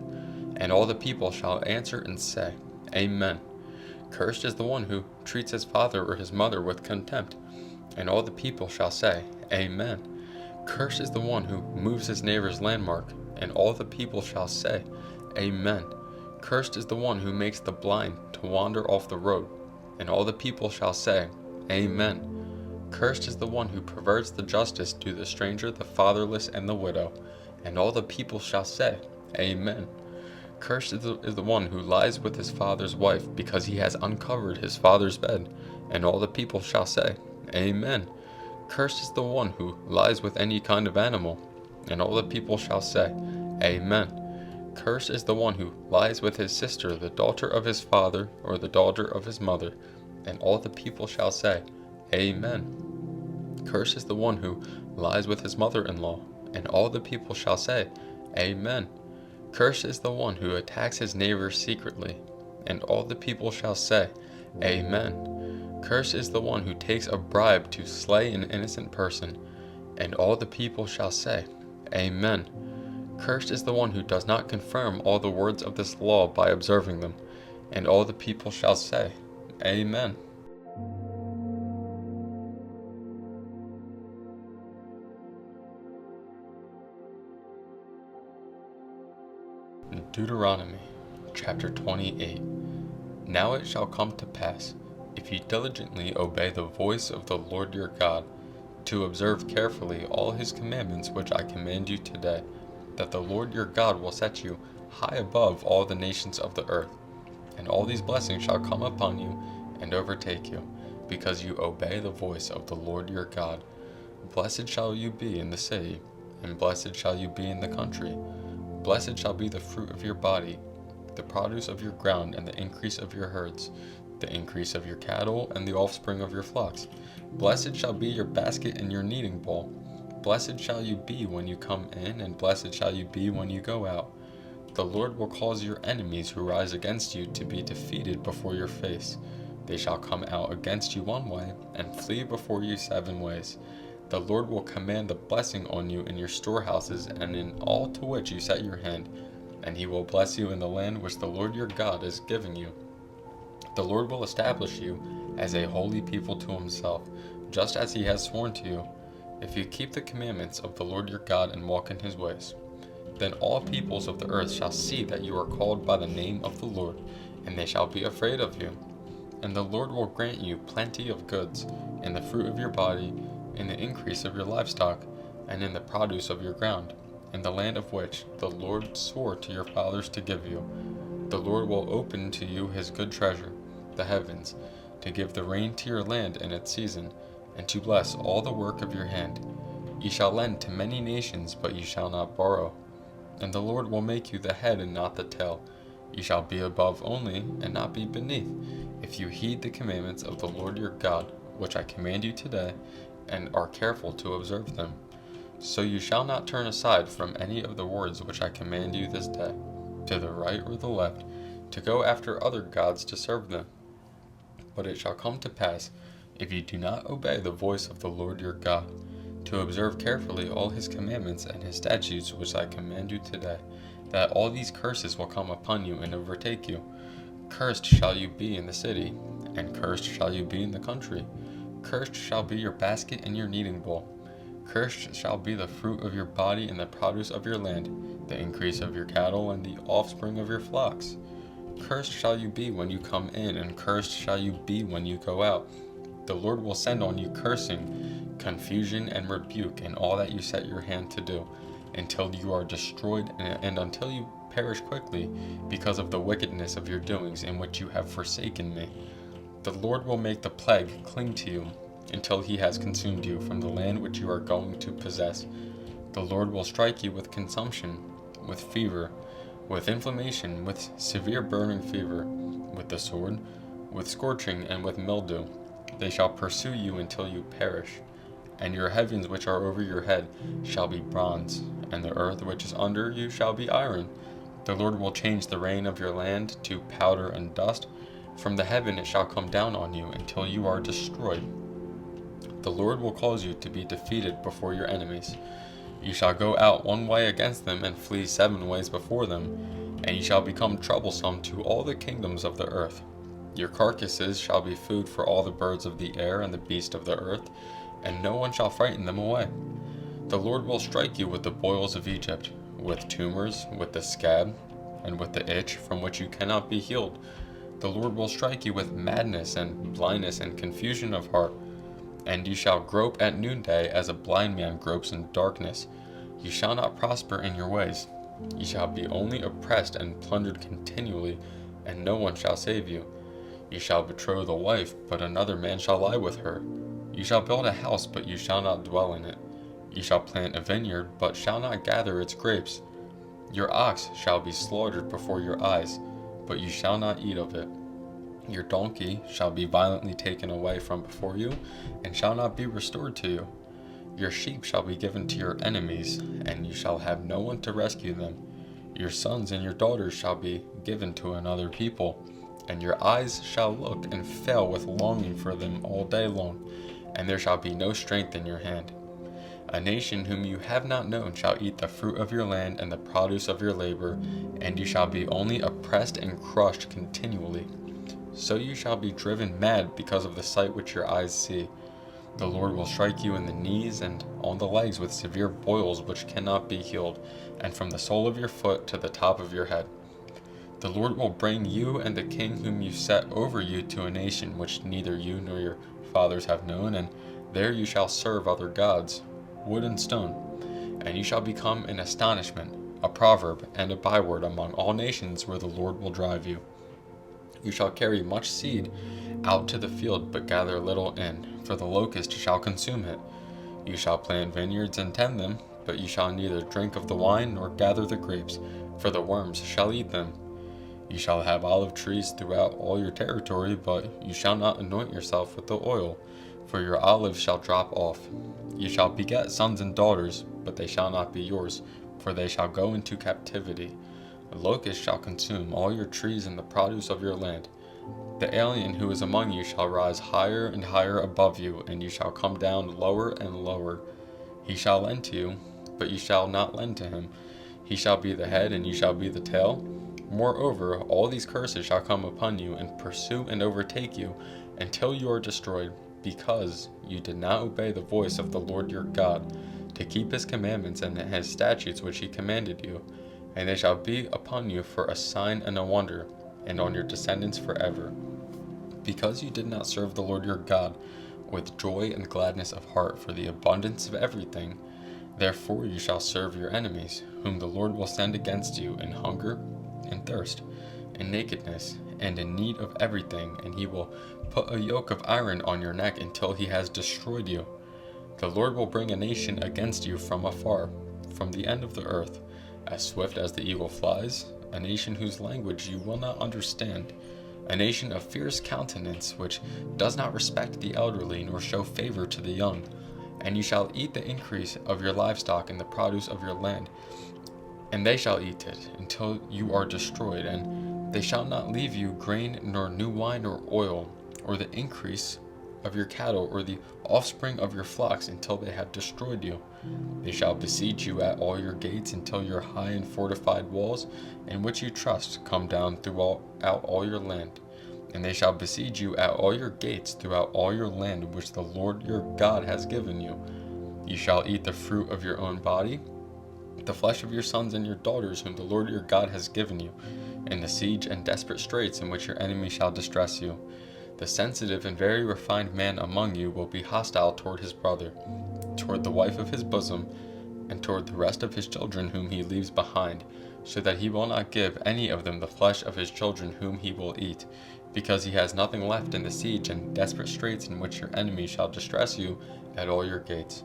And all the people shall answer and say, Amen. Cursed is the one who treats his father or his mother with contempt. And all the people shall say, Amen. Cursed is the one who moves his neighbor's landmark. And all the people shall say, Amen. Cursed is the one who makes the blind to wander off the road. And all the people shall say, Amen. Cursed is the one who perverts the justice to the stranger, the fatherless, and the widow. And all the people shall say, Amen. Cursed is the one who lies with his father's wife, because he has uncovered his father's bed. And all the people shall say, Amen. Cursed is the one who lies with any kind of animal. And all the people shall say, Amen. Cursed is the one who lies with his sister, the daughter of his father, or the daughter of his mother. And all the people shall say, Amen. Cursed is the one who lies with his mother-in-law. And all the people shall say, Amen. Cursed is the one who attacks his neighbor secretly. And all the people shall say, Amen. Cursed is the one who takes a bribe to slay an innocent person. And all the people shall say, Amen. Cursed is the one who does not confirm all the words of this law by observing them. And all the people shall say, Amen. Deuteronomy chapter 28. Now it shall come to pass, if you diligently obey the voice of the Lord your God, to observe carefully all his commandments which I command you today, that the Lord your God will set you high above all the nations of the earth, and all these blessings shall come upon you and overtake you, because you obey the voice of the Lord your God. Blessed shall you be in the city, and blessed shall you be in the country. Blessed shall be the fruit of your body, the produce of your ground, and the increase of your herds, the increase of your cattle, and the offspring of your flocks. Blessed shall be your basket and your kneading bowl. Blessed shall you be when you come in, and blessed shall you be when you go out. The Lord will cause your enemies who rise against you to be defeated before your face. They shall come out against you one way, and flee before you 7 ways. The Lord will command the blessing on you in your storehouses and in all to which you set your hand, and he will bless you in the land which the Lord your God is giving you. The Lord will establish you as a holy people to himself, just as he has sworn to you, if you keep the commandments of the Lord your God and walk in his ways. Then all peoples of the earth shall see that you are called by the name of the Lord, and they shall be afraid of you. And the Lord will grant you plenty of goods, in the fruit of your body, in the increase of your livestock, and in the produce of your ground, in the land of which the Lord swore to your fathers to give you. The Lord will open to you his good treasure, the heavens, to give the rain to your land in its season, and to bless all the work of your hand. Ye shall lend to many nations, but ye shall not borrow. And the Lord will make you the head and not the tail. Ye shall be above only, and not be beneath, if you heed the commandments of the Lord your God, which I command you today, and are careful to observe them. So you shall not turn aside from any of the words which I command you this day, to the right or the left, to go after other gods to serve them. But it shall come to pass, if you do not obey the voice of the Lord your God, to observe carefully all his commandments and his statutes which I command you today, that all these curses will come upon you and overtake you. Cursed shall you be in the city, and cursed shall you be in the country. Cursed shall be your basket and your kneading bowl. Cursed shall be the fruit of your body and the produce of your land, the increase of your cattle and the offspring of your flocks. Cursed shall you be when you come in, and cursed shall you be when you go out. The Lord will send on you cursing, confusion, and rebuke in all that you set your hand to do, until you are destroyed and until you perish quickly because of the wickedness of your doings in which you have forsaken me. The Lord will make the plague cling to you until he has consumed you from the land which you are going to possess. The Lord will strike you with consumption, with fever, with inflammation, with severe burning fever, with the sword, with scorching, and with mildew. They shall pursue you until you perish. And your heavens which are over your head shall be bronze, and the earth which is under you shall be iron. The Lord will change the rain of your land to powder and dust. From the heaven it shall come down on you until you are destroyed. The Lord will cause you to be defeated before your enemies. You shall go out one way against them and flee 7 ways before them, and ye shall become troublesome to all the kingdoms of the earth. Your carcasses shall be food for all the birds of the air and the beasts of the earth, and no one shall frighten them away. The Lord will strike you with the boils of Egypt, with tumors, with the scab, and with the itch from which you cannot be healed. The Lord will strike you with madness and blindness and confusion of heart, and you shall grope at noonday as a blind man gropes in darkness. You shall not prosper in your ways. You shall be only oppressed and plundered continually, and no one shall save you. You shall betroth a wife, but another man shall lie with her. You shall build a house, but you shall not dwell in it. You shall plant a vineyard, but shall not gather its grapes. Your ox shall be slaughtered before your eyes, but you shall not eat of it. Your donkey shall be violently taken away from before you, and shall not be restored to you. Your sheep shall be given to your enemies, and you shall have no one to rescue them. Your sons and your daughters shall be given to another people, and your eyes shall look and fail with longing for them all day long, and there shall be no strength in your hand. A nation whom you have not known shall eat the fruit of your land and the produce of your labor, and you shall be only oppressed and crushed continually. So you shall be driven mad because of the sight which your eyes see. The Lord will strike you in the knees and on the legs with severe boils which cannot be healed, and from the sole of your foot to the top of your head. The Lord will bring you and the king whom you set over you to a nation which neither you nor your fathers have known, and there you shall serve other gods, wood and stone. And you shall become an astonishment, a proverb, and a byword among all nations where the Lord will drive you. You shall carry much seed out to the field, but gather little in, for the locust shall consume it. You shall plant vineyards and tend them, but you shall neither drink of the wine nor gather the grapes, for the worms shall eat them. You shall have olive trees throughout all your territory, but you shall not anoint yourself with the oil, for your olives shall drop off. You shall beget sons and daughters, but they shall not be yours, for they shall go into captivity. A locust shall consume all your trees and the produce of your land. The alien who is among you shall rise higher and higher above you, and you shall come down lower and lower. He shall lend to you, but you shall not lend to him. He shall be the head, and you shall be the tail. Moreover, all these curses shall come upon you, and pursue and overtake you, until you are destroyed, because you did not obey the voice of the Lord your God, to keep his commandments and his statutes which he commanded you. And they shall be upon you for a sign and a wonder, and on your descendants forever. Because you did not serve the Lord your God with joy and gladness of heart for the abundance of everything, therefore you shall serve your enemies, whom the Lord will send against you in hunger, in thirst, in nakedness, and in need of everything, and he will put a yoke of iron on your neck until he has destroyed you. The Lord will bring a nation against you from afar, from the end of the earth, as swift as the eagle flies, a nation whose language you will not understand, a nation of fierce countenance, which does not respect the elderly nor show favor to the young. And you shall eat the increase of your livestock and the produce of your land, and they shall eat it until you are destroyed, and they shall not leave you grain nor new wine nor oil, or the increase of your cattle or the offspring of your flocks until they have destroyed you. They shall besiege you at all your gates until your high and fortified walls, in which you trust, come down throughout all your land. And they shall besiege you at all your gates throughout all your land which the Lord your God has given you. You shall eat the fruit of your own body, the flesh of your sons and your daughters whom the Lord your God has given you, in the siege and desperate straits in which your enemy shall distress you. The sensitive and very refined man among you will be hostile toward his brother, toward the wife of his bosom, and toward the rest of his children whom he leaves behind, so that he will not give any of them the flesh of his children whom he will eat, because he has nothing left in the siege and desperate straits in which your enemy shall distress you at all your gates.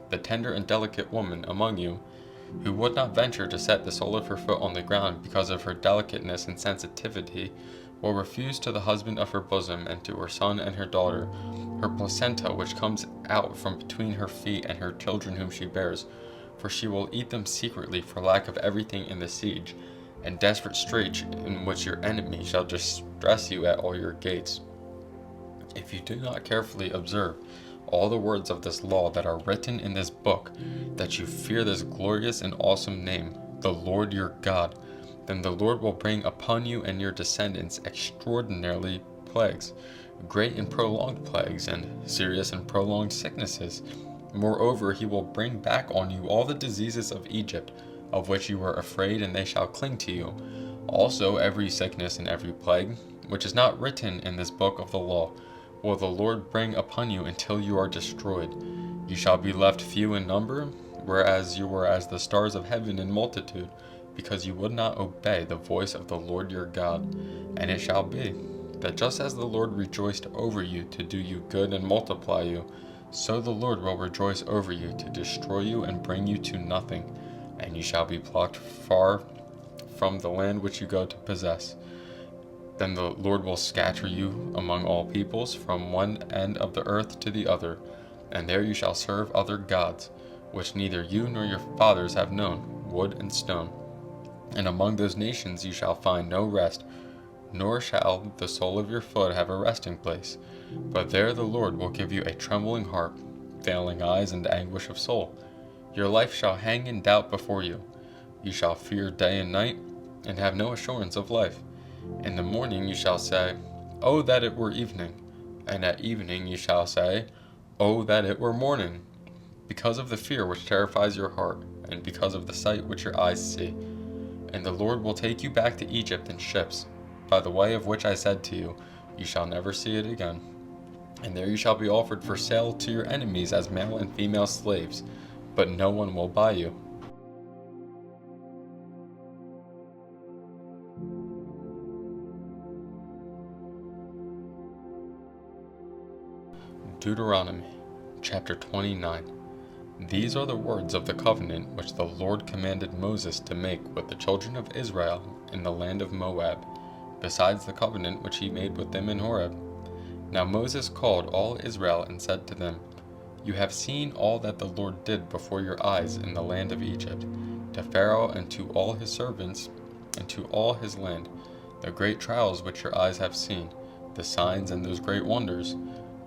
The tender and delicate woman among you, who would not venture to set the sole of her foot on the ground because of her delicateness and sensitivity, will refuse to the husband of her bosom and to her son and her daughter her placenta which comes out from between her feet and her children whom she bears, for she will eat them secretly for lack of everything in the siege and desperate straits in which your enemy shall distress you at all your gates. If you do not carefully observe all the words of this law that are written in this book, that you fear this glorious and awesome name, the Lord your God, then the Lord will bring upon you and your descendants extraordinary plagues, great and prolonged plagues, and serious and prolonged sicknesses. Moreover, he will bring back on you all the diseases of Egypt, of which you were afraid, and they shall cling to you. Also every sickness and every plague, which is not written in this book of the law, will the Lord bring upon you until you are destroyed. You shall be left few in number, whereas you were as the stars of heaven in multitude, because you would not obey the voice of the Lord your God. And it shall be, that just as the Lord rejoiced over you to do you good and multiply you, so the Lord will rejoice over you to destroy you and bring you to nothing, and you shall be plucked far from the land which you go to possess. Then the Lord will scatter you among all peoples, from one end of the earth to the other, and there you shall serve other gods, which neither you nor your fathers have known, wood and stone. And among those nations you shall find no rest, nor shall the sole of your foot have a resting place. But there the Lord will give you a trembling heart, failing eyes, and anguish of soul. Your life shall hang in doubt before you. You shall fear day and night, and have no assurance of life. In the morning you shall say, Oh, that it were evening! And at evening you shall say, Oh, that it were morning! Because of the fear which terrifies your heart, and because of the sight which your eyes see. And the Lord will take you back to Egypt in ships, by the way of which I said to you, you shall never see it again. And there you shall be offered for sale to your enemies as male and female slaves, but no one will buy you. Deuteronomy chapter 29. These are the words of the covenant which the Lord commanded Moses to make with the children of Israel in the land of Moab, besides the covenant which he made with them in Horeb. Now Moses called all Israel and said to them, You have seen all that the Lord did before your eyes in the land of Egypt, to Pharaoh and to all his servants and to all his land, the great trials which your eyes have seen, the signs and those great wonders.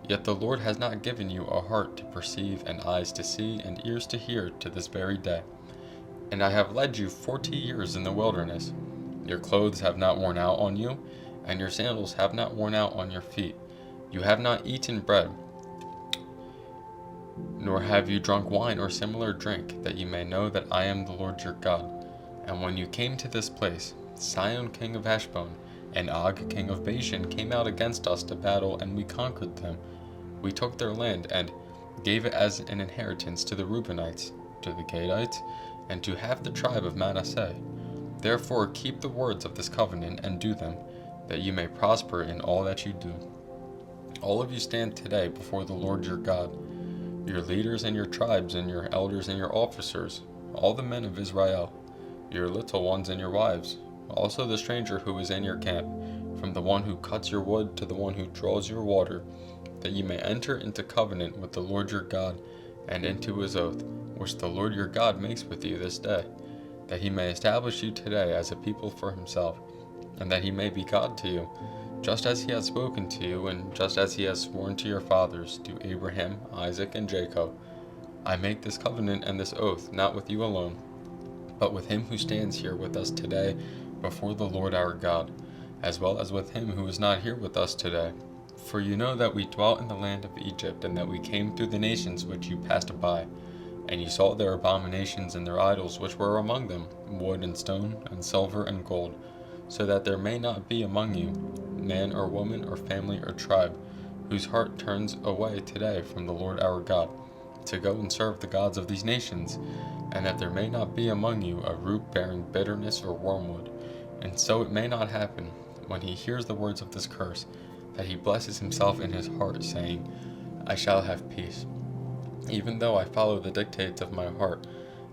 Yet the Lord has not given you a heart to perceive and eyes to see and ears to hear to this very day. And I have led you 40 years in the wilderness. Your clothes have not worn out on you, and your sandals have not worn out on your feet. You have not eaten bread, nor have you drunk wine or similar drink, that you may know that I am the Lord your God. And when you came to this place, Sihon king of Heshbon and Og king of Bashan came out against us to battle, and we conquered them. We took their land and gave it as an inheritance to the Reubenites, to the Gadites, and to half the tribe of Manasseh. Therefore keep the words of this covenant and do them, that you may prosper in all that you do. All of you stand today before the Lord your God, your leaders and your tribes and your elders and your officers, all the men of Israel, your little ones and your wives, also the stranger who is in your camp, from the one who cuts your wood to the one who draws your water, that you may enter into covenant with the Lord your God, and into his oath, which the Lord your God makes with you this day, that he may establish you today as a people for himself, and that he may be God to you, just as he has spoken to you, and just as he has sworn to your fathers, to Abraham, Isaac, and Jacob. I make this covenant and this oath not with you alone, but with him who stands here with us today before the Lord our God, as well as with him who is not here with us today. For you know that we dwelt in the land of Egypt, and that we came through the nations which you passed by, and you saw their abominations and their idols which were among them, wood and stone, and silver and gold, so that there may not be among you man or woman or family or tribe, whose heart turns away today from the Lord our God, to go and serve the gods of these nations, and that there may not be among you a root bearing bitterness or wormwood, and so it may not happen, when he hears the words of this curse, that he blesses himself in his heart, saying, I shall have peace, even though I follow the dictates of my heart,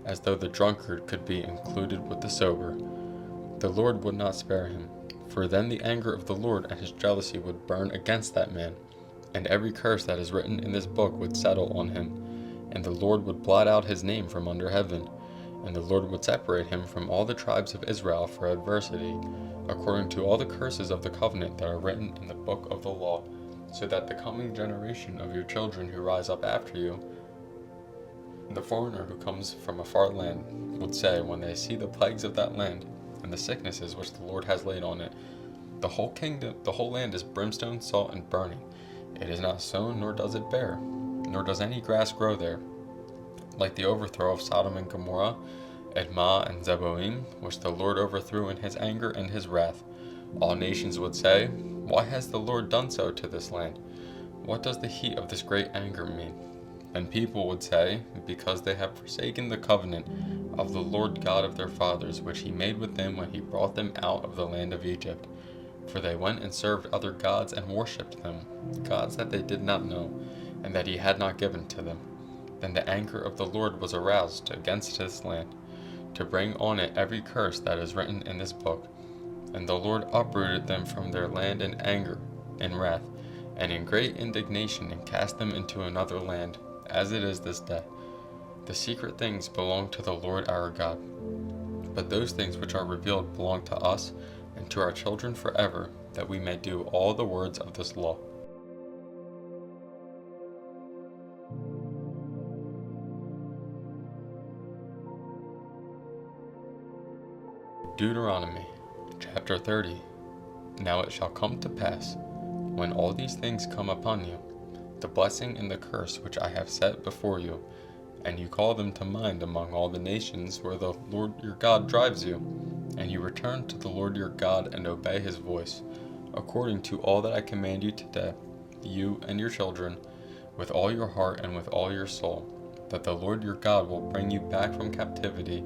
as though the drunkard could be included with the sober. The Lord would not spare him, for then the anger of the Lord and his jealousy would burn against that man, and every curse that is written in this book would settle on him, and the Lord would blot out his name from under heaven, and the Lord would separate him from all the tribes of Israel for adversity, according to all the curses of the covenant that are written in the book of the law, so that the coming generation of your children who rise up after you, the foreigner who comes from a far land, would say, when they see the plagues of that land, and the sicknesses which the Lord has laid on it, the whole land is brimstone, salt, and burning. It is not sown, nor does it bear, nor does any grass grow there. Like the overthrow of Sodom and Gomorrah, Admah and Zeboim, which the Lord overthrew in his anger and his wrath. All nations would say, Why has the Lord done so to this land? What does the heat of this great anger mean? And people would say, Because they have forsaken the covenant of the Lord God of their fathers, which he made with them when he brought them out of the land of Egypt. For they went and served other gods and worshipped them, gods that they did not know, and that he had not given to them. Then the anger of the Lord was aroused against this land, to bring on it every curse that is written in this book. And the Lord uprooted them from their land in anger, in wrath, and in great indignation, and cast them into another land, as it is this day. The secret things belong to the Lord our God, but those things which are revealed belong to us and to our children forever, that we may do all the words of this law. Deuteronomy chapter 30. Now it shall come to pass, when all these things come upon you, the blessing and the curse which I have set before you, and you call them to mind among all the nations where the Lord your God drives you, and you return to the Lord your God and obey his voice, according to all that I command you today, you and your children, with all your heart and with all your soul, that the Lord your God will bring you back from captivity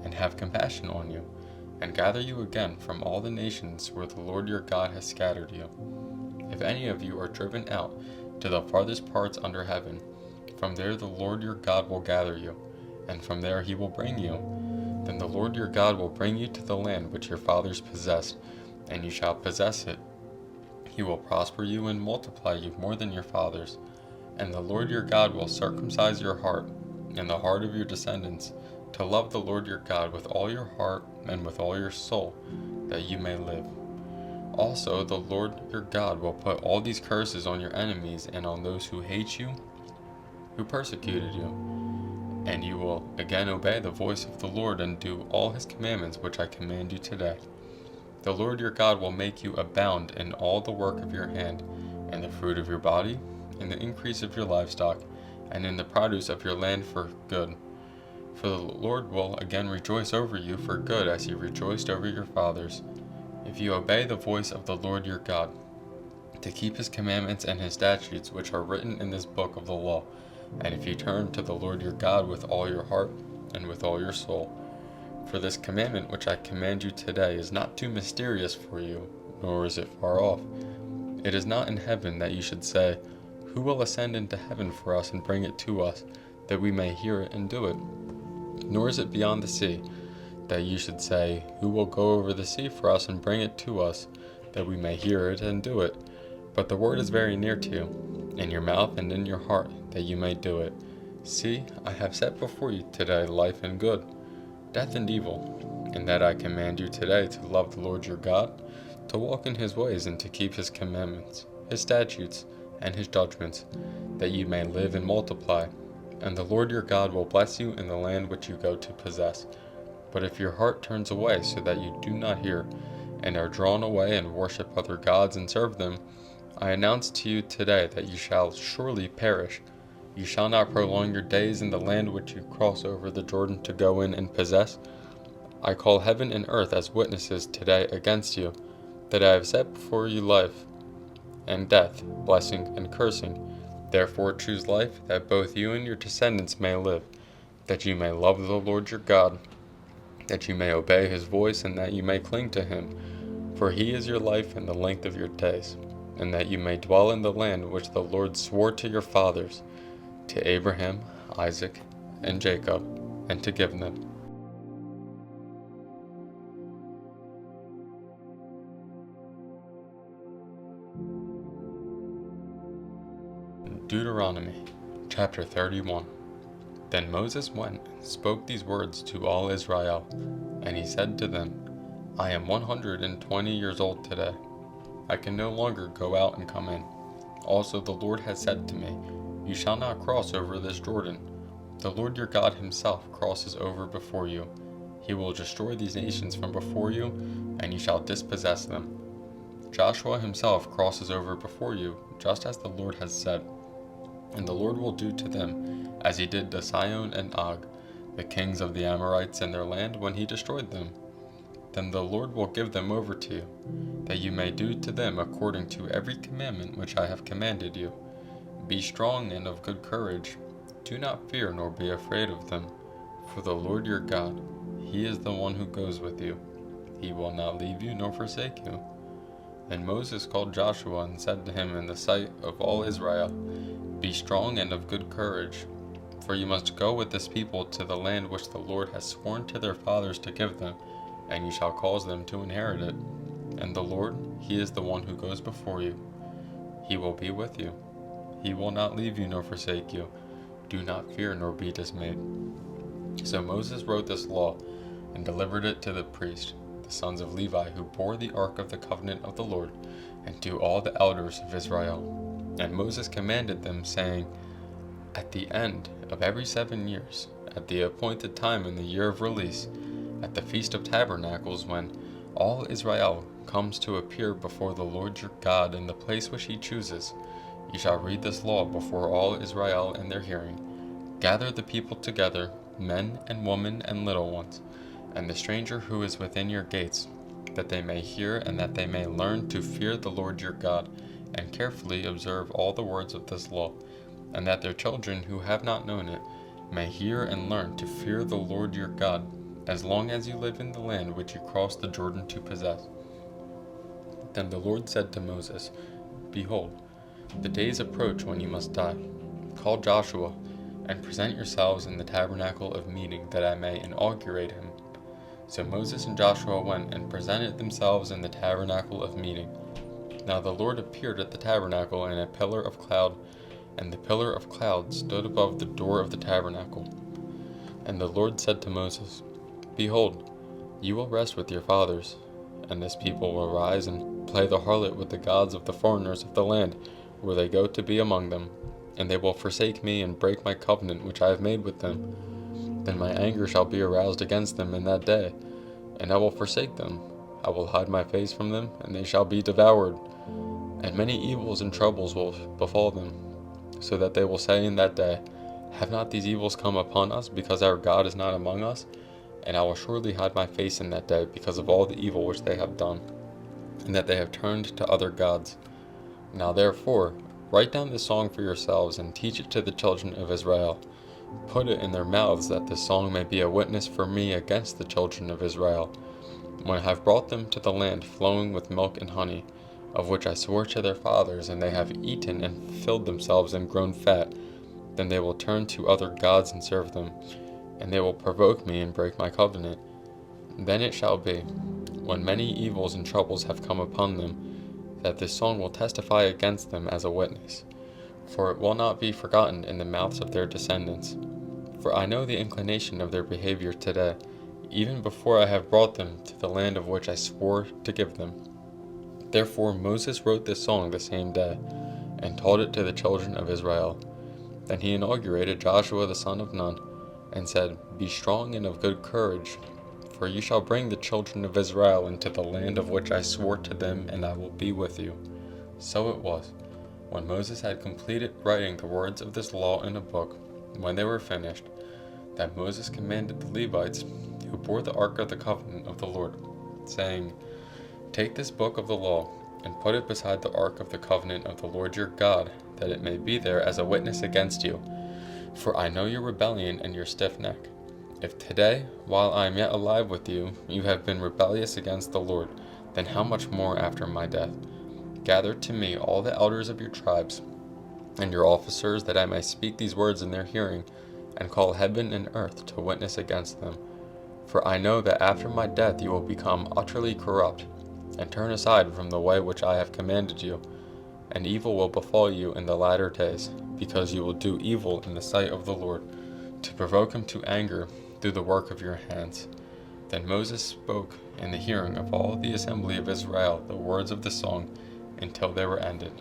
and have compassion on you, and gather you again from all the nations where the Lord your God has scattered you. If any of you are driven out to the farthest parts under heaven, from there the Lord your God will gather you, and from there he will bring you. Then the Lord your God will bring you to the land which your fathers possessed, and you shall possess it. He will prosper you and multiply you more than your fathers. And the Lord your God will circumcise your heart and the heart of your descendants, to love the Lord your God with all your heart and with all your soul, that you may live. Also the Lord your God will put all these curses on your enemies and on those who hate you, who persecuted you. And you will again obey the voice of the Lord and do all his commandments which I command you today. The Lord your God will make you abound in all the work of your hand, in the fruit of your body, in the increase of your livestock, and in the produce of your land for good. For the Lord will again rejoice over you for good, as he rejoiced over your fathers, if you obey the voice of the Lord your God, to keep his commandments and his statutes which are written in this book of the law, and if you turn to the Lord your God with all your heart and with all your soul. For this commandment which I command you today is not too mysterious for you, nor is it far off. It is not in heaven, that you should say, who will ascend into heaven for us and bring it to us, that we may hear it and do it? Nor is it beyond the sea, that you should say, who will go over the sea for us and bring it to us, that we may hear it and do it? But the word is very near to you, in your mouth and in your heart, that you may do it. See, I have set before you today life and good, death and evil, and that I command you today to love the Lord your God, to walk in his ways and to keep his commandments, his statutes, and his judgments, that you may live and multiply. And the Lord your God will bless you in the land which you go to possess. But if your heart turns away so that you do not hear, and are drawn away and worship other gods and serve them, I announce to you today that you shall surely perish. You shall not prolong your days in the land which you cross over the Jordan to go in and possess. I call heaven and earth as witnesses today against you, that I have set before you life and death, blessing and cursing. Therefore choose life, that both you and your descendants may live, that you may love the Lord your God, that you may obey his voice, and that you may cling to him. For he is your life and the length of your days, and that you may dwell in the land which the Lord swore to your fathers, to Abraham, Isaac, and Jacob, and to give them. Deuteronomy, chapter 31. Then Moses went and spoke these words to all Israel, and he said to them, I am 120 years old today. I can no longer go out and come in. Also the Lord has said to me, you shall not cross over this Jordan. The Lord your God himself crosses over before you. He will destroy these nations from before you, and you shall dispossess them. Joshua himself crosses over before you, just as the Lord has said. And the Lord will do to them as he did to Sihon and Og, the kings of the Amorites in their land, when he destroyed them. Then the Lord will give them over to you, that you may do to them according to every commandment which I have commanded you. Be strong and of good courage. Do not fear nor be afraid of them, for the Lord your God, he is the one who goes with you. He will not leave you nor forsake you. And Moses called Joshua and said to him in the sight of all Israel, be strong and of good courage, for you must go with this people to the land which the Lord has sworn to their fathers to give them, and you shall cause them to inherit it. And the Lord, he is the one who goes before you. He will be with you. He will not leave you nor forsake you. Do not fear nor be dismayed. So Moses wrote this law and delivered it to the priests, the sons of Levi, who bore the ark of the covenant of the Lord, and to all the elders of Israel. And Moses commanded them, saying, at the end of every 7 years, at the appointed time in the year of release, at the Feast of Tabernacles, when all Israel comes to appear before the Lord your God in the place which he chooses, you shall read this law before all Israel in their hearing. Gather the people together, men and women and little ones, and the stranger who is within your gates, that they may hear and that they may learn to fear the Lord your God, and carefully observe all the words of this law, and that their children who have not known it may hear and learn to fear the Lord your God, as long as you live in the land which you crossed the Jordan to possess. Then the Lord said to Moses, Behold, the days approach when you must die. Call Joshua, and present yourselves in the tabernacle of meeting, that I may inaugurate him. So Moses and Joshua went and presented themselves in the tabernacle of meeting. Now the Lord appeared at the tabernacle in a pillar of cloud, and the pillar of cloud stood above the door of the tabernacle. And the Lord said to Moses, Behold, you will rest with your fathers, and this people will rise and play the harlot with the gods of the foreigners of the land where they go to be among them, and they will forsake me and break my covenant which I have made with them. Then my anger shall be aroused against them in that day, and I will forsake them. I will hide my face from them, and they shall be devoured. And many evils and troubles will befall them, so that they will say in that day, Have not these evils come upon us, because our God is not among us? And I will surely hide my face in that day, because of all the evil which they have done, and that they have turned to other gods. Now therefore, write down this song for yourselves, and teach it to the children of Israel. Put it in their mouths, that this song may be a witness for me against the children of Israel, when I have brought them to the land flowing with milk and honey, of which I swore to their fathers, and they have eaten and filled themselves and grown fat. Then they will turn to other gods and serve them, and they will provoke me and break my covenant. Then it shall be, when many evils and troubles have come upon them, that this song will testify against them as a witness, for it will not be forgotten in the mouths of their descendants. For I know the inclination of their behavior today, even before I have brought them to the land of which I swore to give them. Therefore Moses wrote this song the same day, and taught it to the children of Israel. Then he inaugurated Joshua the son of Nun, and said, Be strong and of good courage, for you shall bring the children of Israel into the land of which I swore to them, and I will be with you. So it was, when Moses had completed writing the words of this law in a book, when they were finished, that Moses commanded the Levites, who bore the ark of the covenant of the Lord, saying, Take this book of the law, and put it beside the ark of the covenant of the Lord your God, that it may be there as a witness against you. For I know your rebellion and your stiff neck. If today, while I am yet alive with you, you have been rebellious against the Lord, then how much more after my death? Gather to me all the elders of your tribes, and your officers, that I may speak these words in their hearing, and call heaven and earth to witness against them. For I know that after my death you will become utterly corrupt, and turn aside from the way which I have commanded you, and evil will befall you in the latter days, because you will do evil in the sight of the Lord, to provoke him to anger through the work of your hands. Then Moses spoke in the hearing of all the assembly of Israel the words of the song until they were ended.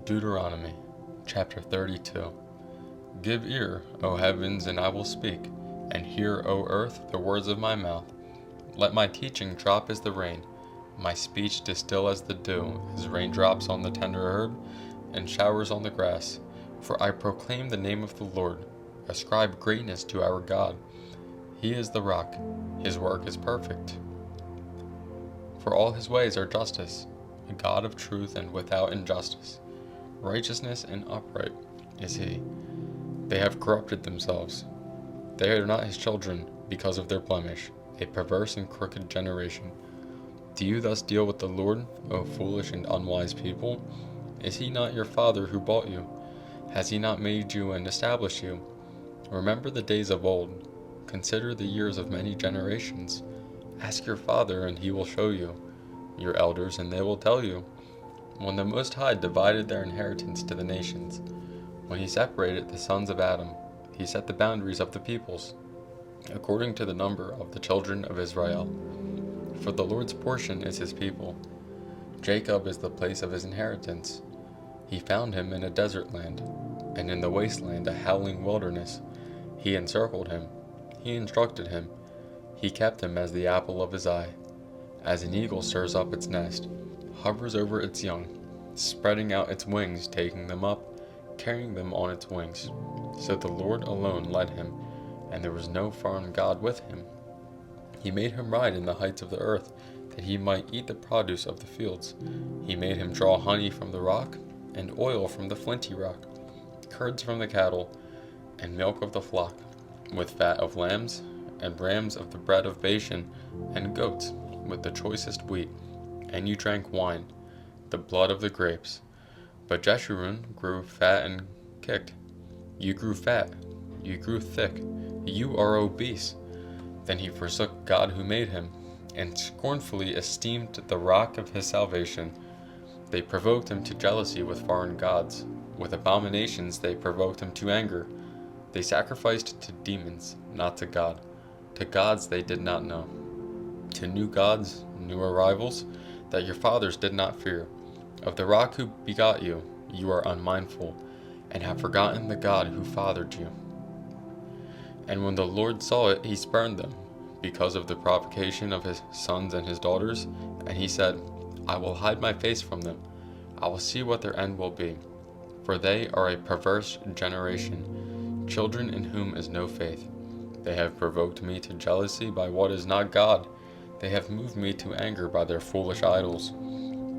Deuteronomy, chapter 32. Give ear, O heavens, and I will speak, and hear, O earth, the words of my mouth. Let my teaching drop as the rain, my speech distill as the dew, as raindrops on the tender herb, and showers on the grass. For I proclaim the name of the Lord. Ascribe greatness to our God. He is the rock. His work is perfect. For all his ways are justice, a God of truth and without injustice. Righteousness and upright is he. They have corrupted themselves. They are not his children because of their blemish, a perverse and crooked generation. Do you thus deal with the Lord, O foolish and unwise people? Is he not your father who bought you? Has he not made you and established you? Remember the days of old. Consider the years of many generations. Ask your father, and he will show you, your elders, and they will tell you. When the Most High divided their inheritance to the nations, when he separated the sons of Adam, he set the boundaries of the peoples, according to the number of the children of Israel. For the Lord's portion is his people. Jacob is the place of his inheritance. He found him in a desert land, and in the wasteland a howling wilderness. He encircled him. He instructed him. He kept him as the apple of his eye. As an eagle stirs up its nest, hovers over its young, spreading out its wings, taking them up, carrying them on its wings. So the Lord alone led him, and there was no foreign god with him. He made him ride in the heights of the earth, that he might eat the produce of the fields. He made him draw honey from the rock, and oil from the flinty rock, curds from the cattle, and milk of the flock, with fat of lambs, and rams of the bread of Bashan, and goats, with the choicest wheat. And you drank wine, the blood of the grapes. But Jeshurun grew fat and kicked. You grew fat, you grew thick, you are obese. Then he forsook God who made him, and scornfully esteemed the rock of his salvation. They provoked him to jealousy with foreign gods. With abominations they provoked him to anger. They sacrificed to demons, not to God, to gods they did not know, to new gods, new arrivals, that your fathers did not fear. Of the rock who begot you, you are unmindful, and have forgotten the God who fathered you. And when the Lord saw it, he spurned them, because of the provocation of his sons and his daughters, and he said, I will hide my face from them. I will see what their end will be. For they are a perverse generation, children in whom is no faith. They have provoked me to jealousy by what is not God. They have moved me to anger by their foolish idols.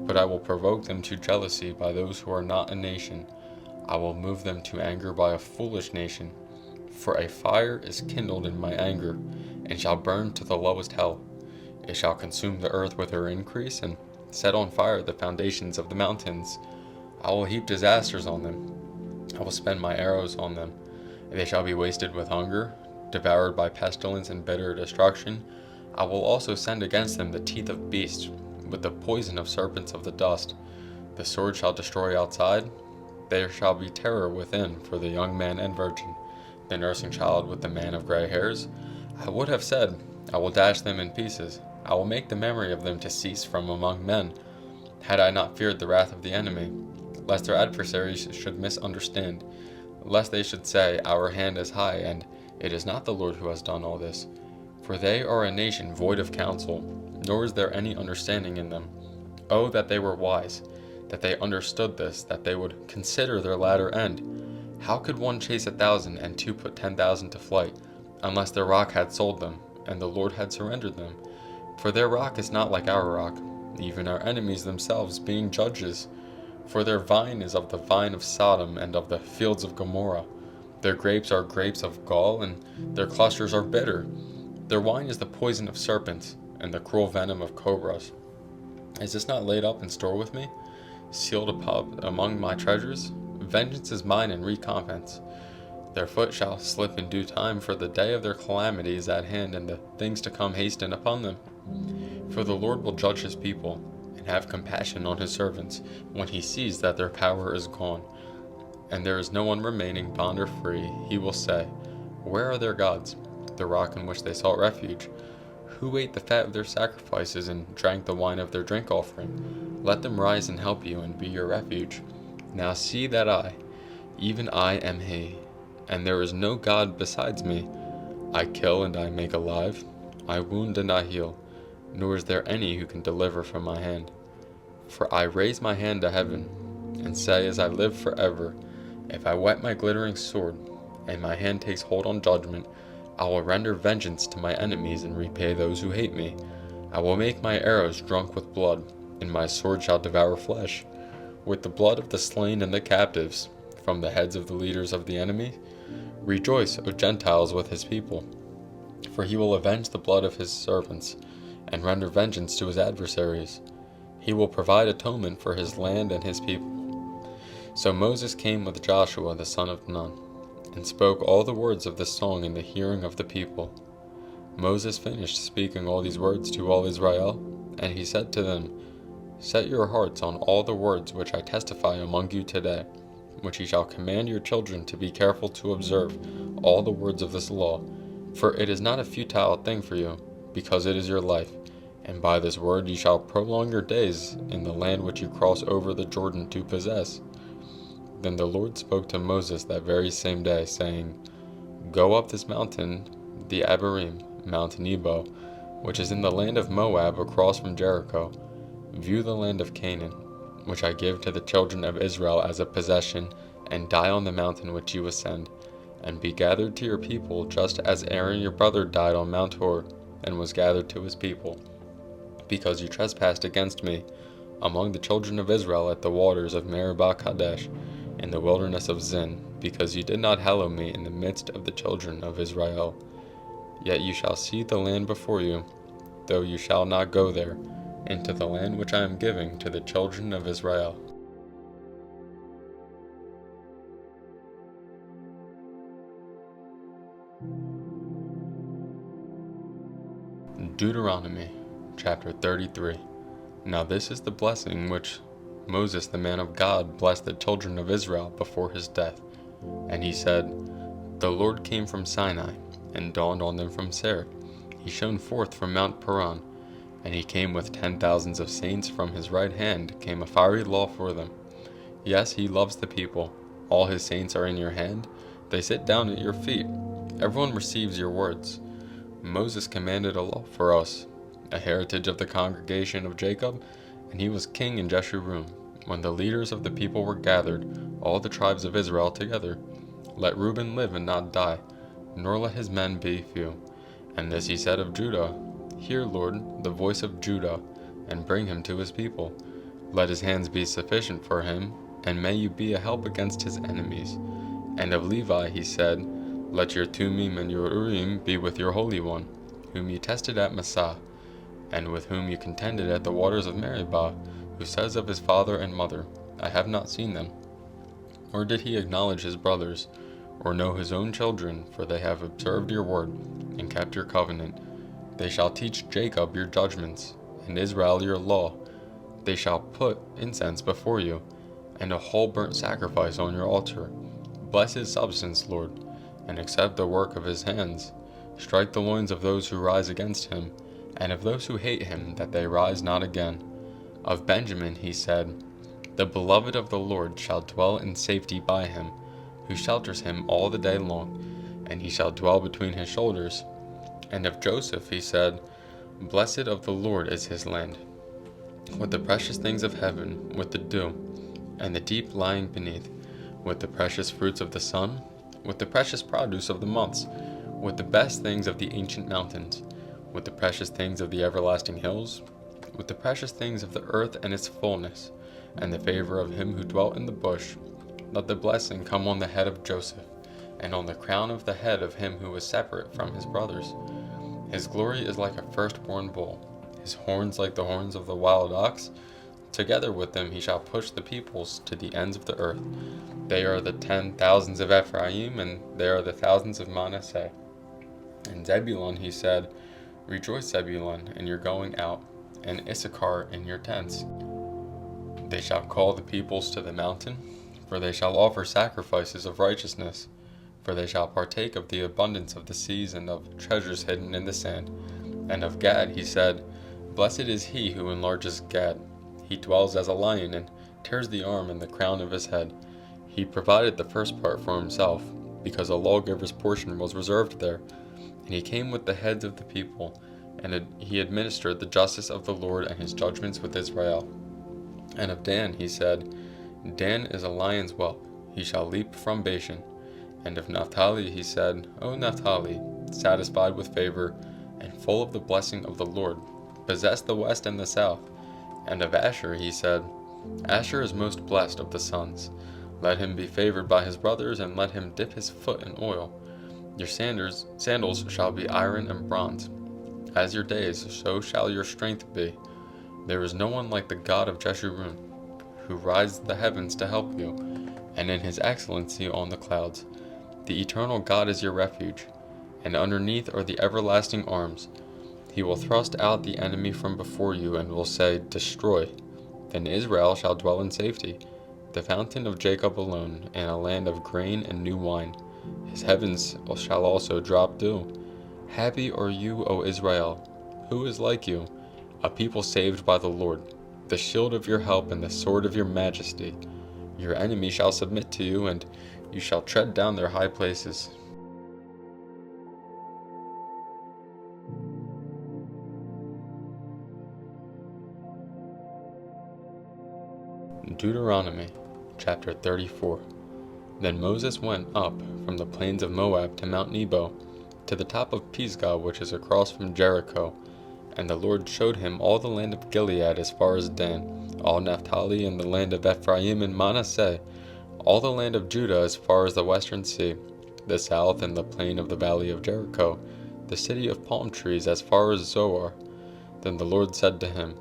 But I will provoke them to jealousy by those who are not a nation. I will move them to anger by a foolish nation. For a fire is kindled in my anger, and shall burn to the lowest hell. It shall consume the earth with her increase, and set on fire the foundations of the mountains. I will heap disasters on them. I will spend my arrows on them. They shall be wasted with hunger, devoured by pestilence and bitter destruction. I will also send against them the teeth of beasts, with the poison of serpents of the dust. The sword shall destroy outside. There shall be terror within for the young man and virgin, the nursing child with the man of gray hairs. I would have said, I will dash them in pieces. I will make the memory of them to cease from among men, had I not feared the wrath of the enemy, lest their adversaries should misunderstand, lest they should say, Our hand is high, and it is not the Lord who has done all this. For they are a nation void of counsel, nor is there any understanding in them. Oh, that they were wise, that they understood this, that they would consider their latter end. How could one chase 1,000 and two put 10,000 to flight, unless their rock had sold them, and the Lord had surrendered them? For their rock is not like our rock, even our enemies themselves being judges. For their vine is of the vine of Sodom and of the fields of Gomorrah. Their grapes are grapes of gall, and their clusters are bitter. Their wine is the poison of serpents, and the cruel venom of cobras. Is this not laid up in store with me, sealed up among my treasures? Vengeance is mine and recompense. Their foot shall slip in due time, for the day of their calamity is at hand, and the things to come hasten upon them. For the Lord will judge his people, and have compassion on his servants, when he sees that their power is gone, and there is no one remaining, bond or free. He will say, Where are their gods, the rock in which they sought refuge? Who ate the fat of their sacrifices, and drank the wine of their drink offering? Let them rise and help you, and be your refuge. Now see that I, even I, am he, and there is no God besides me. I kill and I make alive, I wound and I heal, nor is there any who can deliver from my hand. For I raise my hand to heaven, and say as I live forever, if I whet my glittering sword, and my hand takes hold on judgment, I will render vengeance to my enemies and repay those who hate me. I will make my arrows drunk with blood, and my sword shall devour flesh. With the blood of the slain and the captives, from the heads of the leaders of the enemy. Rejoice, O Gentiles, with his people. For he will avenge the blood of his servants, and render vengeance to his adversaries. He will provide atonement for his land and his people. So Moses came with Joshua the son of Nun, and spoke all the words of this song in the hearing of the people. Moses finished speaking all these words to all Israel, and he said to them, Set your hearts on all the words which I testify among you today, which ye shall command your children to be careful to observe all the words of this law. For it is not a futile thing for you, because it is your life, and by this word ye shall prolong your days in the land which you cross over the Jordan to possess. Then the Lord spoke to Moses that very same day, saying, Go up this mountain, the Abarim, Mount Nebo, which is in the land of Moab across from Jericho. View the land of Canaan, which I give to the children of Israel as a possession, and die on the mountain which you ascend, and be gathered to your people, just as Aaron your brother died on Mount Hor, and was gathered to his people, because you trespassed against me among the children of Israel at the waters of Meribah Kadesh, in the wilderness of Zin, because you did not hallow me in the midst of the children of Israel. Yet you shall see the land before you, though you shall not go there, into the land which I am giving to the children of Israel. Deuteronomy chapter 33. Now this is the blessing which Moses the man of God blessed the children of Israel before his death. And he said, The Lord came from Sinai, and dawned on them from Seir. He shone forth from Mount Paran, and he came with 10,000s of saints. From his right hand came a fiery law for them. Yes, he loves the people. All his saints are in your hand. They sit down at your feet. Everyone receives your words. Moses commanded a law for us, a heritage of the congregation of Jacob, and he was king in Jeshurun, when the leaders of the people were gathered, all the tribes of Israel together. Let Reuben live and not die, nor let his men be few. And this he said of Judah, Hear, Lord, the voice of Judah, and bring him to his people. Let his hands be sufficient for him, and may you be a help against his enemies. And of Levi he said, Let your Tumim and your Urim be with your Holy One, whom you tested at Massah, and with whom you contended at the waters of Meribah, who says of his father and mother, I have not seen them. Nor did he acknowledge his brothers, or know his own children, for they have observed your word, and kept your covenant. They shall teach Jacob your judgments, and Israel your law. They shall put incense before you, and a whole burnt sacrifice on your altar. Bless his substance, Lord, and accept the work of his hands. Strike the loins of those who rise against him, and of those who hate him, that they rise not again. Of Benjamin he said, The beloved of the Lord shall dwell in safety by him, who shelters him all the day long, and he shall dwell between his shoulders. And of Joseph he said, Blessed of the Lord is his land, with the precious things of heaven, with the dew, and the deep lying beneath, with the precious fruits of the sun, with the precious produce of the months, with the best things of the ancient mountains, with the precious things of the everlasting hills, with the precious things of the earth and its fullness, and the favor of him who dwelt in the bush. Let the blessing come on the head of Joseph, and on the crown of the head of him who was separate from his brothers. His glory is like a firstborn bull, his horns like the horns of the wild ox. Together with them he shall push the peoples to the ends of the earth. They are the 10,000s of Ephraim, and they are the thousands of Manasseh. And Zebulun he said, Rejoice, Zebulun, in your going out, and Issachar in your tents. They shall call the peoples to the mountain, for they shall offer sacrifices of righteousness. For they shall partake of the abundance of the seas, and of treasures hidden in the sand. And of Gad he said, Blessed is he who enlarges Gad. He dwells as a lion, and tears the arm and the crown of his head. He provided the first part for himself, because a lawgiver's portion was reserved there. And he came with the heads of the people, and he administered the justice of the Lord and his judgments with Israel. And of Dan he said, Dan is a lion's whelp, he shall leap from Bashan. And of Naphtali he said, O Naphtali, satisfied with favor, and full of the blessing of the Lord, possess the west and the south. And of Asher he said, Asher is most blessed of the sons. Let him be favored by his brothers, and let him dip his foot in oil. Your sandals shall be iron and bronze. As your days, so shall your strength be. There is no one like the God of Jeshurun, who rides the heavens to help you, and in his excellency on the clouds. The eternal God is your refuge, and underneath are the everlasting arms. He will thrust out the enemy from before you, and will say, Destroy. Then Israel shall dwell in safety, the fountain of Jacob alone, in a land of grain and new wine. His heavens shall also drop dew. Happy are you, O Israel! Who is like you? A people saved by the Lord, the shield of your help and the sword of your majesty. Your enemies shall submit to you, and you shall tread down their high places. Deuteronomy chapter 34. Then Moses went up from the plains of Moab to Mount Nebo, to the top of Pisgah, which is across from Jericho. And the Lord showed him all the land of Gilead as far as Dan, all Naphtali and the land of Ephraim and Manasseh, all the land of Judah as far as the western sea, the south and the plain of the valley of Jericho, the city of palm trees as far as Zoar. Then the Lord said to him,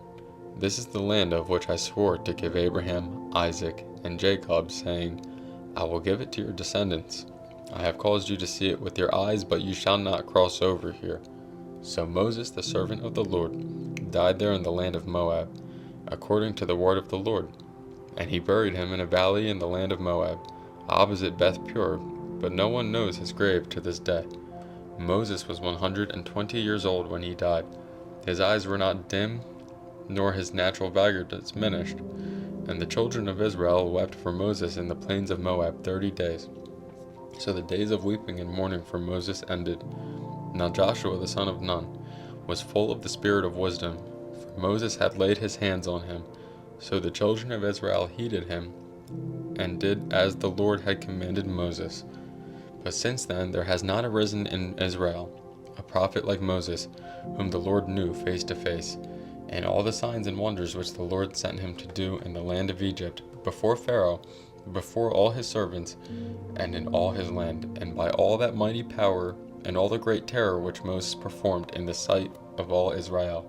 This is the land of which I swore to give Abraham, Isaac, and Jacob, saying, I will give it to your descendants. I have caused you to see it with your eyes, but you shall not cross over here. So Moses, the servant of the Lord, died there in the land of Moab, according to the word of the Lord. And he buried him in a valley in the land of Moab, opposite Beth Peor, but no one knows his grave to this day. Moses was 120 years old when he died. His eyes were not dim, nor his natural vigor diminished. And the children of Israel wept for Moses in the plains of Moab 30 days. So the days of weeping and mourning for Moses ended. Now Joshua the son of Nun was full of the spirit of wisdom, for Moses had laid his hands on him. So the children of Israel heeded him, and did as the Lord had commanded Moses. But since then there has not arisen in Israel a prophet like Moses, whom the Lord knew face to face. And all the signs and wonders which the Lord sent him to do in the land of Egypt, before Pharaoh, before all his servants, and in all his land, and by all that mighty power, and all the great terror which Moses performed in the sight of all Israel.